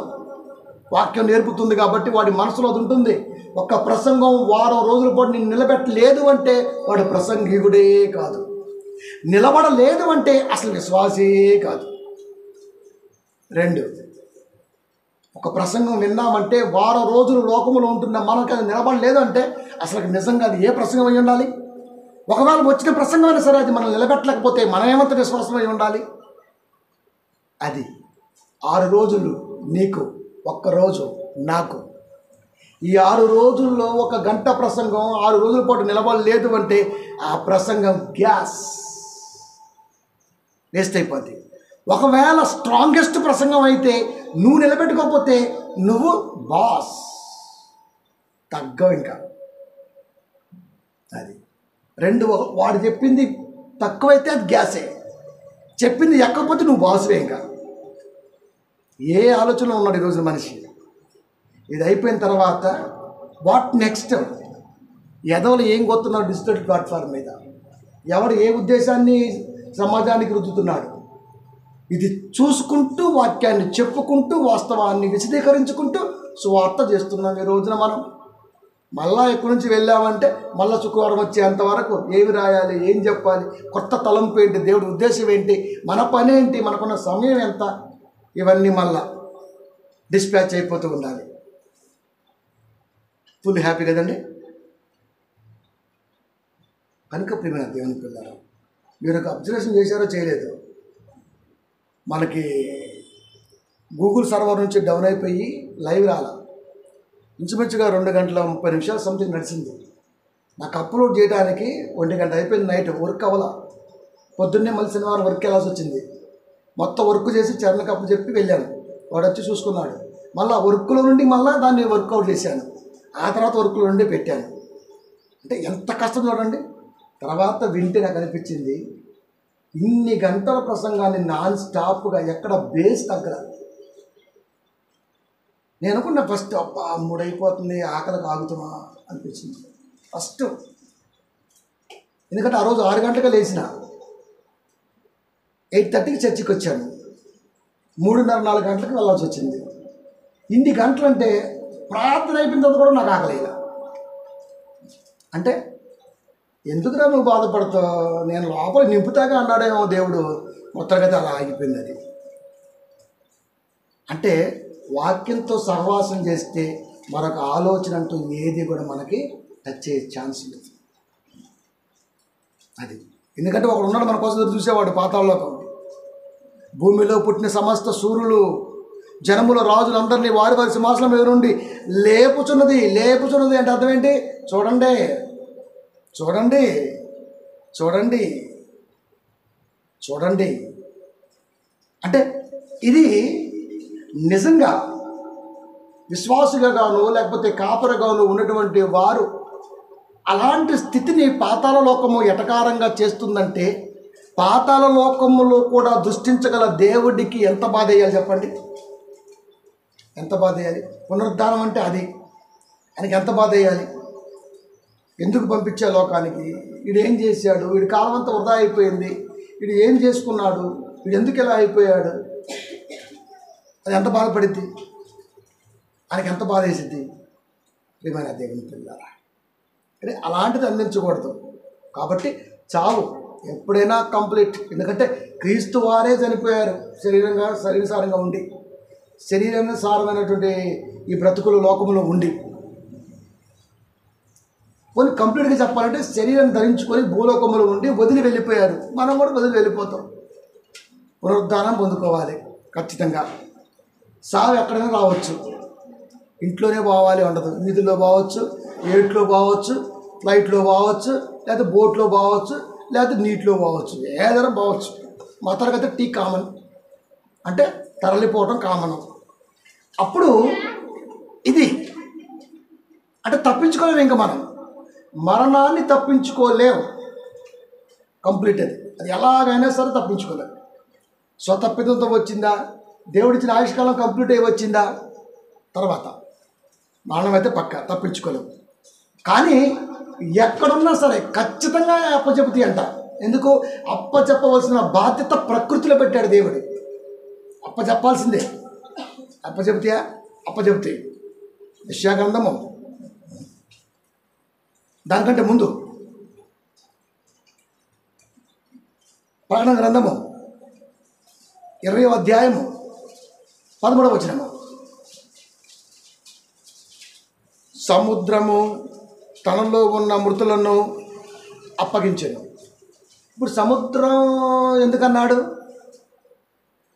వాక్యం నేర్పుతుంది కాబట్టి వాడి మనసులో అది ఉంటుంది. ఒక్క ప్రసంగం వారం రోజుల పాటు నేను నిలబెట్టలేదు అంటే వాడు ప్రసంగికుడే కాదు, నిలబడలేదు అంటే అసలు విశ్వాసే కాదు. 2 ఒక ప్రసంగం విన్నామంటే వారం రోజులు లోకములో ఉంటున్న మనకు అది నిలబడలేదంటే అసలు నిజంగా అది ఏ ప్రసంగం అయి ఉండాలి? ఒకవేళ వచ్చిన ప్రసంగం అయినా సరే అది మనం నిలబెట్టలేకపోతే మనం ఏమంత విశ్వాసం అయి ఉండాలి? అది 6 రోజులు నీకు, ఒక్కరోజు నాకు. ఈ 6 రోజుల్లో 1 గంట ప్రసంగం 6 రోజుల పాటు నిలబడలేదు అంటే ఆ ప్రసంగం గ్యాస్ వేస్ట్ అయిపోద్ది. ఒకవేళ స్ట్రాంగెస్ట్ ప్రసంగం అయితే నువ్వు నిలబెట్టుకోకపోతే నువ్వు బాస్, తగ్గవు ఇంకా. అది 2. వాడు చెప్పింది తక్కువైతే అది గ్యాసే, చెప్పింది ఎక్కకపోతే నువ్వు బాసువే. ఇంకా ఏ ఆలోచనలో ఉన్నాడు ఈరోజు మనిషి? ఇది అయిపోయిన తర్వాత వాట్ నెక్స్ట్? ఎదవలు ఏం కొడుతున్నారు డిజిటల్ ప్లాట్ఫామ్ మీద? ఎవడు ఏ ఉద్దేశాన్ని సమాజానికి రుద్దుతున్నాడు? ఇది చూసుకుంటూ, వాక్యాన్ని చెప్పుకుంటూ, వాస్తవాన్ని విశదీకరించుకుంటూ సువార్త చేస్తున్నాం ఈ రోజున మనం. మళ్ళా ఎక్కడి నుంచి వెళ్ళామంటే మళ్ళీ శుక్రవారం వచ్చేంత వరకు ఏమి రాయాలి, ఏం చెప్పాలి, కొత్త తలంపు ఏంటి, దేవుడి ఉద్దేశం ఏంటి, మన పని ఏంటి, మనకున్న సమయం ఎంత, ఇవన్నీ మళ్ళా డిస్పాచ్ అయిపోతూ ఉండాలి. ఫుల్ హ్యాపీ కదండి. కనుక ప్రియమైన దేవుని పిల్లలు, మీరు ఒక అబ్జర్వేషన్ చేశారో చేయలేదు, మనకి గూగుల్ సర్వర్ నుంచి డౌన్ అయిపోయి లైవ్ రాల. ఇంచుమించుగా 2 గంటల 30 నిమిషాలు సంథింగ్ నడిచింది. నాకు అప్లోడ్ చేయడానికి 1 గంట అయిపోయింది. నైట్ వర్క్ అవ్వాల. పొద్దున్నే మళ్ళీ శనివారం వర్క్ వెళ్ళాల్సి వచ్చింది. మొత్తం వర్క్ చేసి చరణకు అప్పు చెప్పి వెళ్ళాను. వాడు వచ్చి చూసుకున్నాడు. మళ్ళీ వర్క్లో నుండి మళ్ళీ దాన్ని వర్కౌట్ చేశాను. ఆ తర్వాత వర్క్లో నుండి పెట్టాను. అంటే ఎంత కష్టం చూడండి. తర్వాత వింటే నాకు అనిపించింది, ఇన్ని గంటల ప్రసంగాన్ని నాన్ స్టాప్గా ఎక్కడ బేస్ తగ్గర. నేను అనుకున్నా ఫస్ట్, అబ్బా 3 అయిపోతుంది, ఆకలికి ఆగుతున్నా అనిపించింది ఫస్ట్. ఎందుకంటే ఆ రోజు 6 గంటలకు లేచిన, 8:30కి చర్చికి వచ్చాను. 3:30-4 గంటలకు వెళ్ళాల్సి వచ్చింది. ఇన్ని గంటలంటే ప్రార్థన అయిపోయిన తర్వాత కూడా నాకు ఆకలేదు. అంటే ఎందుకురా నువ్వు బాధపడతావు, నేను లోపల నింపుతాగా అన్నాడేమో దేవుడు. మొత్తంగా అలా ఆగిపోయింది అది. అంటే వాక్యంతో సహవాసం చేస్తే మరొక ఆలోచన అంటూ ఏది కూడా మనకి టచ్ అయ్యే ఛాన్స్ లేదు. అది ఎందుకంటే ఒకడు ఉన్నాడు మన కోసం చూసేవాడు పాతాళలోకం. భూమిలో పుట్టిన సమస్త సూర్యులు, జనముల రాజులందరినీ వారి వారి సింహాసనం మీద నుండి లేపుచున్నది. లేపుచున్నది అంటే అర్థం ఏంటి? చూడండి, చూడండి, చూడండి, చూడండి. అంటే ఇది నిజంగా విశ్వాసుగాను లేకపోతే కాపరగాను ఉన్నటువంటి వారు అలాంటి స్థితిని పాతాళ లోకము ఎటకారంగా చేస్తుందంటే, పాతాళ లోకములో కూడా దృష్టించగల దేవుడికి ఎంత బాధ వేయాలి చెప్పండి? ఎంత బాధ వేయాలి? పునరుద్ధానం అంటే అది. ఆయనకి ఎంత బాధ వేయాలి? ఎందుకు పంపించే లోకానికి? వీడు ఏం చేశాడు? వీడి కాలం అంతా వృధా అయిపోయింది. వీడు ఏం చేసుకున్నాడు? వీడు ఎందుకు ఇలా అయిపోయాడు? అది ఎంత బాధపడిద్ది? ఆయనకి ఎంత బాధ వేసిద్ది? ప్రియమైన దేవుని పిల్లరా, అంటే అలాంటిది అందించకూడదు. కాబట్టి చావు ఎప్పుడైనా కంప్లీట్. ఎందుకంటే క్రీస్తు వారే చనిపోయారు శరీరసారంగా ఉండి, శరీరానుసారమైనటువంటి ఈ బ్రతుకులు లోకములో ఉండి. కొన్ని కంప్లీట్గా చెప్పాలంటే శరీరాన్ని ధరించుకొని భూలోకములో ఉండి వదిలి వెళ్ళిపోయారు. మనం కూడా వదిలి వెళ్ళిపోతాం. పునరుద్ధానం పొందుకోవాలి ఖచ్చితంగా. సావు ఎక్కడైనా రావచ్చు. ఇంట్లోనే పోవాలి ఉండదు. వీధుల్లో పోవచ్చు, ఏట్లో పోవచ్చు, ఫ్లైట్లో పోవచ్చు, లేకపోతే బోట్లో పోవచ్చు, లేకపోతే నీటిలో పోవచ్చు, ఏదైనా పోవచ్చు. మా తరగతి టీ కామన్, అంటే తరలిపోవటం కామన్. అప్పుడు ఇది అంటే తప్పించుకోలేము. ఇంకా మనం మరణాన్ని తప్పించుకోలేము. కంప్లీట్ అది ఎలాగైనా సరే తప్పించుకోలేము. స్వతప్పితంతో వచ్చిందా, దేవుడిచ్చిన ఆయుష్కాలం కంప్లీట్ అయి వచ్చిందా, తర్వాత మరణం అయితే పక్క తప్పించుకోలేము. కానీ ఎక్కడున్నా సరే ఖచ్చితంగా అప్పచెపుతి అంట. ఎందుకు? అప్పచెప్పవలసిన బాధ్యత ప్రకృతిలో పెట్టాడు దేవుడు. అప్పచెప్పాల్సిందే. అప్పచెపుతాయా? అప్పచెపుతాయి. యెషయా గ్రంథము దానికంటే ముందు ప్రకటన గ్రంథము 20వ అధ్యాయము 13వ వచనము. సముద్రము తనలో ఉన్న మృతులను అప్పగించెను. ఇప్పుడు సముద్రం ఎందుకన్నాడు?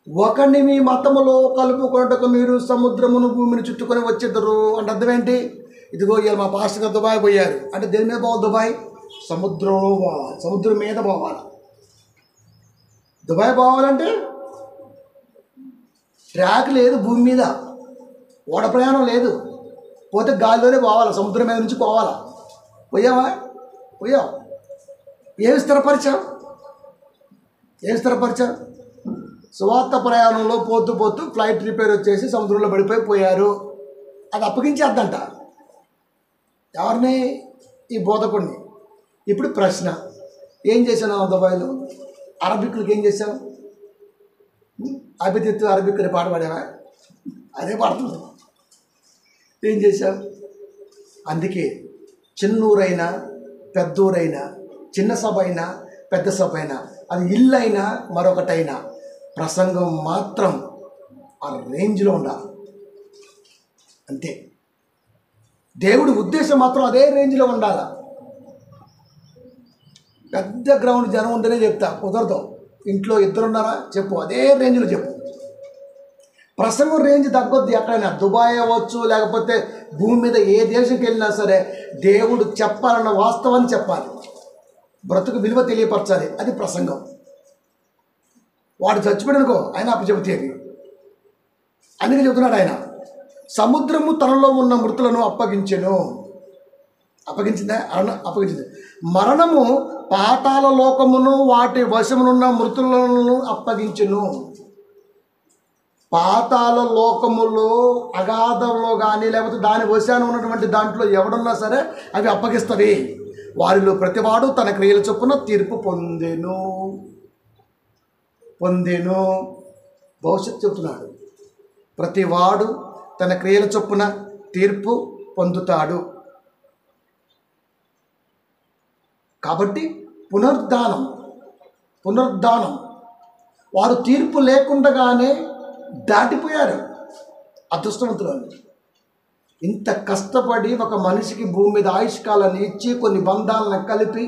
ఒకరిని మీ మతములో కలుపుకొనుటకు మీరు సముద్రమును భూమిని చుట్టుకొని వచ్చేద్దరు అంటే అర్థం ఏంటి? ఇదిగో ఇవాళ మా పాస్టర్ గారు దుబాయ్ పోయారు అంటే దేని మీద పోవాలి? దుబాయ్ సముద్రంలో పోవాలి, సముద్రం మీద పోవాలి. దుబాయ్ పోవాలంటే ట్రాక్ లేదు, భూమి మీద ఓడ ప్రయాణం లేదు, పోతే గాలిలోనే పోవాలి, సముద్రం మీద నుంచి పోవాలా? పోయావా? పోయావు. ఏమి స్థిరపరిచావు? సువార్త ప్రయాణంలో పోతూ ఫ్లైట్ రిపేర్ వచ్చేసి సముద్రంలో పోయారు. అది అప్పగించేద్దంట ఎవరిని? ఈ బోధకుడిని. ఇప్పుడు ప్రశ్న, ఏం చేశాను దుబాయ్లో? అరబిక్లకి ఏం చేశావు? అభిదిత్తు అరబిక్ అని పాట పాడావా? అదే పాడుతుంది. ఏం చేశావు? అందుకే చిన్నూరైనా పెద్దూరైనా, చిన్న సభ అయినా పెద్ద సభ అయినా, అది ఇల్లు అయినా మరొకటైనా, ప్రసంగం మాత్రం ఆ రేంజ్లో ఉండాలి. అంతే. దేవుడి ఉద్దేశం మాత్రం అదే రేంజ్లో ఉండాలి. పెద్ద గ్రౌండ్ జనం ఉంటేనే చెప్తా, కుదరదు. ఇంట్లో ఇద్దరున్నారా చెప్పు, అదే రేంజ్లో చెప్పు. ప్రసంగం రేంజ్ తగ్గొద్దు. ఎక్కడైనా దుబాయ్ అవ్వచ్చు, లేకపోతే భూమి మీద ఏ దేశంకి వెళ్ళినా సరే దేవుడు చెప్పాలన్న వాస్తవాన్ని చెప్పాలి, బ్రతుకు విలువ తెలియపరచాలి. అది ప్రసంగం. వాడు చచ్చిపోయాడుకో ఆయన అప్పచెబుతేవి. అందుకే చెబుతున్నాడు ఆయన, సముద్రము తనలో ఉన్న మృతులను అప్పగించెను. అప్పగించిందా? అప్పగించింది. మరణము పాతాళ లోకమును వాటి వశమునున్న మృతులను అప్పగించెను. పాతాళ లోకములో, అగాధంలో కానీ లేకపోతే దాని వశాన ఉన్నటువంటి దాంట్లో ఎవడున్నా సరే అవి అప్పగిస్తుంది. వారిలో ప్రతివాడు తన క్రియల చొప్పున తీర్పు పొందెను. భవిష్యత్తు చెబుతున్నాడు. ప్రతివాడు తన క్రియల చొప్పున తీర్పు పొందుతాడు. కాబట్టి పునరుద్ధానం వారు తీర్పు లేకుండానే దాటిపోయారు. అదృష్టవంతులు. ఇంత కష్టపడి ఒక మనిషికి భూమి మీద ఆయుష్కాలాన్ని ఇచ్చి కొన్ని బంధాలను కలిపి,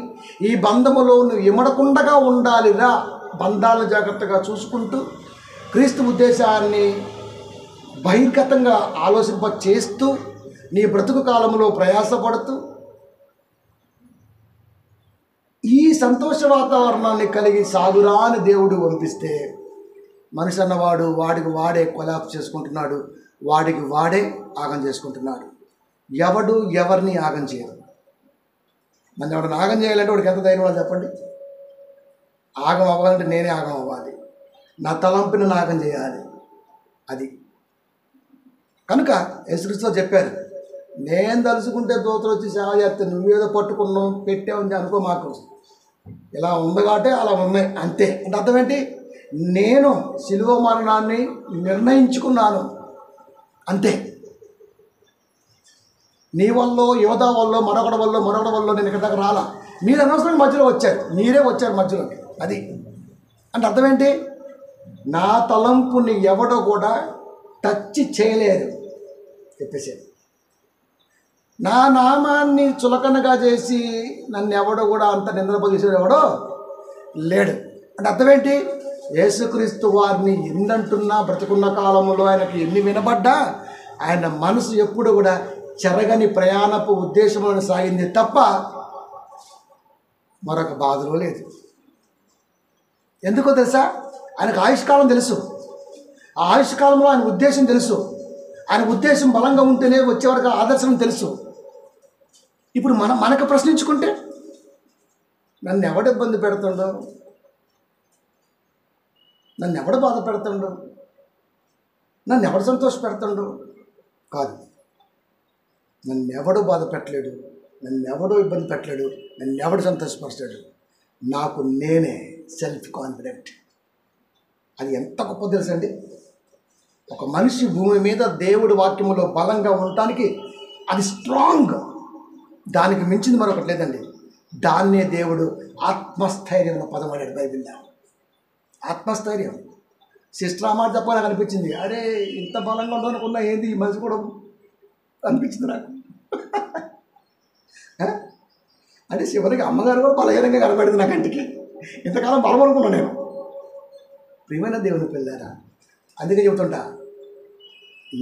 ఈ బంధములో నువ్వు ఇమడకుండా ఉండాలిరా, బంధాలను జాగ్రత్తగా చూసుకుంటూ క్రీస్తు ఉద్దేశాన్ని బహిర్గతంగా ఆలోచింప చేస్తూ నీ బ్రతుకు కాలంలో ప్రయాసపడుతూ ఈ సంతోష వాతావరణాన్ని కలిగి సాగురా అని దేవుడు పంపిస్తే, మనిషి అన్నవాడు వాడికి వాడే కొలాప్స్ చేసుకుంటున్నాడు, వాడికి వాడే ఆగం చేసుకుంటున్నాడు. ఎవడు ఎవరిని ఆగం చేయరు. నన్ను ఎవరిని ఆగం చేయాలంటే వాడికి ఎంత ధైర్యం వాళ్ళు చెప్పండి? ఆగం అవ్వాలంటే నేనే ఆగం అవ్వాలి, నా తలంపిని ఆగం చేయాలి. అది కనుక యేసుక్రీస్తు చెప్పారు, నేను తలుచుకుంటే దూతలు వచ్చి సేవ చేస్తే నువ్వేదో పట్టుకున్నావు పెట్టావు అనుకో, మాకు ఇలా ఉంది కాబట్టి అలా ఉన్నాయి అంతే. అంటే అర్థం ఏంటి? నేను శిలువ మరణాన్ని నిర్ణయించుకున్నాను అంతే. నీ వల్ల, యోధా వల్ల, మరొకటి వల్ల నేను ఇక్కడ దగ్గర రాలా. మీరు అనవసరంగా మధ్యలో వచ్చారు, మీరే వచ్చారు మధ్యలోకి. అది అంటే అర్థం ఏంటి? నా తలంపుని ఎవడో కూడా టచ్ చేయలేరు చెప్పేసారు. నా నామాన్ని చులకనగా చేసి నన్ను ఎవడో కూడా అంత నిందపజేసేది ఎవడో లేడు. అంటే అర్థం ఏంటి? యేసుక్రీస్తు వారిని ఎన్నంటున్నా బ్రతుకున్న కాలంలో ఆయనకి ఎన్ని వినబడ్డా ఆయన మనసు ఎప్పుడు కూడా చెరగని ప్రయాణపు ఉద్దేశంలో సాగింది తప్ప మరొక బాధలో లేదు. ఎందుకో తెలుసా? ఆయనకు ఆయుష్కాలం తెలుసు. ఆ ఆయుష్కాలంలో ఆయన ఉద్దేశం తెలుసు. ఆయన ఉద్దేశం బలంగా ఉంటేనే వచ్చేవరకు ఆదర్శం తెలుసు. ఇప్పుడు మనకు ప్రశ్నించుకుంటే నన్ను ఎవడు ఇబ్బంది పెడుతుండో, నన్ను ఎవడు బాధ పెడుతుండో, నన్ను ఎవడు సంతోష పెడుతుండో కాదు. నన్ను ఎవడు బాధ పెట్టలేడు, నన్ను ఎవడో ఇబ్బంది పెట్టలేడు, నన్ను ఎవడు సంతోషపరచలేడు. నాకు నేనే సెల్ఫ్ కాన్ఫిడెంట్. అది ఎంత గొప్ప తెలుసు అండి. ఒక మనిషి భూమి మీద దేవుడి వాక్యములో బలంగా ఉండటానికి అది స్ట్రాంగ్, దానికి మించింది మరొకటి లేదండి. దాన్నే దేవుడు ఆత్మస్థైర్యం అన్న పదం అన్నాడు బైబిల్లో. ఆత్మస్థైర్యం. సిస్టర్ మాట చెప్పాలని అనిపించింది. అరే ఇంత బలంగా ఉందనుకున్నా ఏంది ఈ మనిషి కూడా అనిపించింది నాకు. అంటే చివరికి అమ్మగారు కూడా బలహీనంగా కనబడింది నా కంటికి. ఇంతకాలం బలం అనుకున్నాను నేను. ప్రియమైన దేవుని పిల్లారా, అందుకే చెబుతుంటా,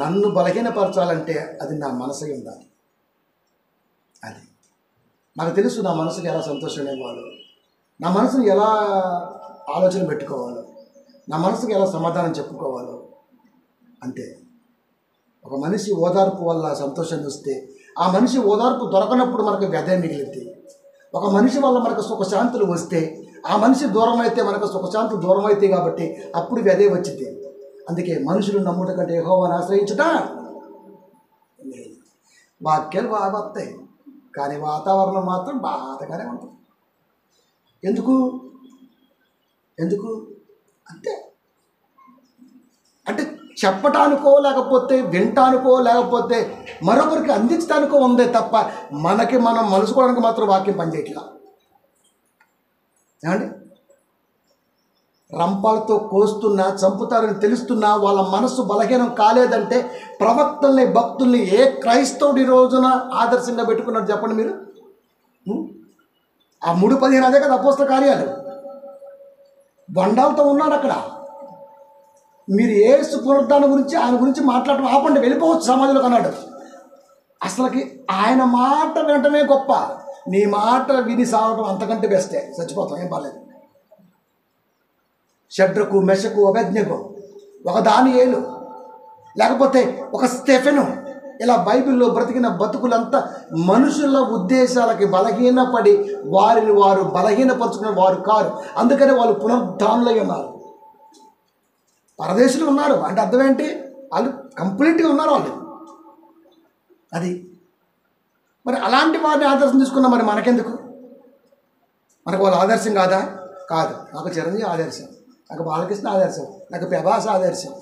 నన్ను బలహీనపరచాలంటే అది నా మనసు ఉండాలి. అది నాకు తెలుసు. నా మనసుకి ఎలా సంతోషం ఇవ్వాలో, నా మనసుని ఎలా ఆలోచన పెట్టుకోవాలో, నా మనసుకి ఎలా సమాధానం చెప్పుకోవాలో. అంతే. ఒక మనిషి ఓదార్పు వల్ల సంతోషాన్ని వస్తే, ఆ మనిషి ఓదార్పు దొరకనప్పుడు మనకు వ్యధ మిగిలింది. ఒక మనిషి వల్ల మనకు సుఖశాంతులు వస్తే, ఆ మనిషి దూరం అయితే మనకు సుఖశాంతులు దూరం అవుతాయి. కాబట్టి అప్పుడు వ్యధే వచ్చింది. అందుకే మనుషులు నమ్ముట కంటే యెహోవాను ఆశ్రయించుట. వాక్యాలు బాగా వస్తాయి, కానీ వాతావరణం మాత్రం బాధగానే ఉంటుంది. ఎందుకు అంతే. అంటే చెప్పటానికో, లేకపోతే వినటానికో, లేకపోతే మరొకరికి అందించడానికో ఉందే తప్ప మనకి మనం మలుసుకోవడానికి మాత్రం వాక్యం పనిచేయట్లా. ఏమండి? రంపాలతో కోస్తున్నా, చంపుతారని తెలుస్తున్నా వాళ్ళ మనస్సు బలహీనం కాలేదంటే ప్రవక్తల్ని, భక్తుల్ని ఏ క్రైస్తవుడి రోజున ఆదర్శంగా పెట్టుకున్నారు చెప్పండి మీరు? ఆ 3:15 అదే కదా అపోస్తల కార్యాలు. బండాలతో ఉన్నారు అక్కడ. మీరు యేసు పునరుద్ధానం గురించి, ఆయన గురించి మాట్లాడటం ఆపండి, వెళ్ళిపోవచ్చు సమాజంలోకి అన్నాడు. అసలుకి ఆయన మాట వినటమే గొప్ప. నీ మాట విని సాగటం అంతకంటే బెస్టే. చచ్చిపోతాం, ఏం పర్లేదు. షడ్రకు, మెషకు, అబేద్నెగో, ఒక దానియేలు, లేకపోతే ఒక స్టెఫెను, ఇలా బైబిల్లో బ్రతికిన బతుకులంతా మనుషుల ఉద్దేశాలకి బలహీనపడి వారిని వారు బలహీనపరుచుకునే వారు కారు. అందుకనే వాళ్ళు పునరుద్ధానులై ఉన్నారు. పరదేశులు ఉన్నారు అంటే అర్థం ఏంటి? వాళ్ళు కంప్లీట్గా ఉన్నారు వాళ్ళు. అది మరి అలాంటి వారిని ఆదర్శం తీసుకున్నా మరి మనకెందుకు? మనకు వాళ్ళు ఆదర్శం కాదా? కాదు. నాకు చిరంజీవి ఆదర్శం, నాకు బాలకృష్ణ ఆదర్శం, నాకు ప్రభాస్ ఆదర్శం.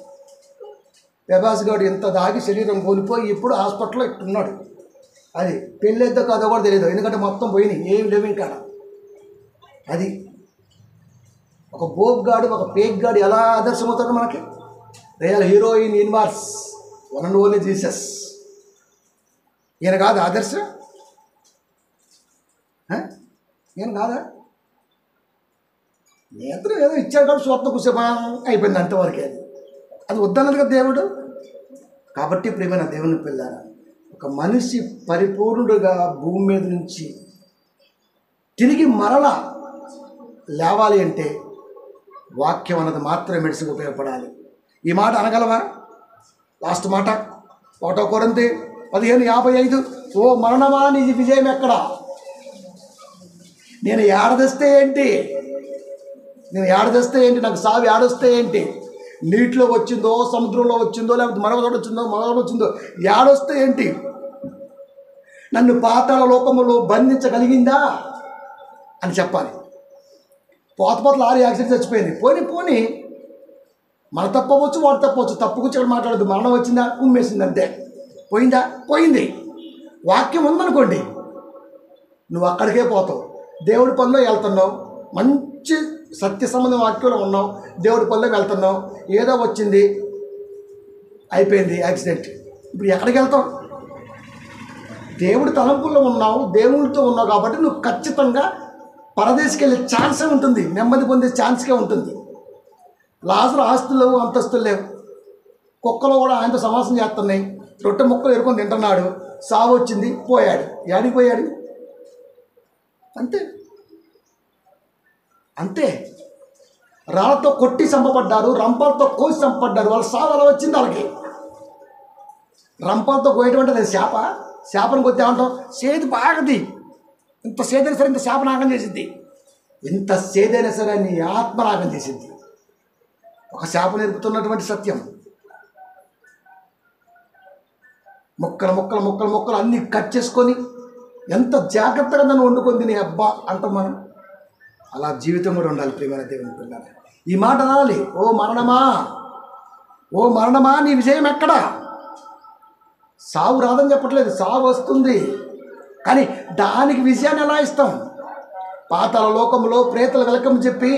ప్రభాస్ గారు ఎంత దాగి శరీరం కోల్పోయి ఇప్పుడు హాస్పిటల్లో ఉన్నాడు. అది పెళ్ళేద్దో కాదో కూడా తెలియదు, ఎందుకంటే మొత్తం పోయినాయి, ఏమి లేవు ఇంకా. అది ఒక బోబ్ గాడు, ఒక పేక్ గాడు ఎలా ఆదర్శం అవుతాడు మనకి? Real heroine inverse, one and only Jesus. ఈయన కాదు ఆదర్శం? ఈయన కాదా? నేత్రం ఏదో ఇచ్చాడు కాబట్టి స్వప్న కుసేపా అయిపోయింది, అంతవరకే. అది వద్దన్నది కదా దేవుడు. కాబట్టి ప్రియమైన దేవుని పిల్లారా, ఒక మనిషి పరిపూర్ణుడుగా భూమి మీద నుంచి తిరిగి మరలా లేవాలి అంటే వాక్యం అన్నది మాత్రమే మెడిసిన్ ఉపయోగపడాలి. ఈ మాట అనగలవా? లాస్ట్ మాట 1 కొరింథీ 15:55, ఓ మరణమా నీ విజయం ఎక్కడా? నేను ఏడదస్తే ఏంటి? నాకు సావి ఏడొస్తే ఏంటి? నీటిలో వచ్చిందో, సముద్రంలో వచ్చిందో, లేకపోతే మరొక వచ్చిందో ఏడొస్తే ఏంటి? నన్ను పాతాళ లోకములో బంధించగలిగిందా అని చెప్పాలి. పోత లారీ యాక్సిడెంట్ చచ్చిపోయింది. పోనీ మన తప్పవచ్చు, వాడు తప్పవచ్చు. తప్పు గురించి ఇక్కడ మాట్లాడద్దు. మరణం వచ్చిందా, ఉమ్మేసింది, అంతే. పోయింది. వాక్యం ఉందనుకోండి, నువ్వు అక్కడికే పోతావు. దేవుడి పనిలో వెళ్తున్నావు, మంచి సత్య సంబంధం వాక్యంలో ఉన్నావు, దేవుడి పనిలో వెళ్తున్నావు, ఏదో వచ్చింది, అయిపోయింది యాక్సిడెంట్. ఇప్పుడు ఎక్కడికి వెళ్తావు? దేవుడి తలంపుల్లో ఉన్నావు, దేవుడితో ఉన్నావు కాబట్టి నువ్వు ఖచ్చితంగా పరదేశికి వెళ్ళే ఛాన్సే ఉంటుంది, నెమ్మది పొందే ఛాన్స్కే ఉంటుంది. లాజరు ఆస్తులు లేవు, అంతస్తులు లేవు, కుక్కలు కూడా ఆయనతో సమాసం చేస్తున్నాయి, రొట్టె ముక్కలు ఎరుకొని తింటున్నాడు, సావు వచ్చింది, పోయాడు. యాడికి పోయాడు? అంతే. రాళ్ళతో కొట్టి చంపబడ్డారు, రంపాలతో కోసి చంపబడ్డారు. వాళ్ళ సావు అలా వచ్చింది వాళ్ళకి. రంపాలతో కోయటం అంటే చేపను కొట్టి ఏమంటాం? సేదు బాగది. ఇంత సేదైనా సరే ఇంత చేప నాగం చేసింది, ఇంత సేదైనా సరే నీ ఆత్మ నాగం చేసింది. ఒక చేప నేర్పుతున్నటువంటి సత్యం. ముక్కలు అన్నీ కట్ చేసుకొని ఎంత జాగ్రత్తగా నన్ను వండుకొని నీ అబ్బా అంటాం మనం. అలా జీవితం కూడా ఉండాలి ప్రియమైన దేవుని పిల్లలు. ఈ మాట అనాలి, ఓ మరణమా నీ విజయం ఎక్కడా? సావు రాదని చెప్పట్లేదు, సావు వస్తుంది, కానీ దానికి విజయాన్ని ఎలా ఇస్తాం? పాతాళ లోకంలో ప్రేతలు వెల్కమ్ చెప్పి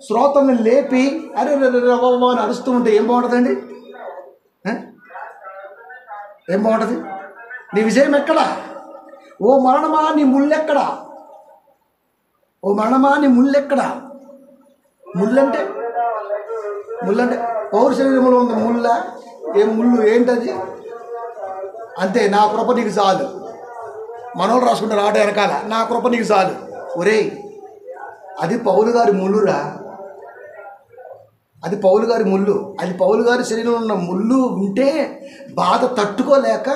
శ్రోతల్ని లేపి అరే అని అరుస్తూ ఉంటే ఏం బాగుంటుందండి? ఏం బాగుంటుంది? నీ విజయం ఎక్కడా? ఓ మరణమా నీ ముళ్ళెక్కడా? ఓ మరణమా నీ ముళ్ళెక్కడా? ముళ్ళంటే పౌరు శరీరంలో ఉన్న ముళ్ళ, ఏం ముళ్ళు ఏంటది? అంతే, నా కృప నీకు చాలు. మనోళ్ళు రాసుకుంటారు ఆట వెనకాల, నా కృప నీకు చాలు. ఒరేయ్, అది పౌలు గారి ముళ్ళురా, అది పౌలు గారి ముళ్ళు. అది పౌలు గారి శరీరంలో ఉన్న ముళ్ళు ఉంటే బాధ తట్టుకోలేక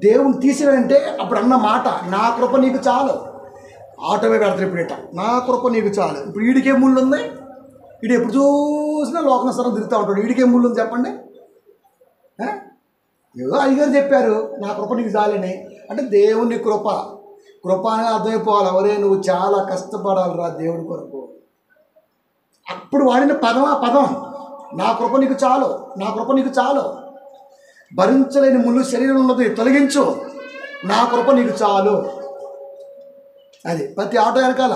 దేవుని తీసినంటే అప్పుడు అన్న మాట, నా కృప నీకు చాలు. ఆటోమే పెడతారు ఇప్పుడు ఇట, నా కృప నీకు చాలు. ఇప్పుడు వీడికే ముళ్ళు ఉంది, వీడు ఎప్పుడు చూసినా లోకనస్తరం తిరుగుతూ ఉంటాడు. వీడికే ముళ్ళు ఉంది చెప్పండి? ఏదో అయ్యగారు చెప్పారు నా కృప నీకు చాలని, అంటే దేవుని కృప అని అర్థమైపోవాలి. ఎవరే నువ్వు చాలా కష్టపడాలిరా దేవుడి కొరకు. అప్పుడు వాడిన పదం ఆ పదం, నా కృప నీకు చాలు, నా కృప నీకు చాలు. భరించలేని ముళ్ళు శరీరం ఉన్నది తొలగించు, నా కృప నీకు చాలు. అది ప్రతి ఆటో వెనకాల,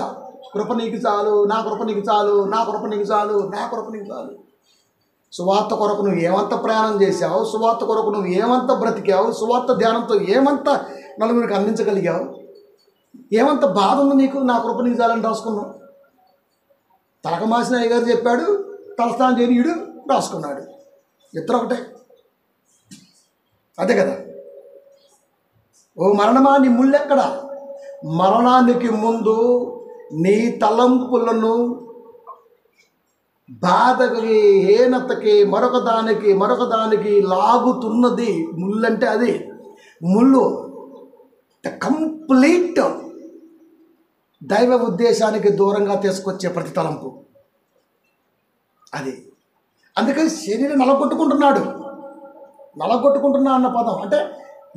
కృప నీకు చాలు, నా కృప నీకు చాలు, నా కృప నీకు చాలు, నా కృప నీకు చాలు. సువార్త కొరకు నువ్వు ఏమంత ప్రయాణం చేశావు, సువార్త కొరకు నువ్వు ఏమంత బ్రతికావు, సువార్త ధ్యానంతో ఏమంత నలుగురికి అందించగలిగావు, ఏమంత బాధ ఉంది నీకు, నా కృప నీకు చాలని రాసుకున్నావు. తలకమాసిన అయ్యగారు చెప్పాడు, తలస్నానం చేయనీయుడు రాసుకున్నాడు, ఇద్దరు ఒకటే. అదే కదా. ఓ మరణమా నీ ముళ్ళెక్కడ? మరణానికి ముందు నీ తలంపులను బాధకి, హీనతకి, మరొక దానికి లాగుతున్నది ముళ్ళంటే అది. ముళ్ళు కంప్లీట్ దైవ ఉద్దేశానికి దూరంగా తీసుకొచ్చే ప్రతి తలంపు అది. అందుకని శరీరం నలగొట్టుకుంటున్నా అన్న పదం అంటే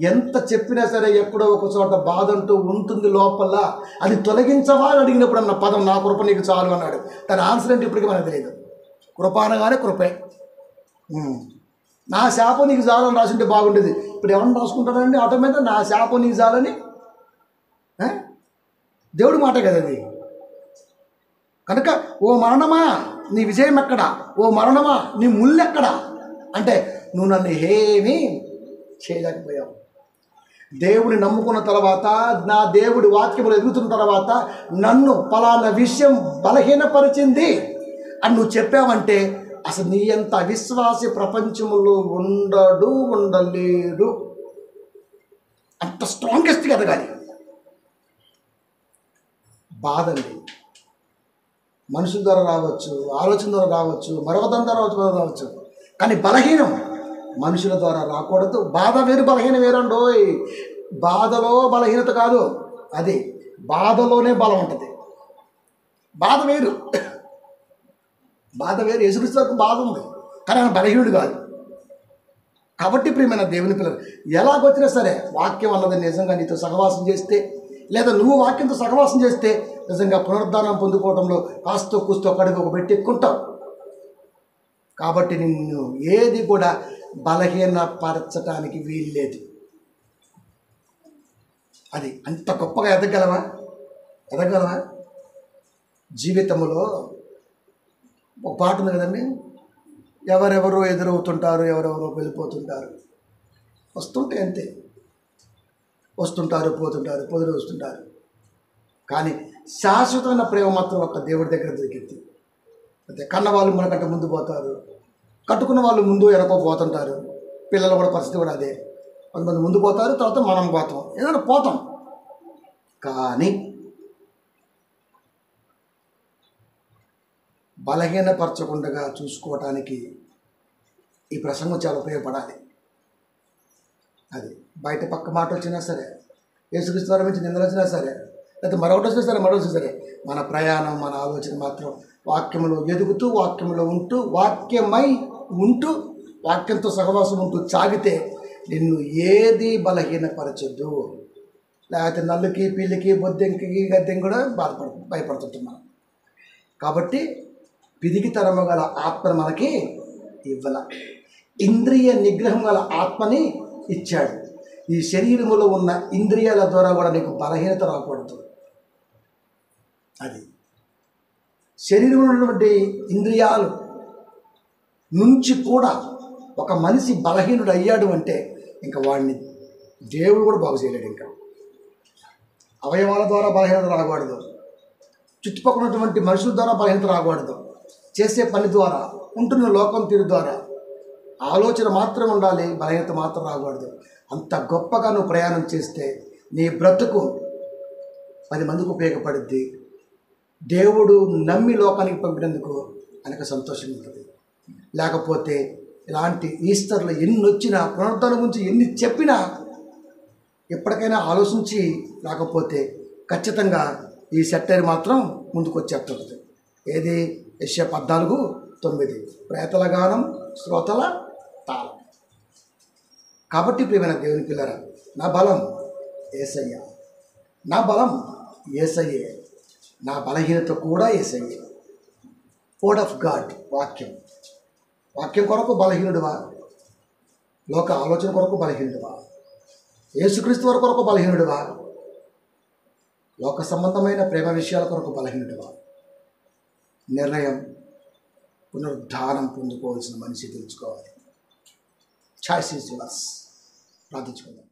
ఎంత చెప్పినా సరే ఎక్కడో ఒక చోట బాధ అంటూ ఉంటుంది లోపల, అది తొలగించవా అని అడిగినప్పుడు అన్న పదం, నా కృప నీకు చాలు అన్నాడు. తన ఆన్సర్ అంటే ఇప్పటికీ మనకు తెలియదు. కృప అనగానే కృపే. నా శాపం నీకు చాలు అని రాసింటే బాగుండేది. ఇప్పుడు ఎవరిని రాసుకుంటాడండి ఆటో మీద, నా శాపం నీకు చాలని? దేవుడి మాట కదా అది. కనుక ఓ మరణమా నీ విజయం ఎక్కడా, ఓ మరణమా నీ ముళ్ళెక్కడా అంటే నువ్వు నన్ను ఏమీ చేయలేకపోయావు. దేవుని నమ్ముకున్న తర్వాత, నా దేవుడి వాక్యములు ఎదుగుతున్న తర్వాత నన్ను పలానా విషయం బలహీనపరిచింది అని నువ్వు చెప్పావంటే అసలు నీ అంత అవిశ్వాసి ప్రపంచంలో ఉండలేడు. అంత స్ట్రాంగెస్ట్గా ఎదగాలి. బాధండి మనుషుల ద్వారా రావచ్చు, ఆలోచన ద్వారా రావచ్చు, మరొకదాని ద్వారా రావచ్చు, కానీ బలహీనం మనుషుల ద్వారా రాకూడదు. బాధ వేరు, బలహీనం వేరండోయ్. బాధలో బలహీనత కాదు, అది బాధలోనే బలం ఉంటుంది. బాధ వేరు. యేసుక్రీస్తుకు బాధ ఉంది, కానీ ఆయన బలహీనుడు కాదు. కాబట్టి ప్రియమైన దేవుని పిల్లలు, ఎలాగొచ్చినా సరే వాక్యం అన్నది నిజంగా నీతో సహవాసం చేస్తే, లేదా నువ్వు వాక్యంతో సహవాసం చేస్తే నిజంగా పునరుద్ధానం పొందుకోవడంలో కాస్తో కూస్తో కడుగు పెట్టి ఎక్కుంటావు. కాబట్టి నిన్ను ఏది కూడా బలహీనపరచడానికి వీల్లేదు. అది అంత గొప్పగా ఎదగలవా? జీవితంలో ఒక పాట ఉంది కదండి, ఎవరెవరో ఎదురవుతుంటారు, ఎవరెవరో వెళ్ళిపోతుంటారు, వస్తుంటే అంతే, వస్తుంటారు పోతుంటారు, పొదురు వస్తుంటారు. కానీ శాశ్వతమైన ప్రేమ మాత్రం ఒక్క దేవుడి దగ్గర దొరికింది. అయితే కన్నవాళ్ళు మనకంటే ముందు పోతారు, కట్టుకున్న వాళ్ళు ముందు వెనక పోతుంటారు. పిల్లలు కూడా పరిస్థితి కూడా అదే. కొంతమంది ముందు పోతారు, తర్వాత మనం పోతాం, ఏదైనా పోతాం. కానీ బలహీనపరచకుండా చూసుకోవటానికి ఈ ప్రసంగం చాలా ఉపయోగపడాలి. అది బయట పక్క మాట వచ్చినా సరే, యేసుక్రీస్తు వారి నుంచి నిందలు వచ్చినా సరే, లేకపోతే మరొకటి వచ్చినా సరే, సరే, మన ప్రయాణం, మన ఆలోచన మాత్రం వాక్యంలో ఎదుగుతూ, వాక్యంలో ఉంటూ, వాక్యమై ఉంటూ, వాక్యంతో సహవాసం ఉంటూ సాగితే నిన్ను ఏది బలహీనపరచొద్దు. లేకపోతే నల్లుకి, పిల్లికి, బొద్దెంకి, గద్దెంకి కూడా భయపడుతుంటున్నాం. కాబట్టి పిదిగితనము గల ఆత్మను మనకి ఇవ్వాల. ఇంద్రియ నిగ్రహం గల ఆత్మని ఇచ్చాడు. ఈ శరీరములో ఉన్న ఇంద్రియాల ద్వారా కూడా నీకు బలహీనత రాకూడదు. అది శరీరంలో ఉన్నటువంటి ఇంద్రియాలు నుంచి కూడా ఒక మనిషి బలహీనుడు అయ్యాడు అంటే ఇంకా వాడిని దేవుడు కూడా బాగు చేయలేడు. ఇంకా అవయవాల ద్వారా బలహీనత రాకూడదు, చుట్టుపక్కల ఉన్నటువంటి మనుషుల ద్వారా బలహీనత రాకూడదు, చేసే పని ద్వారా, ఉంటున్న లోకం తీరు ద్వారా ఆలోచన మాత్రం ఉండాలి, బలహీనత మాత్రం రాకూడదు. అంత గొప్పగా నువ్వు ప్రయాణం చేస్తే నీ బ్రతుకు 10 మందికి ఉపయోగపడుద్ది. దేవుడు నమ్మి లోకానికి పంపినందుకు అనేక సంతోషం ఉంటుంది. లేకపోతే ఇలాంటి ఈస్టర్లు ఎన్ని వచ్చినా, పునరుద్ధరణ గురించి ఎన్ని చెప్పినా ఎప్పటికైనా ఆలోచించి రాకపోతే ఖచ్చితంగా ఈ సెట్టైర్ మాత్రం ముందుకు వచ్చేస్తుంది. ఏది? యెషయా 14:9 ప్రేతల గానం, శ్రోతల తాళం. కాబట్టి ప్రియమైన దేవుని పిల్లరా, నా బలం యేసయ్య, నా బలం యేసయ్యే, నా బలహీనత కూడా యేసయ్యే. వర్డ్ ఆఫ్ గాడ్, వాక్యం. వాక్యం కొరకు బలహీనుడివా? లోక ఆలోచన కొరకు బలహీనుడివా? యేసుక్రీస్తు వారి కొరకు బలహీనుడివా? లోక సంబంధమైన ప్రేమ విషయాల కొరకు బలహీనుడివా? నిర్ణయం పునరుద్ధానం పొందుకోవాల్సిన మనిషి తెలుసుకోవాలి. Choice is yours. ప్రార్థించుకుందాం.